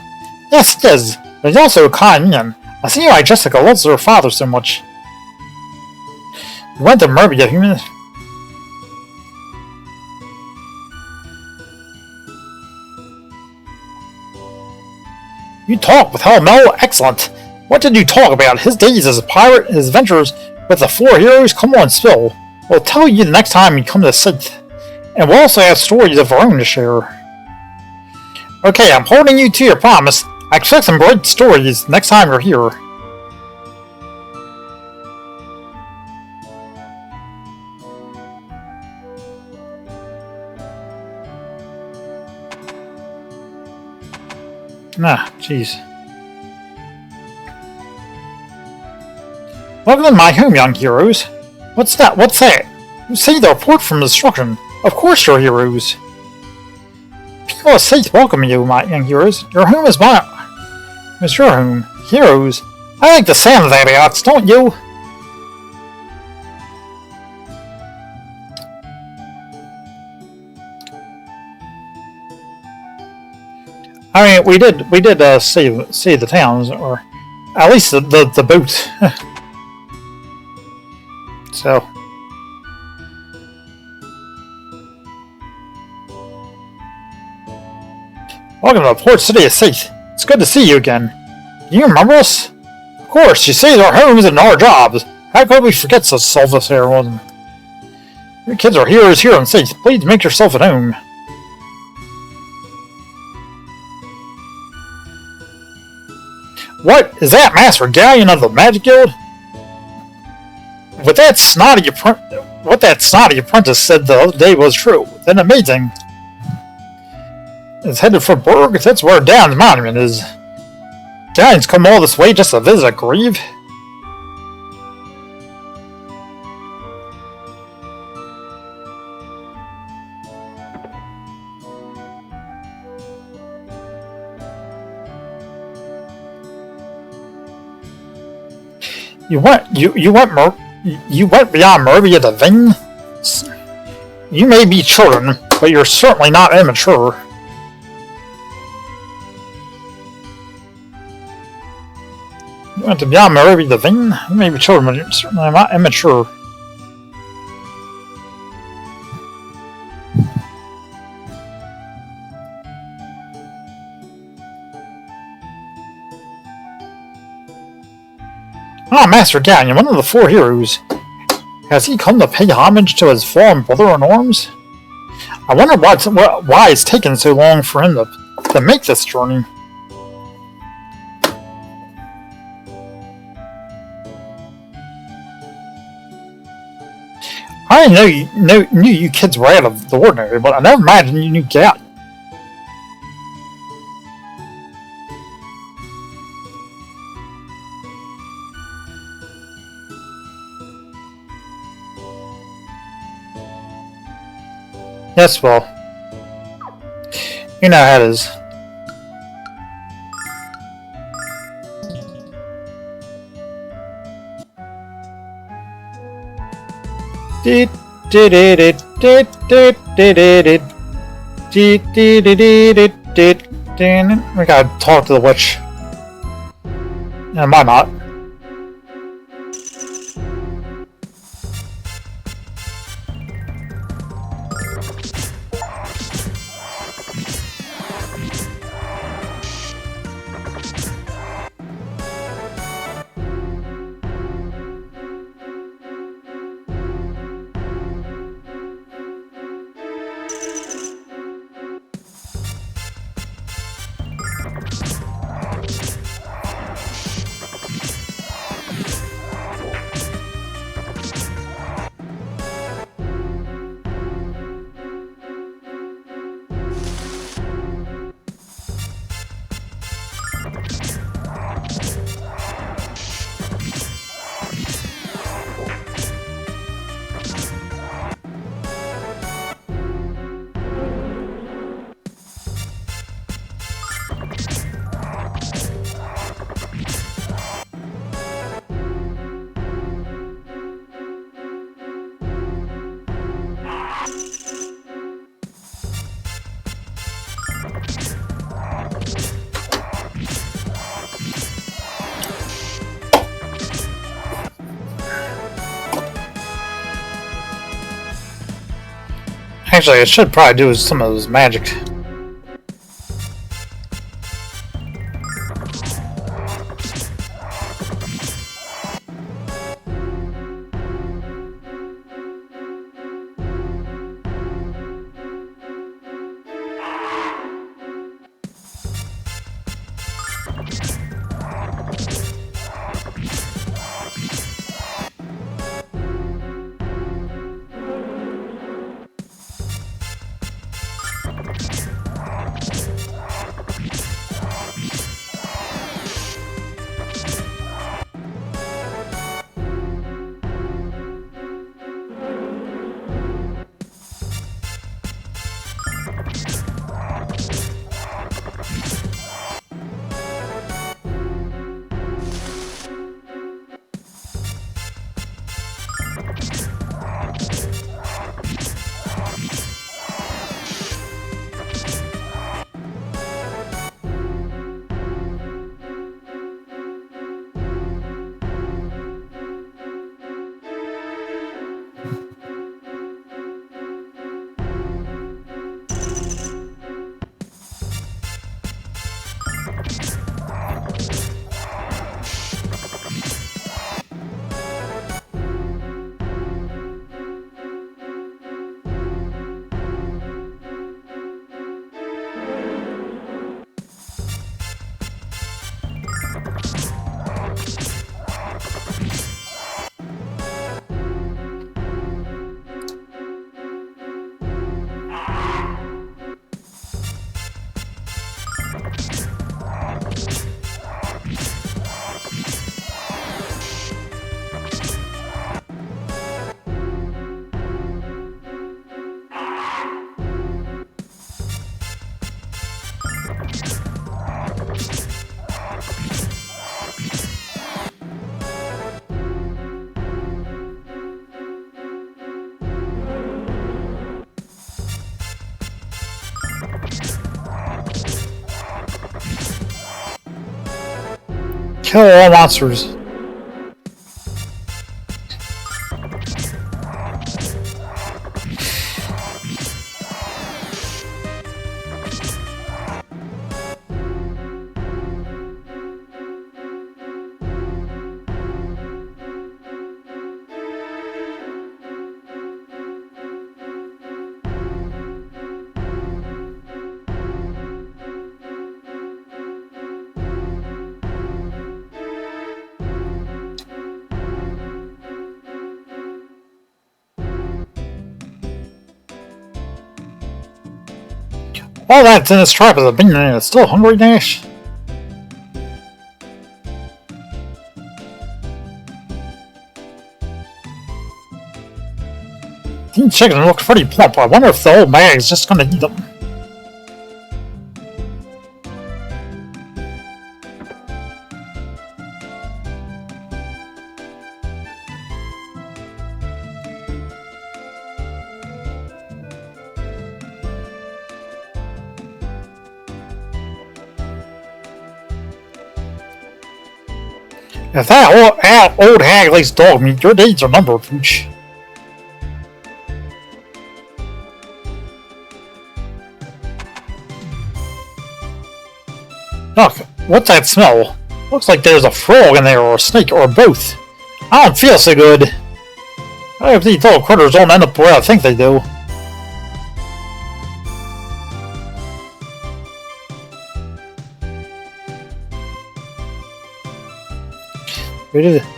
[SPEAKER 2] Yes, he is. But he's also a kind man. I see why Jessica loves her father so much. You went to Moravia, human? You talked with Helmo? Excellent. What did you talk about? His days as a pirate, his adventures with the 4 heroes? Come on, spill. We'll tell you the next time you come to the city. And we'll also have stories of our own to share. Okay, I'm holding you to your promise. I expect some great stories next time you're here. Nah, jeez. Welcome to my home, young heroes. What's that? What's that? You see the report from destruction. Of course you're heroes. People are safe to welcome you, my young heroes. Your home is my... It's your home. Heroes. I like the sound of that, Alex, don't you? I mean, we did see the towns, or at least the boat. So... Welcome to the port city of Saith. It's good to see you again. Do you remember us? Of course, you saved our homes and our jobs. How could we forget such selfless heroism? Your kids are heroes here in Saith. Please make yourself at home. What? Is that Master Ghaleon of the Magic Guild? What that snotty apprentice said the other day was true. Then amazing. Is headed for Burg? That's where Dan's monument is. Ghaleon's come all this way just to visit Grieve? You went beyond Maria the Ving? You may be children, but you're certainly not immature. You went to beyond Maria the Ving? You may be children, but you're certainly not immature. Ah, Master Ghaleon, one of the 4 heroes. Has he come to pay homage to his fallen brother in arms? I wonder why it's taken so long for him to make this journey. I knew you kids were out of the ordinary, but I never imagined you knew Ghaleon. Yes, well, you know how it is. We gotta talk to the witch. Yeah, why not? Actually, I should probably do some of those magic.
[SPEAKER 1] Kill all monsters. All that's in this trap is a minion and it's still hungry, Nash? These chickens look pretty plump. I wonder if the old mag's just gonna eat them. If that old hag likes dog meat, your days are numbered, Pooch. Look, what's that smell? Looks like there's a frog in there, or a snake, or both. I don't feel so good. I hope these little critters don't end up where I think they do.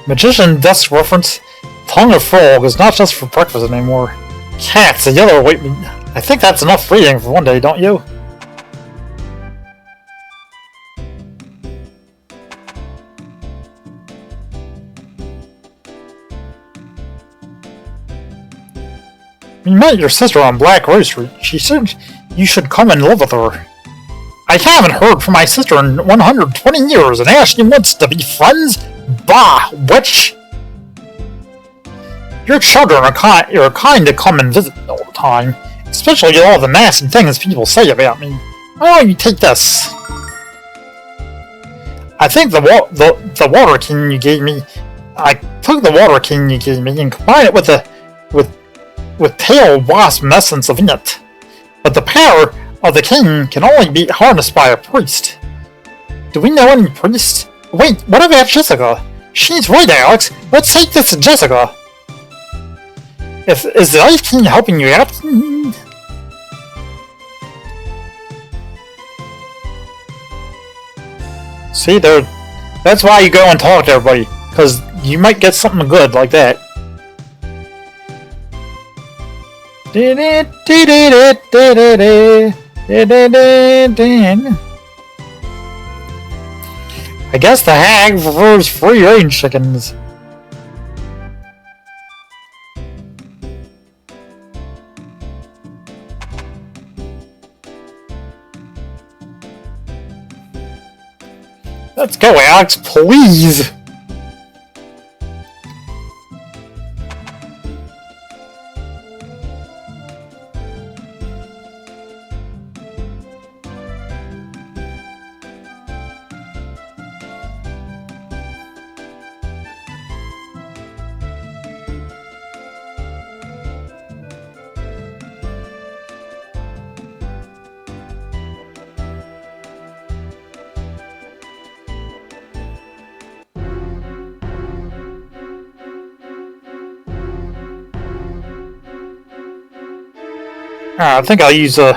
[SPEAKER 1] Magician Desk reference. Tongue of frog is not just for breakfast anymore. Cats, the yellow white meat. I think that's enough reading for one day, don't you? We met your sister on Black Rose Street. She said you should come and live with her. I haven't heard from my sister in 120 years, and Ashley wants to be friends? Bah, witch! Your children are kind to come and visit me all the time, especially all the nasty things people say about me. Why don't you take this? I think the water king you gave me. I took the water king you gave me and combined it with tail wasp essence of it. But the power of the king can only be harnessed by a priest. Do we know any priests? Wait, what about Jessica? She's right, Alex. Let's take this to Jessica. Is the Ice King helping you out? See, that's why you go and talk to everybody, because you might get something good like that. I guess the hag prefers free-range chickens. Let's go, Alex, please! I think I'll use a...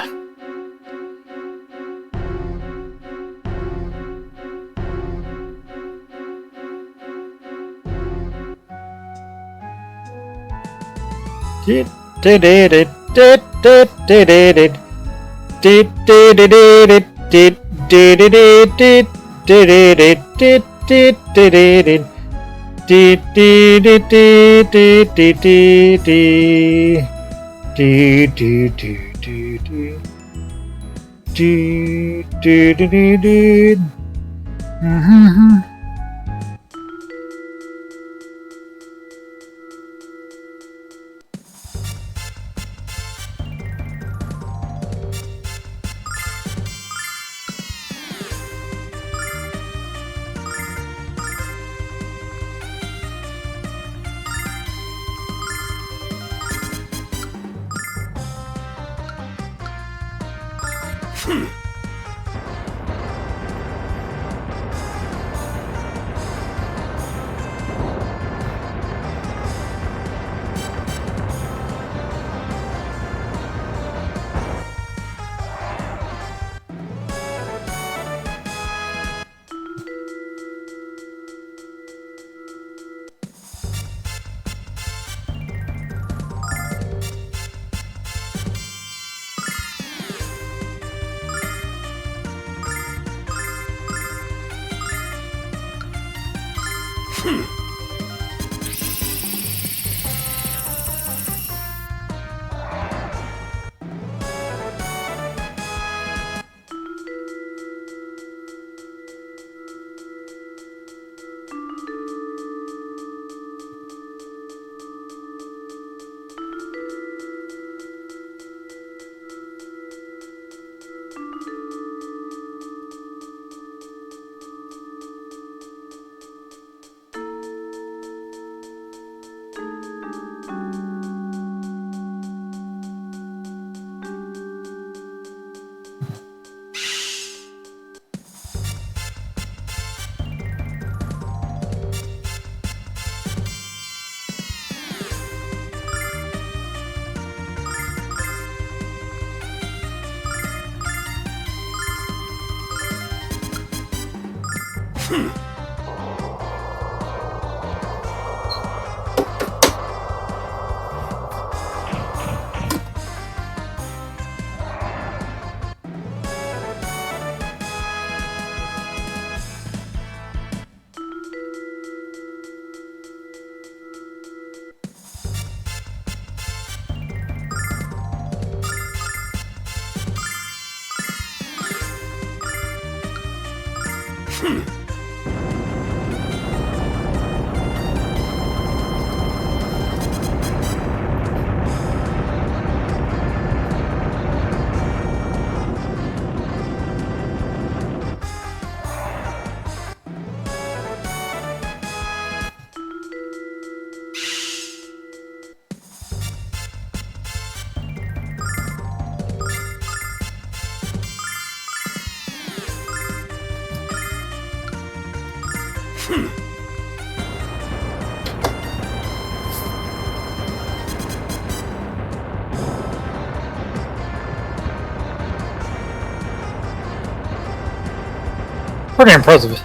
[SPEAKER 1] Pretty impressive.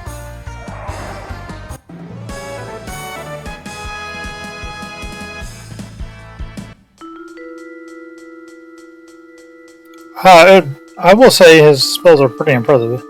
[SPEAKER 1] I will say his spells are pretty impressive.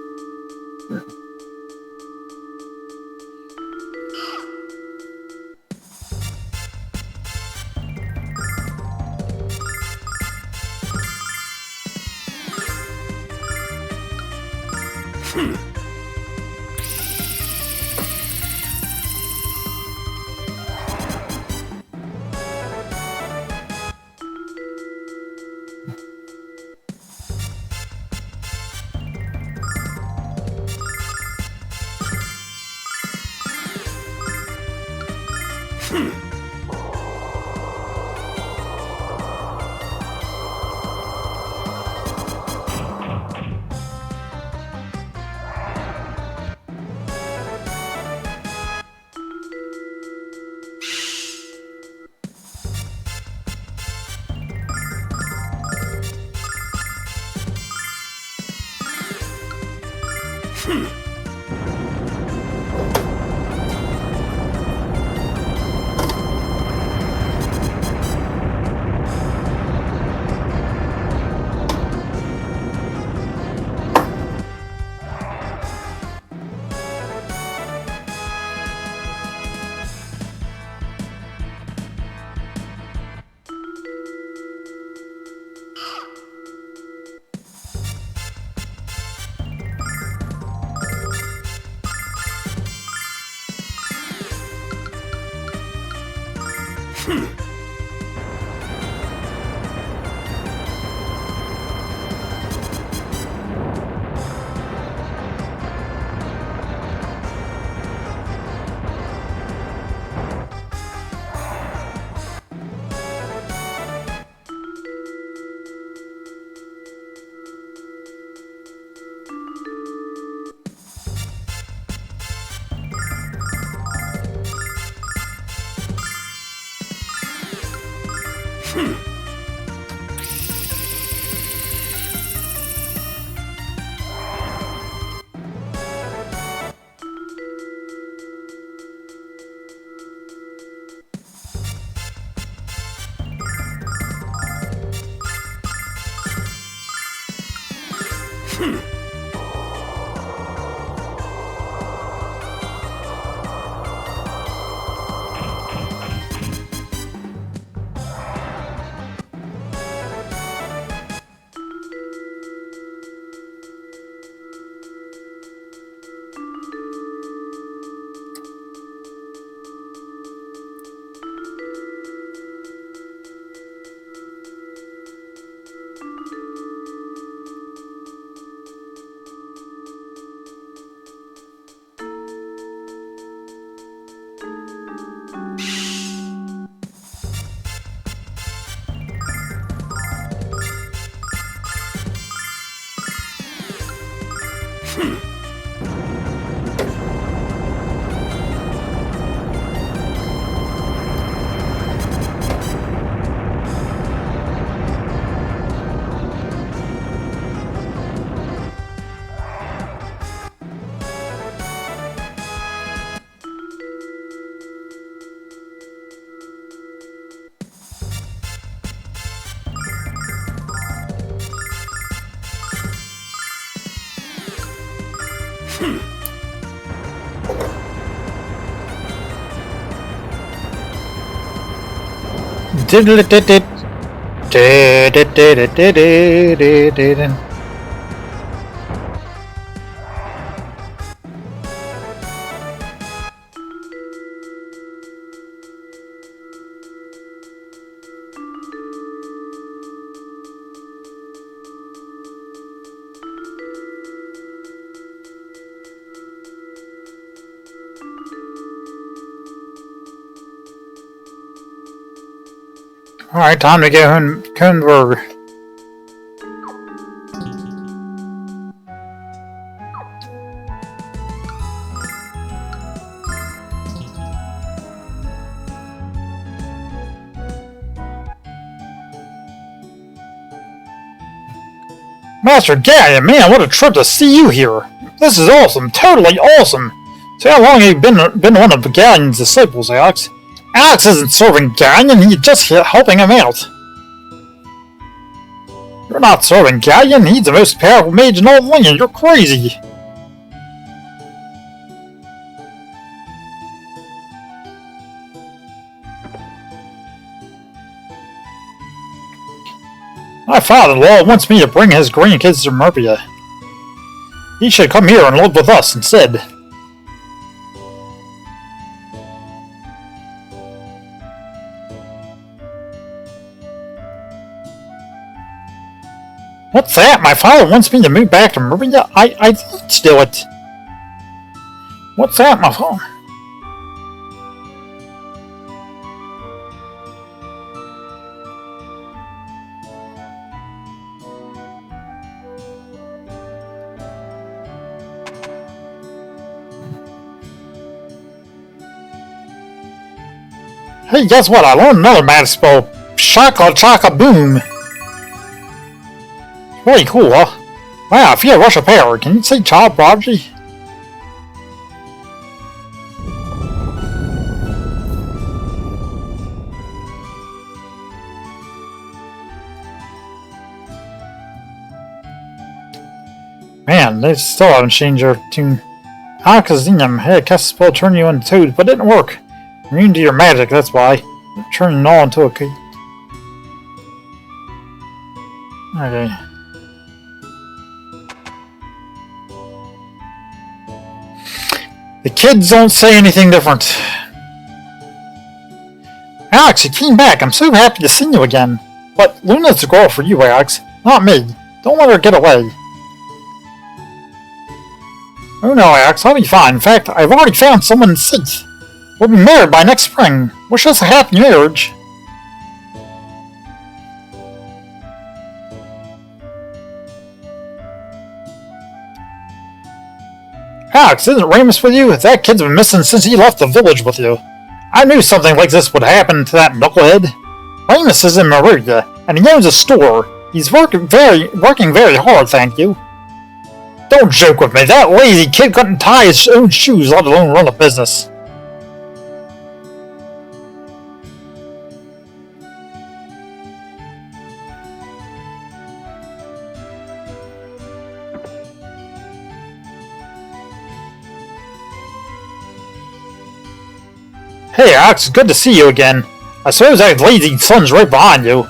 [SPEAKER 2] Alright, time to go to Burg. Master Ghaleon, man, what a trip to see you here! This is awesome, totally awesome! So how long have you been one of Ghaleon's disciples, Alex? Alex isn't serving Ghaleon, he's just helping him out. You're not serving Ghaleon, he's the most powerful mage in all the land, you're crazy! My father-in-law wants me to bring his grandkids to Merpia. He should come here and live with us instead. What's that? My father wants me to move back to Merpia? I need to do it. What's that, my father? Hey, guess what? I learned another magic spell. Shaka Chaka Boom. Pretty cool, huh? Wow, if you have rush of power, can you say child prodigy? Man, they still haven't changed their tune. Alakazam had a cast spell turn you into toads, but it didn't work. Immune to your magic, that's why. Turning all into a key. Okay. The kids don't say anything different. Alex, you came back. I'm so happy to see you again. But Luna's the girl for you, Alex. Not me. Don't let her get away. Oh no, Alex, I'll be fine. In fact, I've already found someone in seat. We'll be married by next spring. Wish us a happy marriage. Alex, isn't Remus with you? That kid's been missing since he left the village with you. I knew something like this would happen to that knucklehead. Remus is in Maruga, and he owns a store. He's working very hard, thank you. Don't joke with me. That lazy kid couldn't tie his own shoes, let alone run a business. Hey Alex, good to see you again. I suppose that lazy son's right behind you.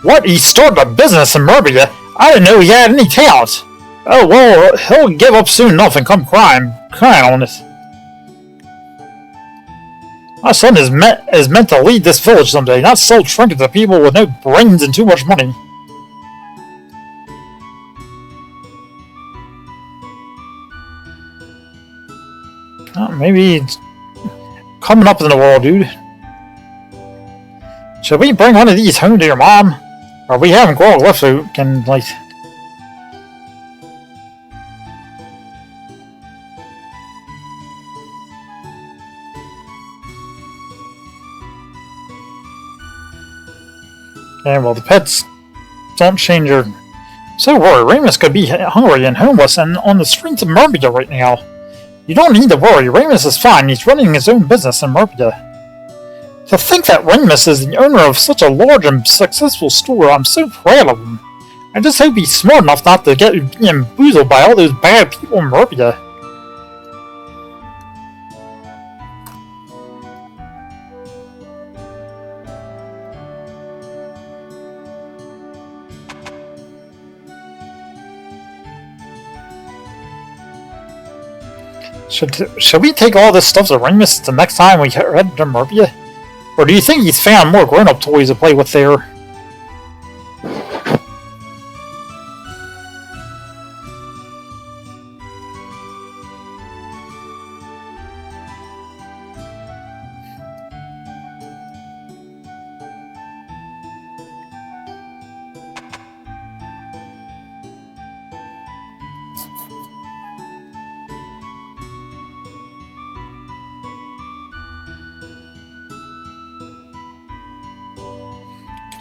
[SPEAKER 2] What? He started a business in Merpia? I didn't know he had any talent. Oh well, he'll give up soon enough and come crying on it. My son is meant to lead this village someday, not sell trinkets to people with no brains and too much money. Maybe it's coming up in the world, dude. Should we bring one of these home to your mom? Or we haven't grown left so can, like... Okay, well, the pets don't change your... So worry, Remus could be hungry and homeless and on the streets of Merpia right now. You don't need to worry, Remus is fine, he's running his own business in Merpia. To think that Remus is the owner of such a large and successful store, I'm so proud of him. I just hope he's smart enough not to get bamboozled by all those bad people in Merpia.
[SPEAKER 1] Should we take all this stuff to Remus the next time we head to Mervia? Or do you think he's found more grown-up toys to play with there?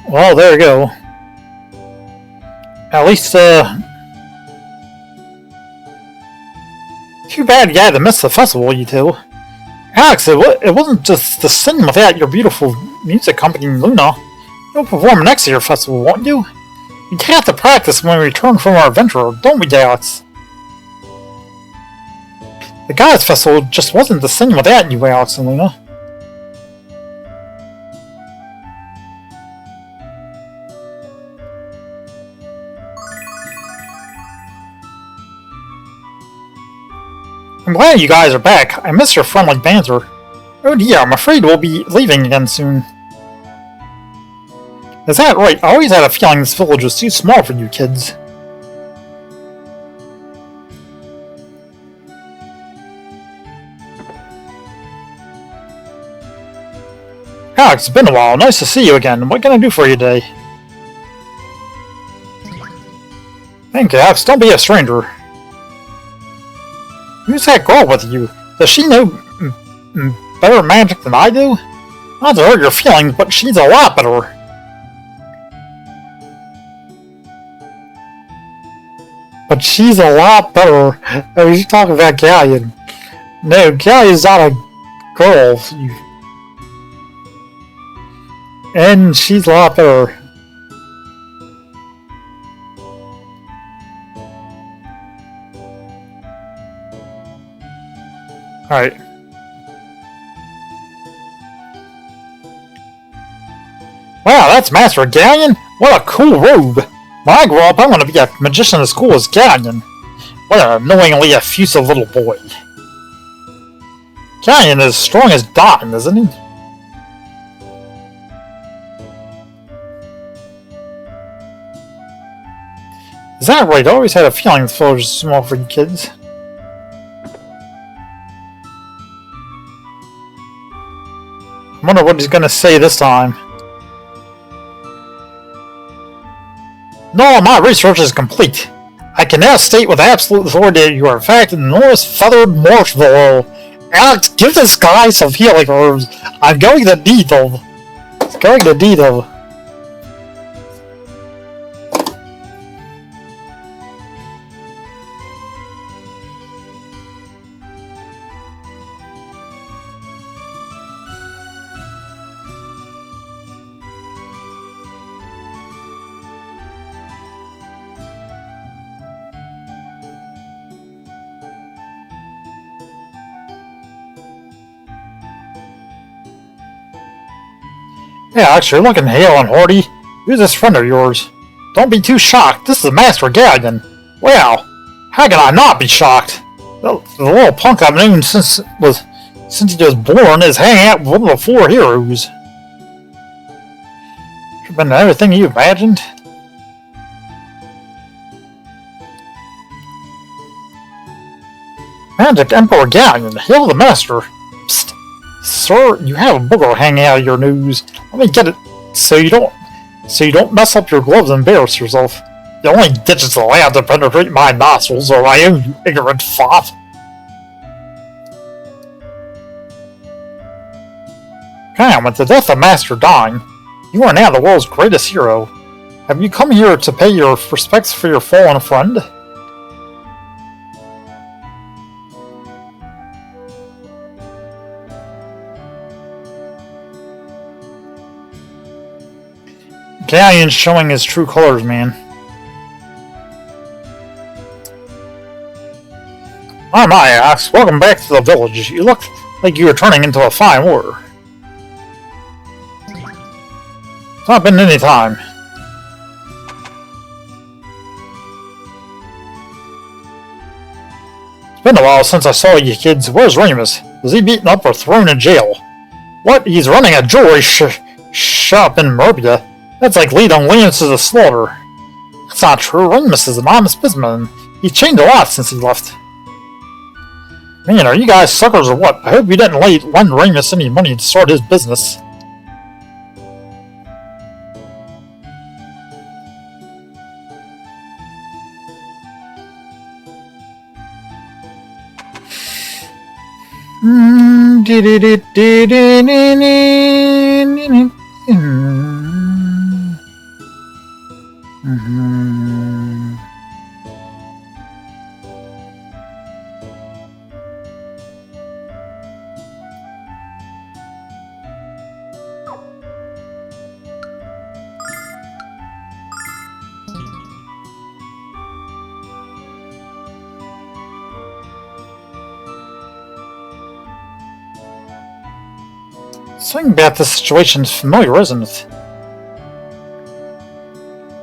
[SPEAKER 1] Well, there you go. At least, too bad you had to miss the festival, you two. Alex, it wasn't just the sin without your beautiful music company, Luna. You'll perform next year's festival, won't you? We have to practice when we return from our adventure, don't we, Alex? The Goddess Festival just wasn't the sin without you, Alex and Luna. I'm glad you guys are back. I miss your friendly banter. Oh dear, I'm afraid we'll be leaving again soon. Is that right? I always had a feeling this village was too small for you kids. Alex, it's been a while. Nice to see you again. What can I do for you today? Thank you, Alex. Don't be a stranger. Who's that girl with you? Does she know better magic than I do? Not to hurt your feelings, but she's a lot better. But she's a lot better. Oh, you're talking about Ghaleon. No, Ghaleon's not a girl. And she's a lot better. Alright. Wow, that's Master Ghaleon? What a cool robe! When I grow up, I want to be a magician as cool as Ghaleon. What an annoyingly effusive little boy. Ghaleon is as strong as Don, isn't he? Is that right? I always had a feeling this village is small for you kids. I wonder what he's going to say this time. No, my research is complete. I can now state with absolute authority that you are in fact an enormous feathered marshmallow. Alex, give this guy some healing herbs. I'm going to need them. Yeah, Alex, you're looking hale and hearty. Who's this friend of yours? Don't be too shocked. This is Master Ghaleon. Wow, how can I not be shocked? The little punk I've known since he was born is hanging out with one of the four heroes. Should have been everything you imagined. Magic Emperor Ghaleon, hail the master. Psst. Sir, you have a booger hanging out of your nose. Let me get it so you don't mess up your gloves and embarrass yourself. The only digits allowed to penetrate my nostrils are my own, you ignorant fop. Come, with the death of Master Don, you are now the world's greatest hero. Have you come here to pay your respects for your fallen friend? Ghaleon's showing his true colors, man. My, Alex. Welcome back to the village. You look like you are turning into a fine warrior. It's not been any time.
[SPEAKER 2] It's been a while since I saw you kids. Where's Remus? Was he beaten up or thrown in jail? What? He's running a jewelry shop in Merbia. That's like leading Lance to the slaughter. That's not true. Remus is an honest businessman. He's changed a lot since he left. Man, are you guys suckers or what? I hope you didn't lend Remus any money to start his business. Something about this situation is familiar, isn't it?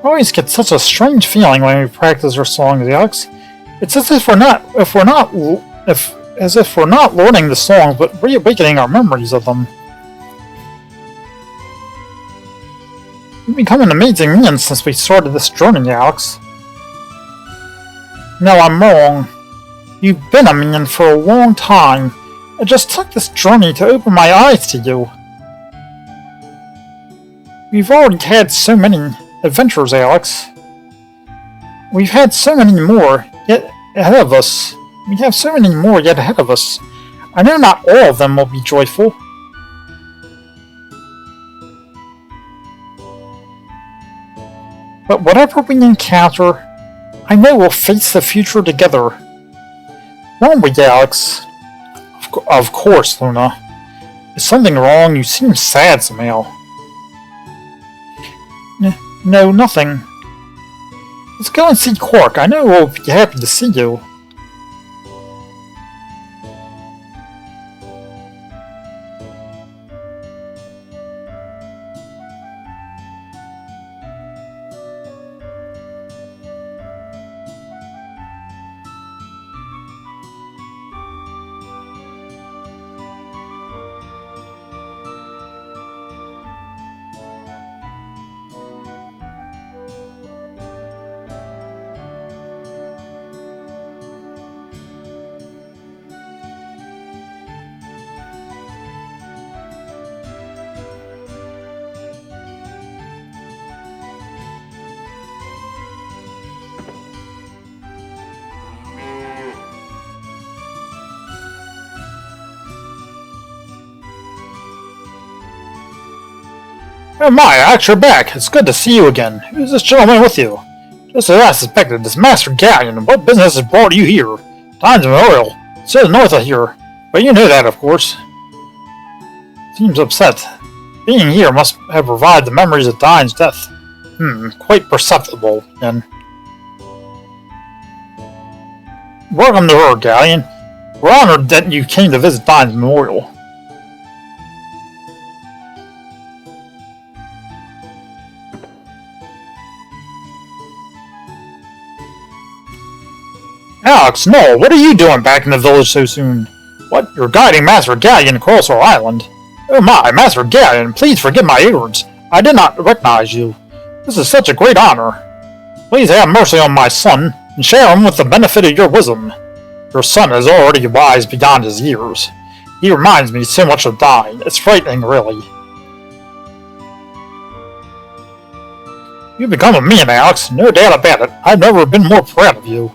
[SPEAKER 2] I always get such a strange feeling when we practice our songs, Alex. It's as if we're not learning the songs, but reawakening our memories of them. You've become an amazing man since we started this journey, Alex. No, I'm wrong. You've been a man for a long time. I just took this journey to open my eyes to you. We've already had so many adventures, Alex. We've had so many more yet ahead of us. We have so many more yet ahead of us. I know not all of them will be joyful. But whatever we encounter, I know we'll face the future together. Won't we, Alex? Of course, Luna. Is something wrong? You seem sad somehow. No, nothing. Let's go and see Quark. I know we'll be happy to see you. Oh my, Alex, you're back. It's good to see you again. Who's this gentleman with you? Just as I suspected, this Master Ghaleon. What business has brought you here? Time's Memorial. It says north of here. But you know that, of course. Seems upset. Being here must have revived the memories of Dine's death. Quite perceptible, then. Welcome to Burg, Ghaleon. We're honored that you came to visit Dine's Memorial. Alex, no, what are you doing back in the village so soon? What? You're guiding Master Ghaleon across our island. Oh my, Master Ghaleon, please forgive my ignorance. I did not recognize you. This is such a great honor. Please have mercy on my son, and share him with the benefit of your wisdom. Your son is already wise beyond his years. He reminds me so much of Dine. It's frightening, really. You've become a man, Alex, no doubt about it. I've never been more proud of you.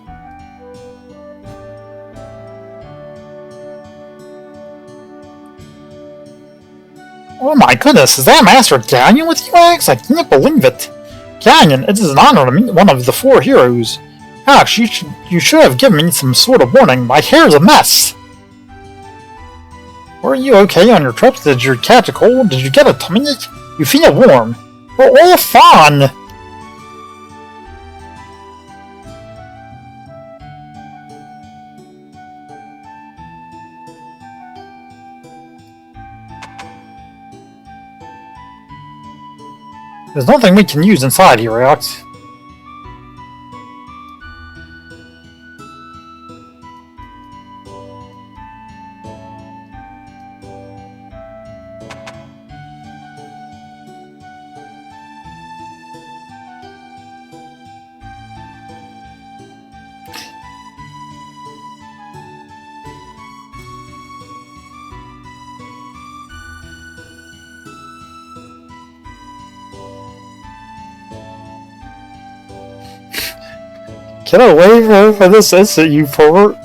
[SPEAKER 2] Oh my goodness, is that Master Ghaleon with you, Alex? I can't believe it. Ghaleon, it is an honor to meet one of the four heroes. Alex, you should have given me some sort of warning. My hair's a mess. Were you okay on your trip? Did you catch a cold? Did you get a tummy ache? You feel warm. We're all fine. There's nothing we can use inside here, Alex. Get away from this instant, you pervert!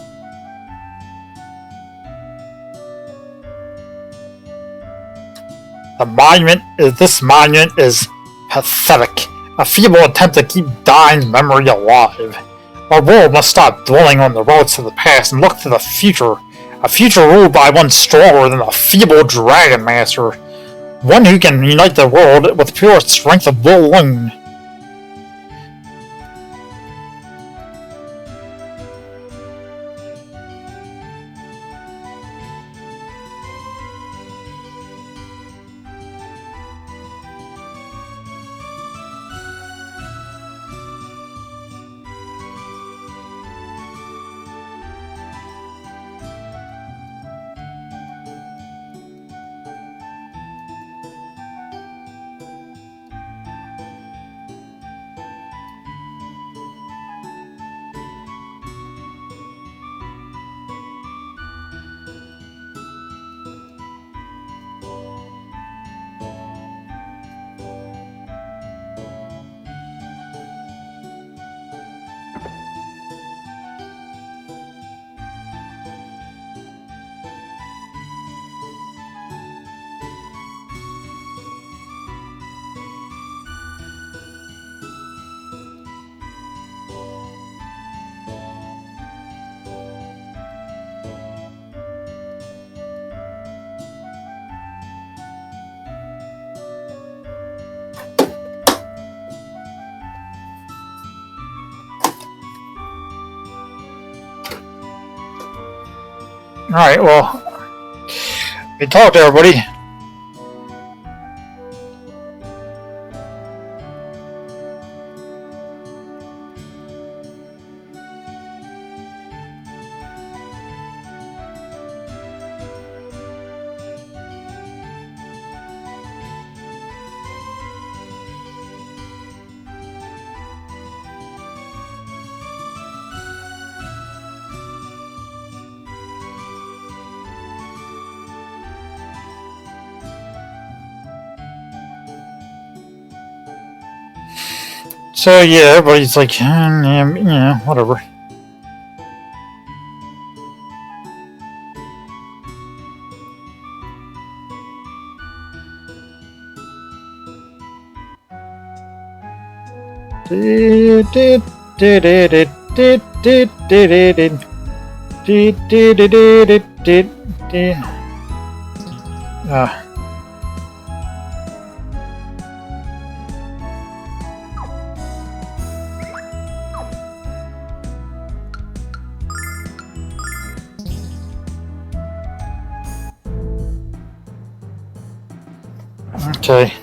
[SPEAKER 2] This monument is pathetic. A feeble attempt to keep Dine's memory alive. Our world must stop dwelling on the relics of the past and look to the future. A future ruled by one stronger than the feeble Dragon Master. One who can unite the world with pure strength of will alone. Alright, well, we talked to everybody. So yeah, everybody's like, yeah, whatever. Okay.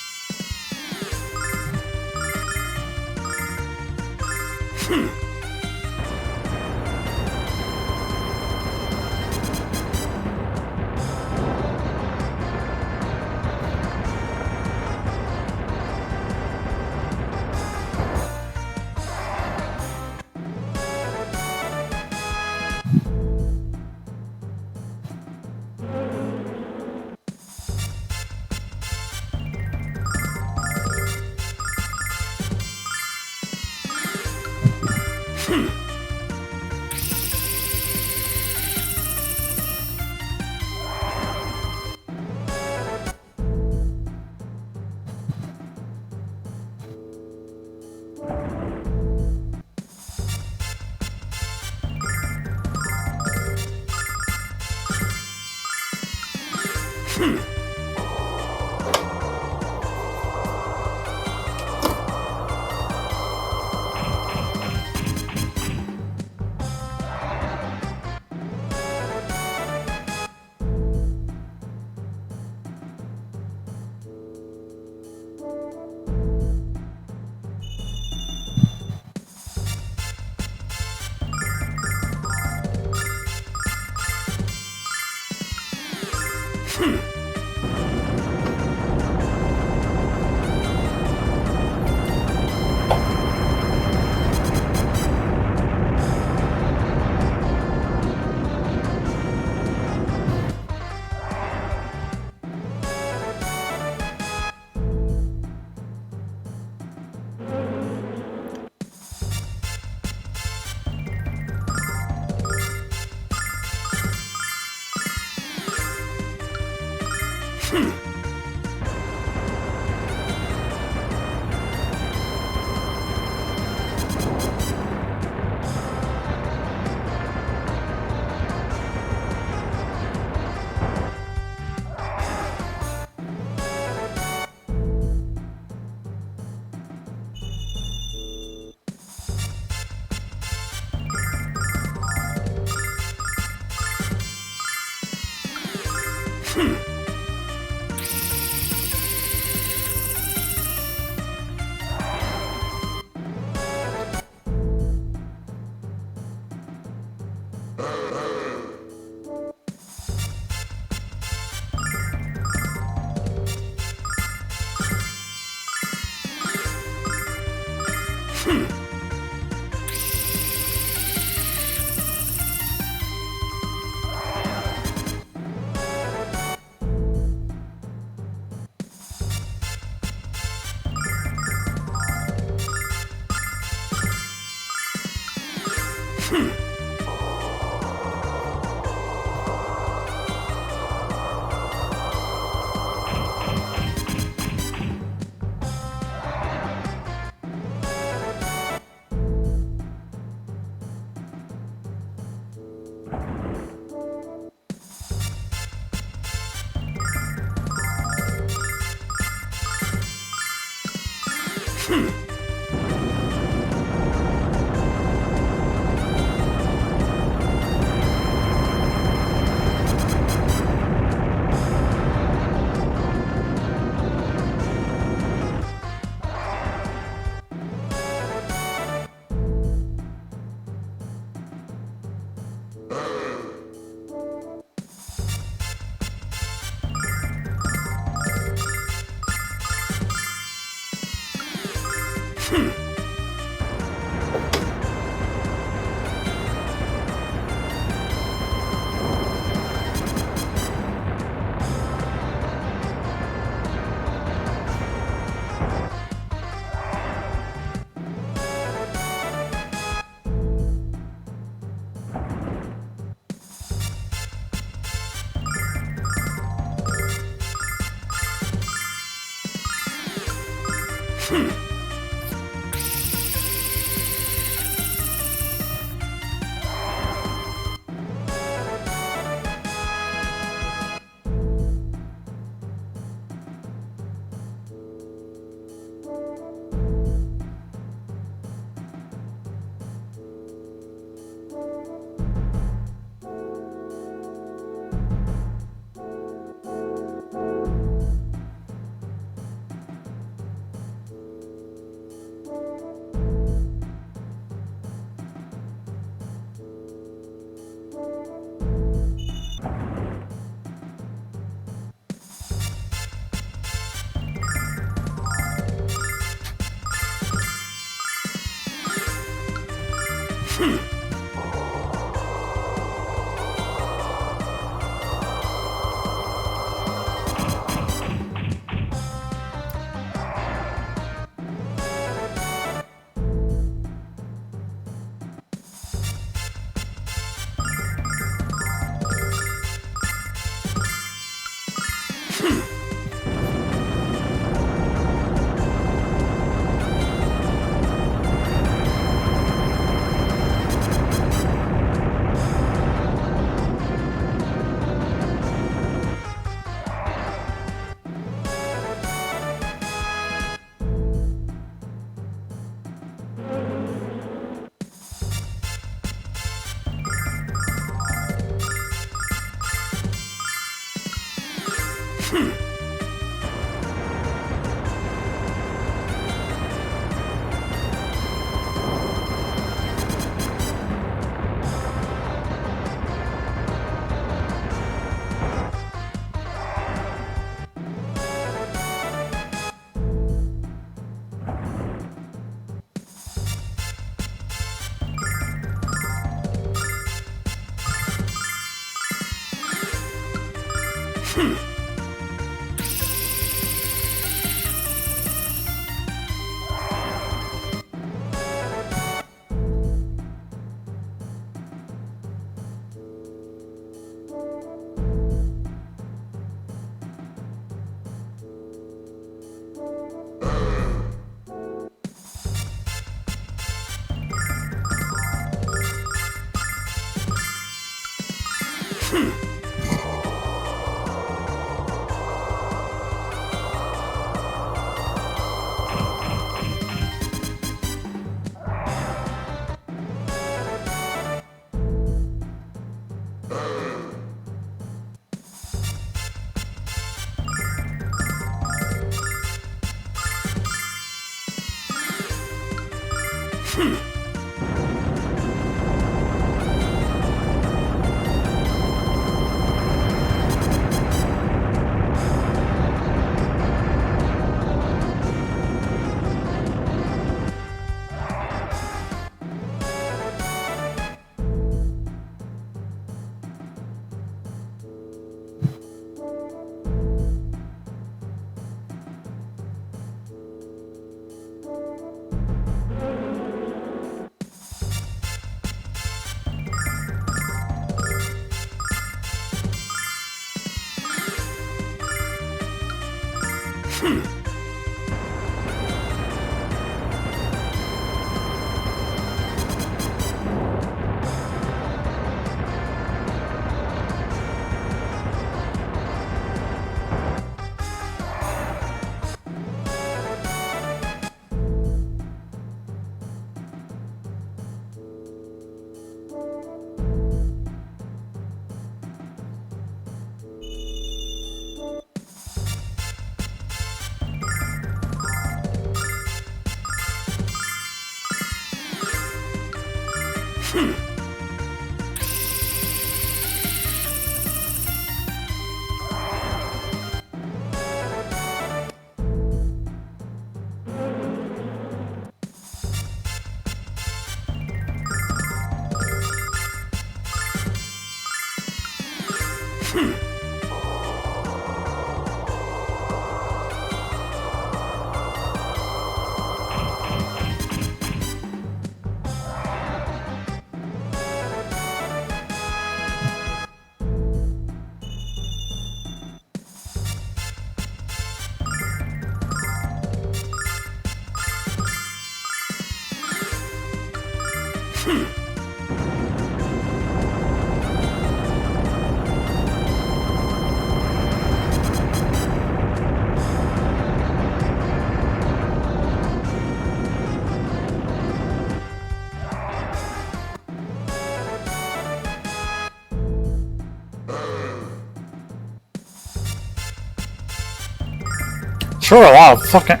[SPEAKER 1] Sure, a lot of fucking,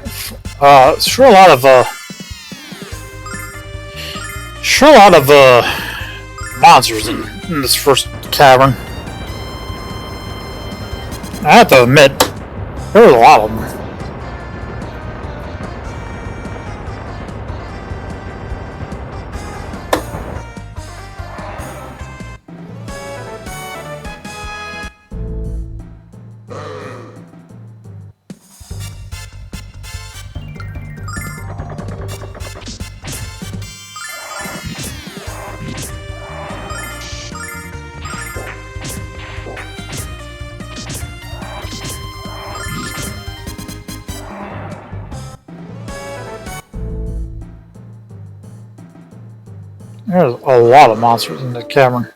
[SPEAKER 1] sure a lot of monsters in this first cavern. I have to admit, there were a lot of them. There's a lot of monsters in the cavern.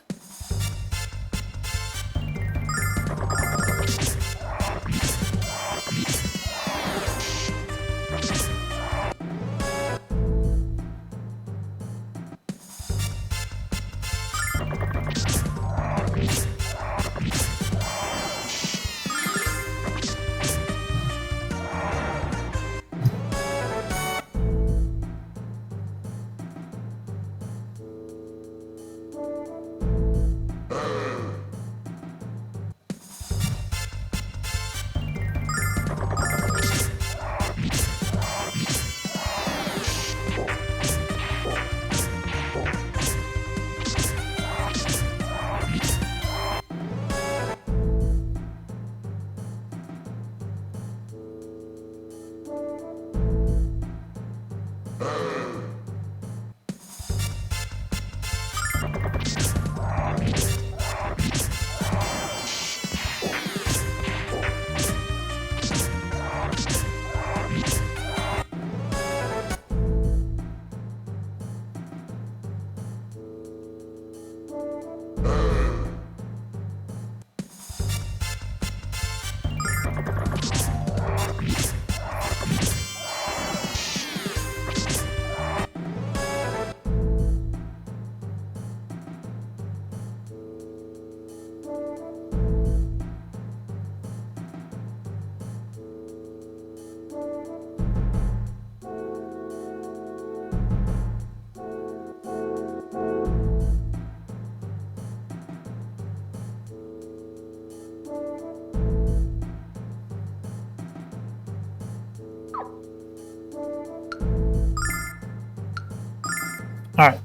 [SPEAKER 1] Alright.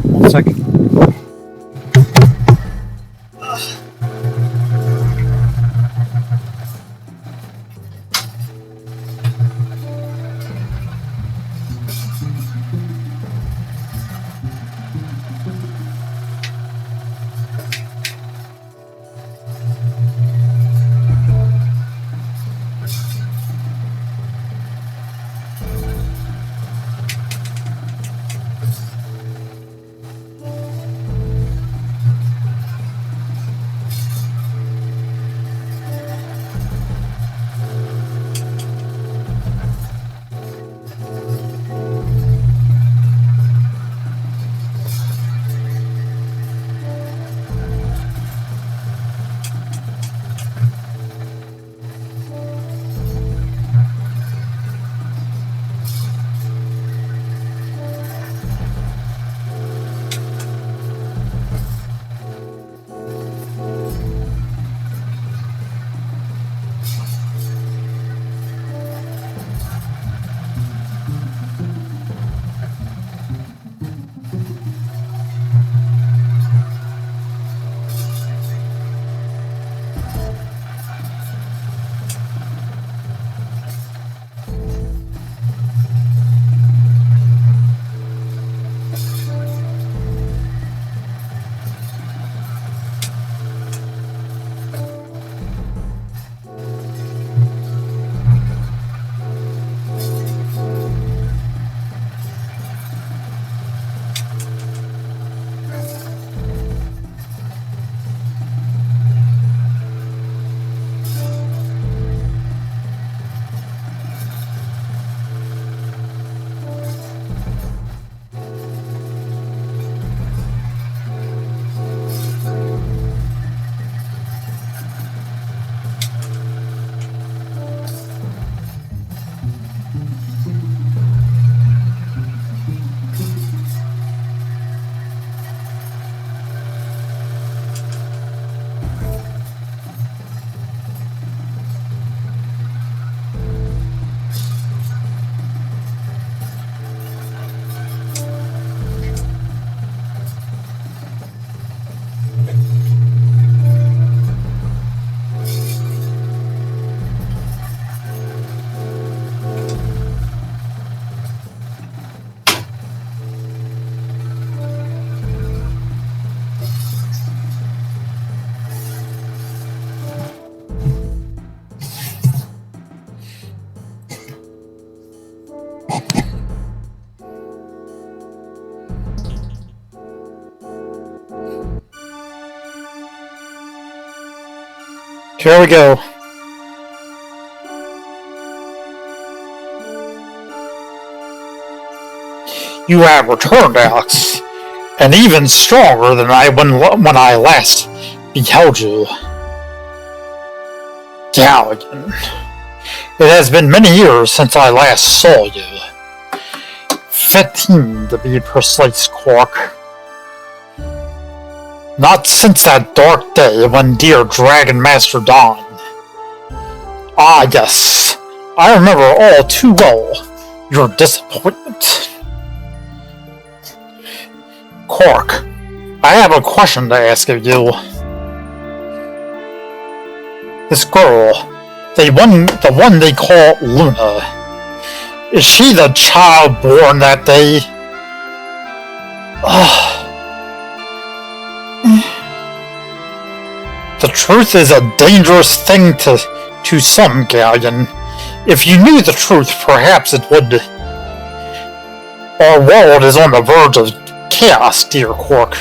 [SPEAKER 1] 1 second. Here we go. You have returned, Alex, and even stronger than when I last beheld you. Ghaleon, it has been many years since I last saw you. 15 to be precise, Quark. Not since that dark day when dear Dragon Master died. Ah, yes, I remember all too well your disappointment. Quark, I have a question to ask of you. This girl, the one they call Luna, is she the child born that day? The truth is a dangerous thing to some, Ghaleon. If you knew the truth, perhaps it would. Our world is on the verge of chaos, dear Quark.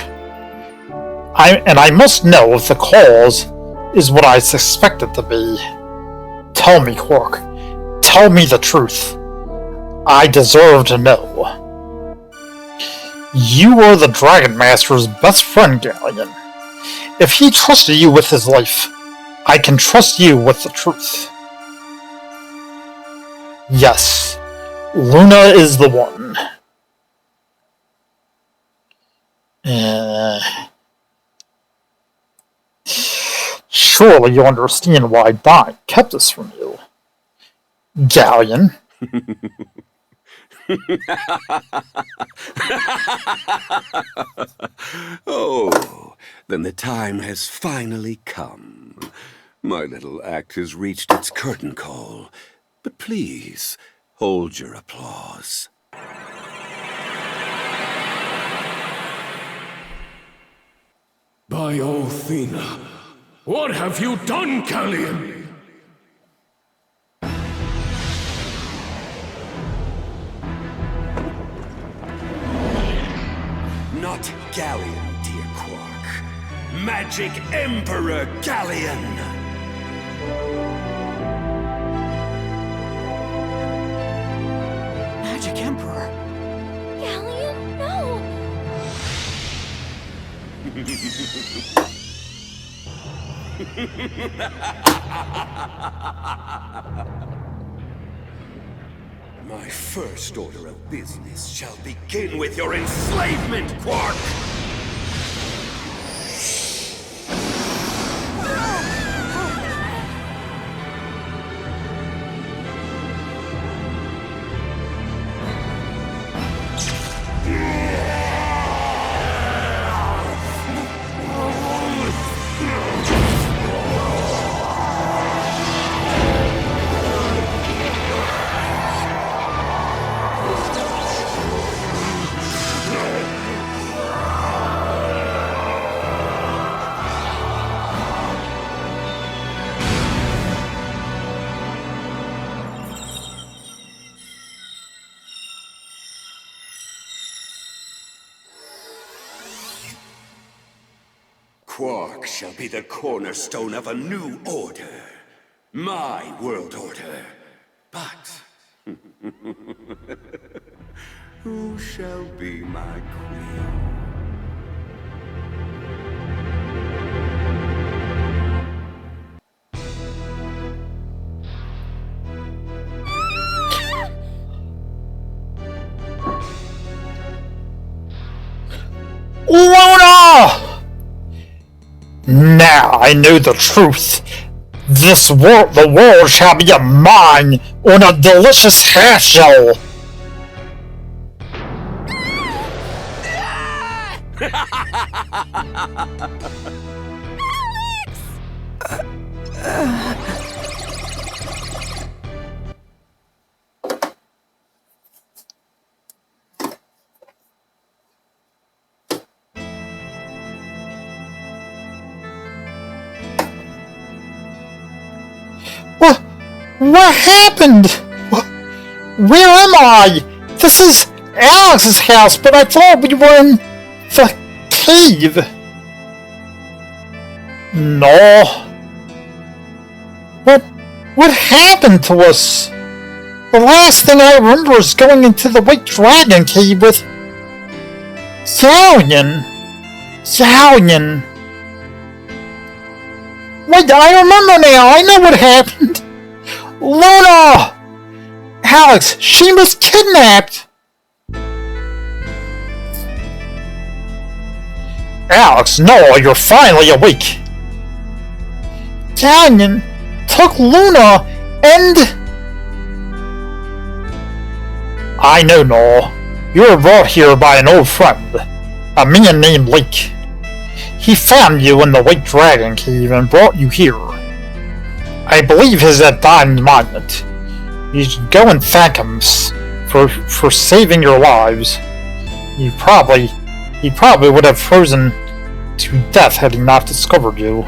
[SPEAKER 1] I must know if the cause is what I suspect it to be. Tell me, Quark. Tell me the truth. I deserve to know. You are the Dragon Master's best friend, Ghaleon. If he trusted you with his life, I can trust you with the truth. Yes, Luna is the one. Surely you understand why Don kept this from you. Ghaleon.
[SPEAKER 3] Oh, then the time has finally come. My little act has reached its curtain call. But please, hold your applause.
[SPEAKER 4] By Athena, what have you done, Ghaleon?
[SPEAKER 3] Not Ghaleon, dear Quark. Magic Emperor Ghaleon!
[SPEAKER 5] Magic Emperor?
[SPEAKER 6] Ghaleon, no!
[SPEAKER 3] My first order of business shall begin with your enslavement, Quark! Quark shall be the cornerstone of a new order. My world order. But who shall be my queen?
[SPEAKER 1] Luna! Now I know the truth. The world shall be mine on a delicious half shell. What happened? Where am I? This is Alex's house, but I thought we were in the cave. No.
[SPEAKER 2] What happened to us? The last thing I remember is going into the White Dragon Cave with Ghaleon. Wait, I remember now. I know what happened. Luna! Alex, she was kidnapped! Alex, no, you're finally awake. Ghaleon took Luna and... I know, Noel. You were brought here by an old friend, a man named Lake. He found you in the White Dragon Cave and brought you here. I believe he's at Diamond Monument. You should go and thank him for saving your lives. He probably would have frozen to death had he not discovered you.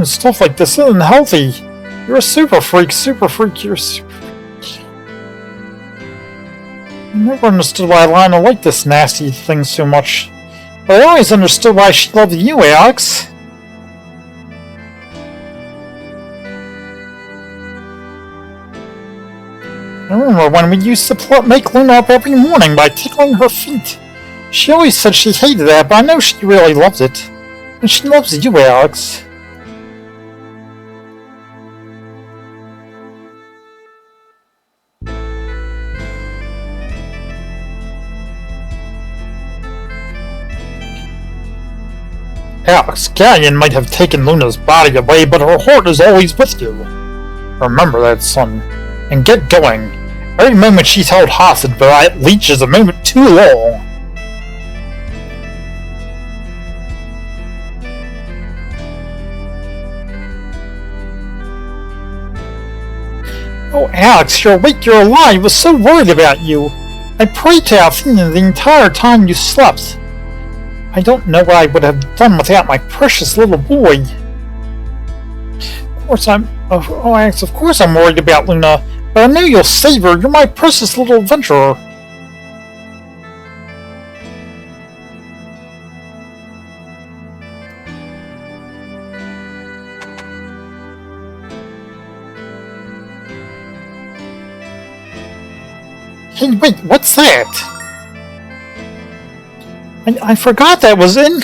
[SPEAKER 2] Stuff like this isn't healthy. You're a super freak, you're super freak. I never understood why Lana liked this nasty thing so much. But I always understood why she loved you, Alex. I remember when we used to make Luna up every morning by tickling her feet. She always said she hated that, but I know she really loves it. And she loves you, Alex. Alex, Ghaleon might have taken Luna's body away, but her heart is always with you. Remember that, son, and get going. Every moment she's held hostage by that leech is a moment too long. Oh, Alex, you're awake, you're alive. I was so worried about you. I prayed to Althea the entire time you slept. I don't know what I would have done without my precious little boy. Of course I'm worried about Luna, but I know you'll save her. You're my precious little adventurer. Hey, wait, what's that? I forgot that was in.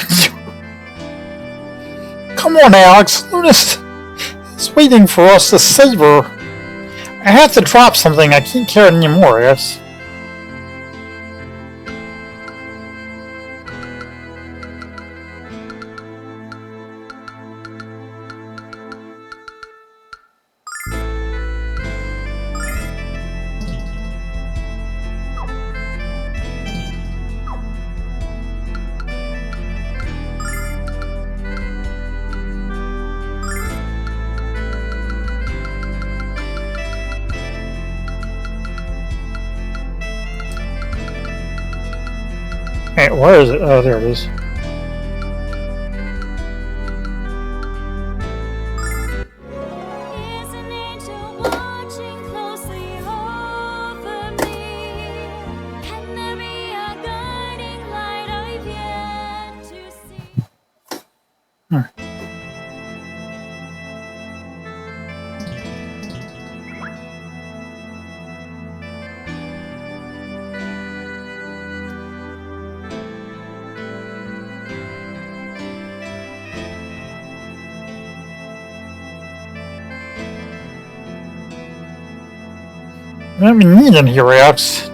[SPEAKER 2] Come on, Alex. Luna's is waiting for us to save her. I have to drop something. I can't carry it anymore, yes. Hey, where is it? Oh, there it is. What do we need in here, Alex?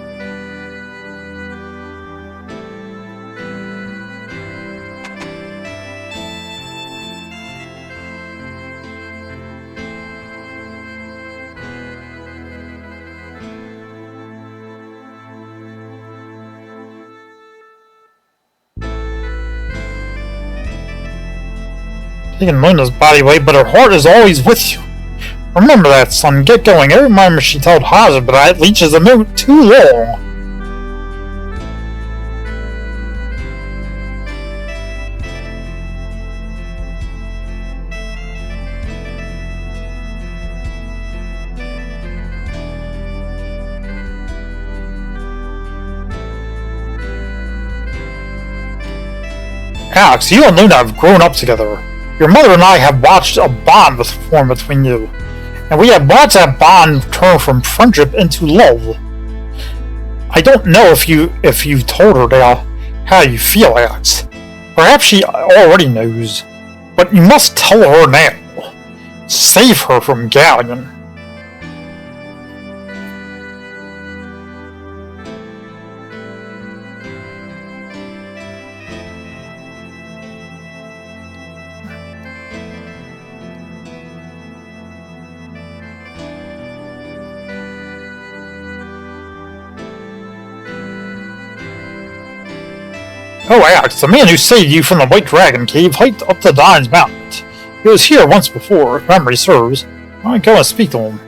[SPEAKER 2] Taking Luna's body away, but her heart is always with you. Remember that, son. Get going. Every moment she told Hazard, but that leech is a minute too long. Alex, you and Luna have grown up together. Your mother and I have watched a bond form between you, and we have watched that bond turn from friendship into love. I don't know if you told her how you feel, Alex. Perhaps she already knows, but you must tell her now. Save her from Ghaleon. Oh, Alex, the man who saved you from the White Dragon Cave hiked up the Dine's Mountain. He was here once before, if memory serves. I'll go and speak to him.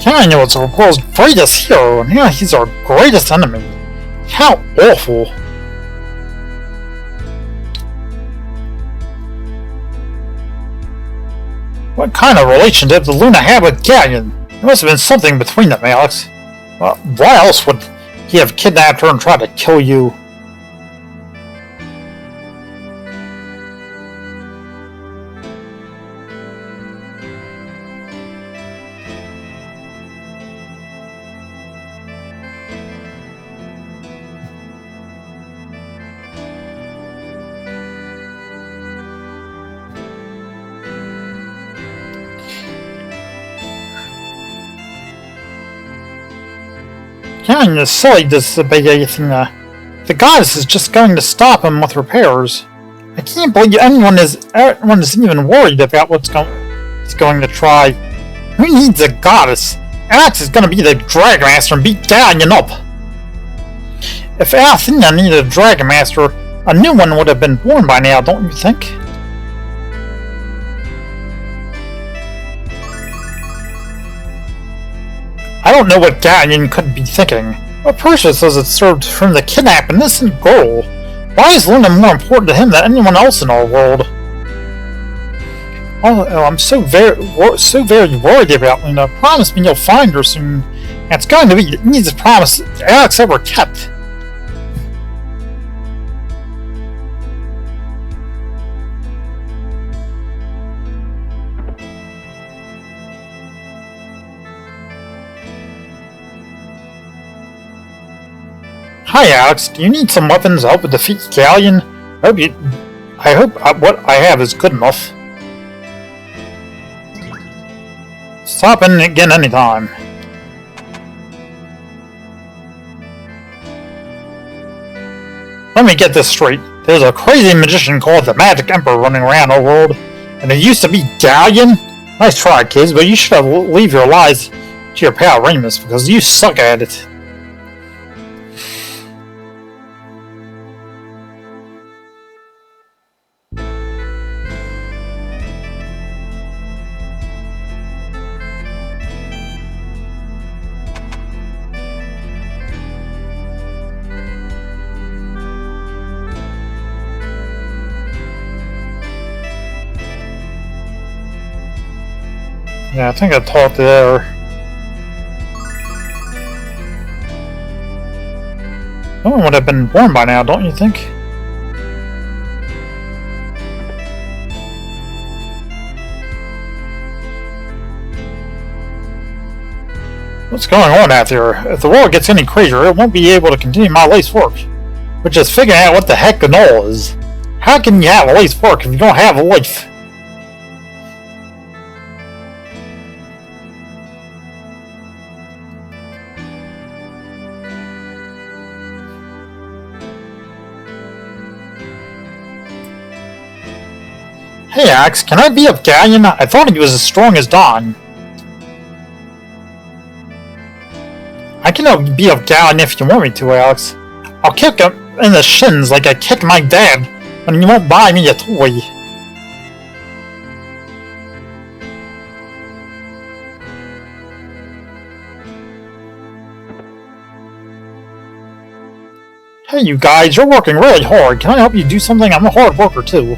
[SPEAKER 2] Ghaleon was our world's greatest hero, and now he's our greatest enemy. How awful. What kind of relationship did Luna have with Ghaleon? There must have been something between them, Alex. Well, why else would he have kidnapped her and tried to kill you? Ghaleon is silly to disobey anything. The goddess is just going to stop him with repairs. I can't believe anyone is even worried about he's going to try. Who needs a goddess? Alex is going to be the Dragon Master and beat Ghaleon up. If Athena needed a Dragon Master, a new one would have been born by now, don't you think? I don't know what Ghaleon could be thinking. What purpose does it serve for him to kidnap an innocent girl? Why is Luna more important to him than anyone else in our world? Oh, I'm so very worried about Luna. Promise me you'll find her soon. And it's going to be the easiest promise Alex ever kept. Hi, Alex. Do you need some weapons to help defeat Ghaleon? I hope what I have is good enough. Stop in again anytime. Let me get this straight. There's a crazy magician called the Magic Emperor running around our world, and it used to be Ghaleon? Nice try, kids, but you should have leave your lies to your pal Remus, because you suck at it. Yeah, I think I talked there. No one would have been born by now, don't you think? What's going on out there? If the world gets any crazier, it won't be able to continue my life's work. Which is figuring out what the heck an all is. How can you have a life's work if you don't have a life? Hey Axe, can I beat up Ghaleon? I thought he was as strong as Dawn. I can beat up Ghaleon if you want me to, Alex. I'll kick him in the shins like I kicked my dad when he won't buy me a toy. Hey you guys, you're working really hard. Can I help you do something? I'm a hard worker too.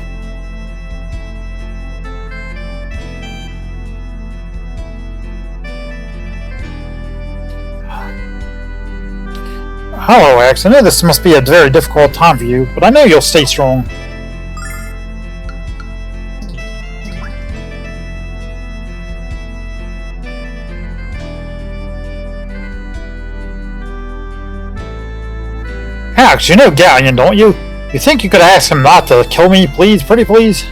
[SPEAKER 2] Hello, Axe. I know this must be a very difficult time for you, but I know you'll stay strong. Axe, you know Ghaleon, don't you? You think you could ask him not to kill me, please? Pretty please?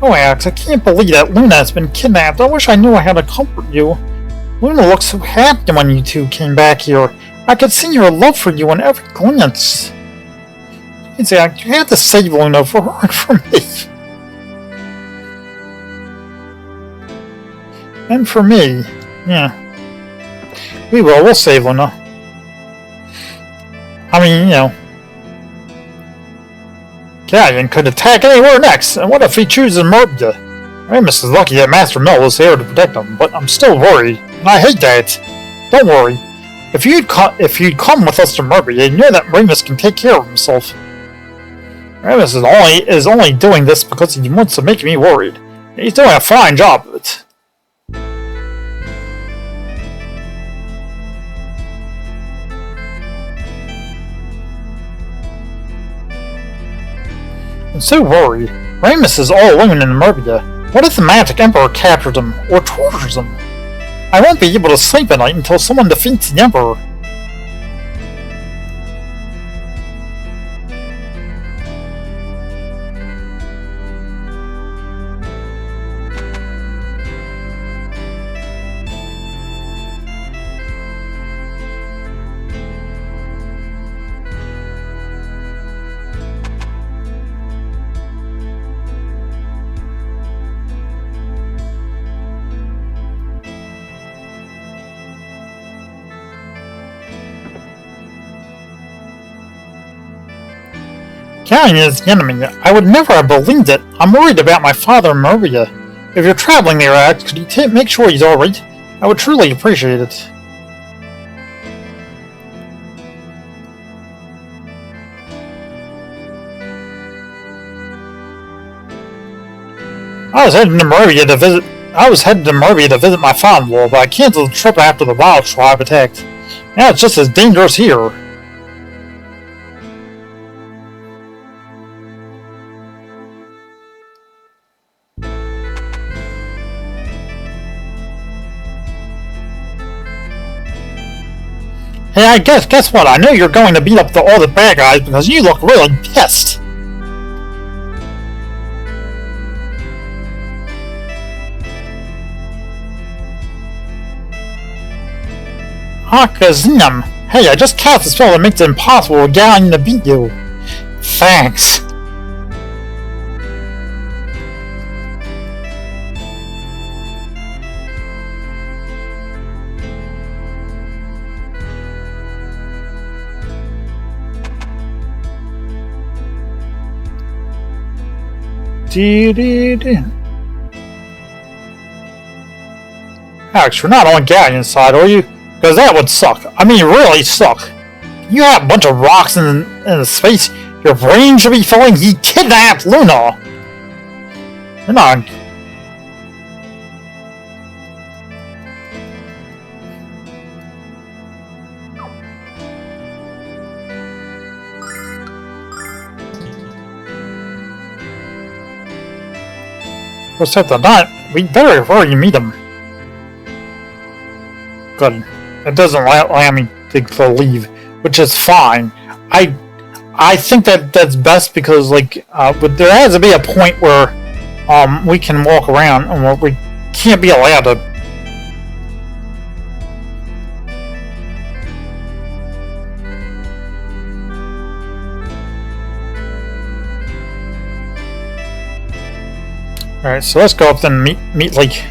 [SPEAKER 2] Oh, Alex, I can't believe that Luna has been kidnapped. I wish I knew how to comfort you. Luna looked so happy when you two came back here. I could see your love for you in every glance. Please, Alex, you had to save Luna for her and for me. And for me. Yeah. We'll save Luna. I mean, you know. Ghaleon could attack anywhere next, and what if he chooses Merbia? Ramus is lucky that Master Mel was there to protect him, but I'm still worried, and I hate that. Don't worry. If you'd come with us to Merbia, you know that Ramus can take care of himself. Ramus is only doing this because he wants to make me worried. He's doing a fine job of it. I'm so worried. Ramus is all alone in Merbia. What if the Magic Emperor captures him, or tortures him? I won't be able to sleep at night until someone defeats the Emperor. Ghaleon is the enemy. I would never have believed it. I'm worried about my father in Merbia. If you're traveling there, Alex, could you make sure he's alright? I would truly appreciate it. I was heading to Merbia to visit my father-in-law, but I canceled the trip after the wild tribe attacked. Now it's just as dangerous here. Hey, I guess what? I know you're going to beat up all the bad guys because you look really pissed. Hakazim! Hey, I just cast a spell that makes it impossible for Ghaleon to beat you. Thanks. Alex, you're not on Ghaleon's side, are you? Because that would suck. I mean, really suck. You have a bunch of rocks in space. Your brain should be filling. He kidnapped Luna. You're not. We'll set the night. We better hurry meet him. Good. It doesn't allow me to leave, which is fine. I think that's best because but there has to be a point where we can walk around and where we can't be allowed to. Alright, so let's go up then meet Lake.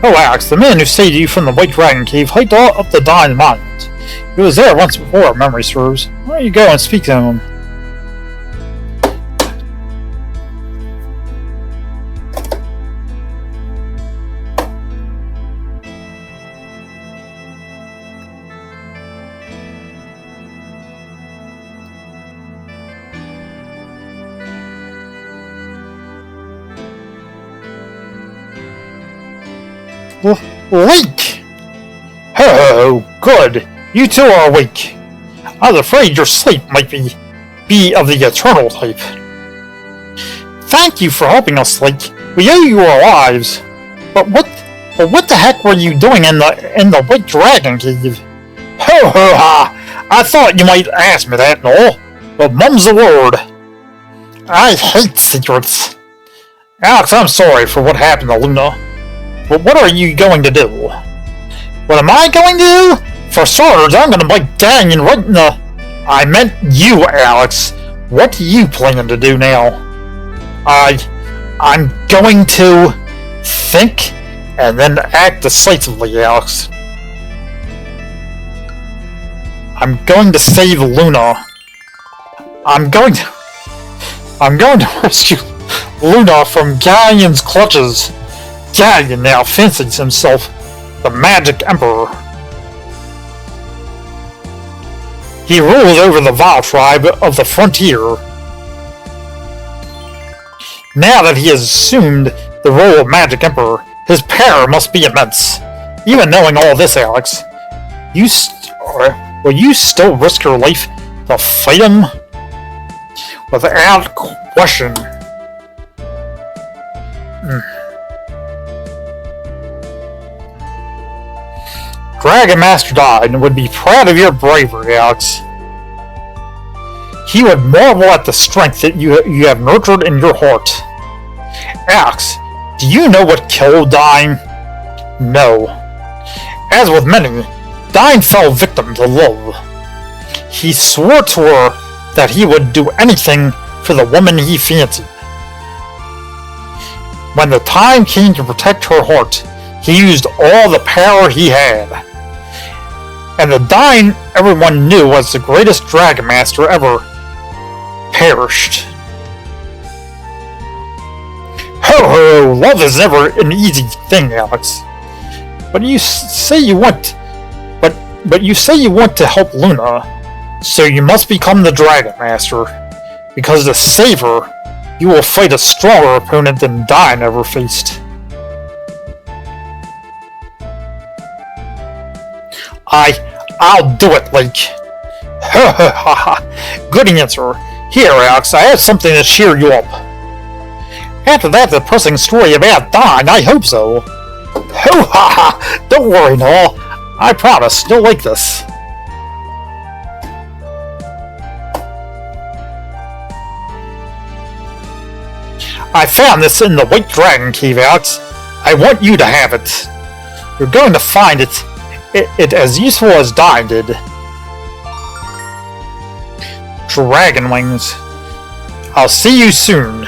[SPEAKER 2] Oh, Alex, the man who saved you from the White Dragon Cave hiked all up the Dying Monument. He was there once before, if memory serves. Why don't you go and speak to him? Link! Oh, good. You two are awake. I was afraid your sleep might be of the eternal type. Thank you for helping us, Link. We owe you our lives. But what the heck were you doing in the White Dragon Cave? Ho ho ha! I thought you might ask me that and all, but mum's the word. I hate secrets. Alex, I'm sorry for what happened to Luna. But what are you going to do? What am I going to do? For starters, I'm going to bite Ghaleon right in the... I meant you, Alex. What do you plan to do now? I'm going to think and then act decisively, Alex. I'm going to save Luna. I'm going to rescue Luna from Ghaleon's clutches. Ghaleon now fancies himself the Magic Emperor. He rules over the Vile tribe of the frontier. Now that he has assumed the role of Magic Emperor, his power must be immense. Even knowing all this, Alex, will you still risk your life to fight him? Without question. Dragon Master died and would be proud of your bravery, Alex. He would marvel at the strength that you have nurtured in your heart. Alex, do you know what killed Dyne? No. As with many, Dyne fell victim to love. He swore to her that he would do anything for the woman he fancied. When the time came to protect her heart, he used all the power he had. And the Dyne everyone knew was the greatest Dragon Master ever perished. Ho ho! Love is never an easy thing, Alex. But you say you want to help Luna, so you must become the Dragon Master. Because to save her, you will fight a stronger opponent than Dyne ever faced. I'll do it, Link. Ha ha ha ha. Good answer. Here, Alex, I have something to cheer you up. After that depressing story about Dyne, I hope so. Ho ha ha! Don't worry, Noel. I promise, you'll like this. I found this in the White Dragon Cave, Alex. I want you to have it. You're going to find it as useful as Dyne did. Dragon wings. I'll see you soon.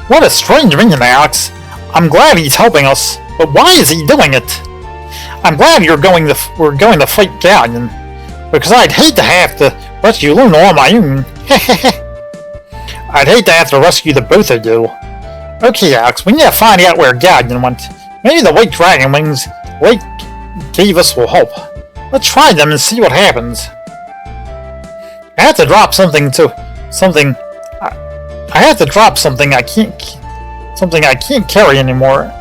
[SPEAKER 2] What a strange minion, Alex. I'm glad he's helping us, but why is he doing it? I'm glad we're going to fight Ghaleon, because I'd hate to have to rescue Luna on my own. I'd hate to have to rescue the both of you. Okay, Alex, we need to find out where Ghaleon went. Maybe the White Dragon Wings Lake gave us will help. Let's try them and see what happens. I have to drop something I can't carry anymore.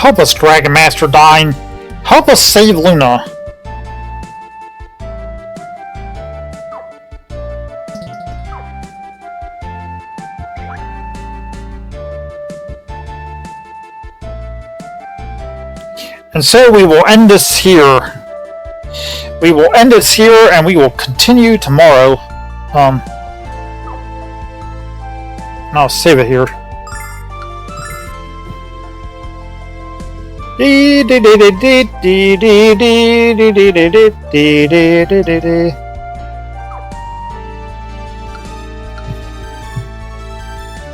[SPEAKER 1] Help us, Dragon Master Dine. Help us save Luna. And so we will end this here. We will end this here, and we will continue tomorrow. And I'll save it here.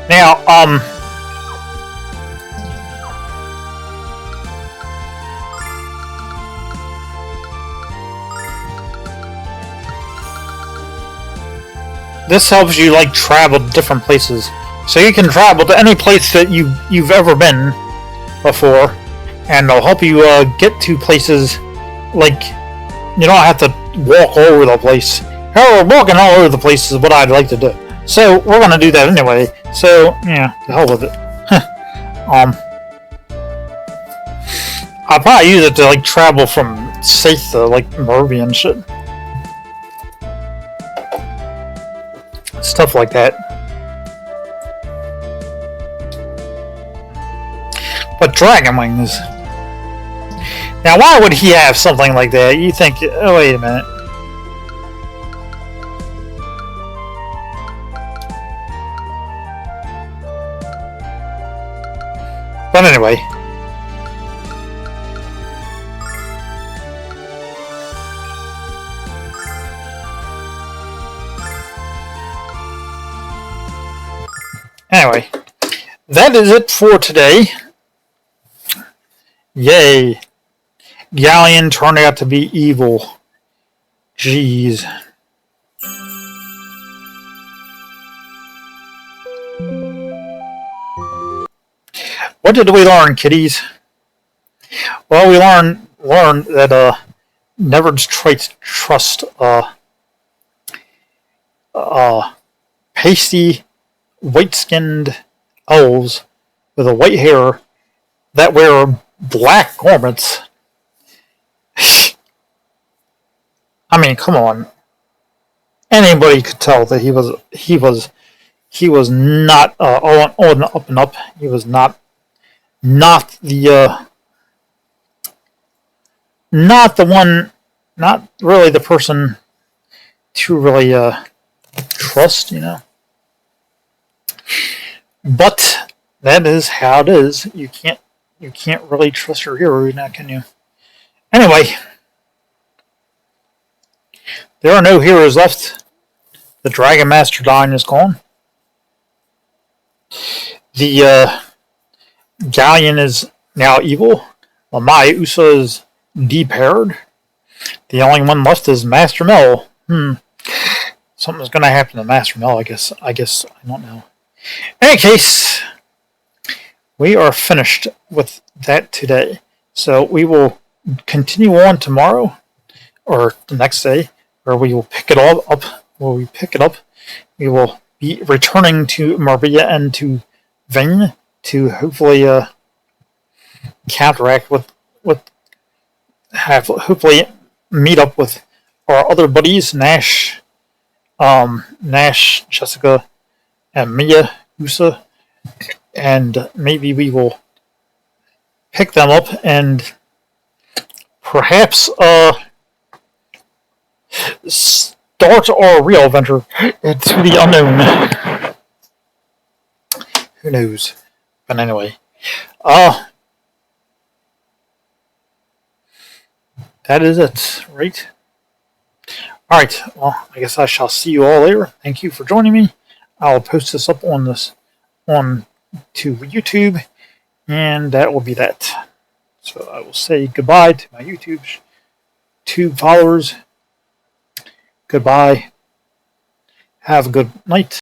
[SPEAKER 1] Now, this helps you like travel to different places, so you can travel to any place that you've ever been before, and it'll help you get to places like you don't have to walk all over the place. However, walking all over the place is what I'd like to do. So we're gonna do that anyway. So yeah, the hell with it. I'll probably use it to like travel from Saith to like Mervy and shit. Stuff like that. But Dragon Wings. Now, why would he have something like that? You think, oh, wait a minute. But anyway. Anyway, that is it for today. Yay. Ghaleon turned out to be evil. Jeez. What did we learn, kiddies? Well, we learned that never trust pasty, white-skinned elves with a white hair that wear black garments. I mean, come on. Anybody could tell that he was not on the up and up. He was not the one, not really the person to really trust, you know. But that is how it is. You can't really trust your hero now, can you? Anyway, there are no heroes left. The Dragon Master Dine is gone. The Ghaleon is now evil. Lamai Usa is depaired. The only one left is Master Mel. Something's gonna happen to Master Mel, I guess. I don't know. In any case, we are finished with that today. So we will continue on tomorrow, or the next day, where we will pick it all up. We will be returning to Marbella and to Vane to hopefully counteract hopefully meet up with our other buddies, Nash, Jessica, and Mia Usa, and maybe we will pick them up and perhaps start our real venture into the unknown. Who knows? But anyway, that is it, right? Alright, well, I guess I shall see you all later. Thank you for joining me. I'll post this up on to YouTube, and that will be that. So I will say goodbye to my YouTube followers. Goodbye. Have a good night.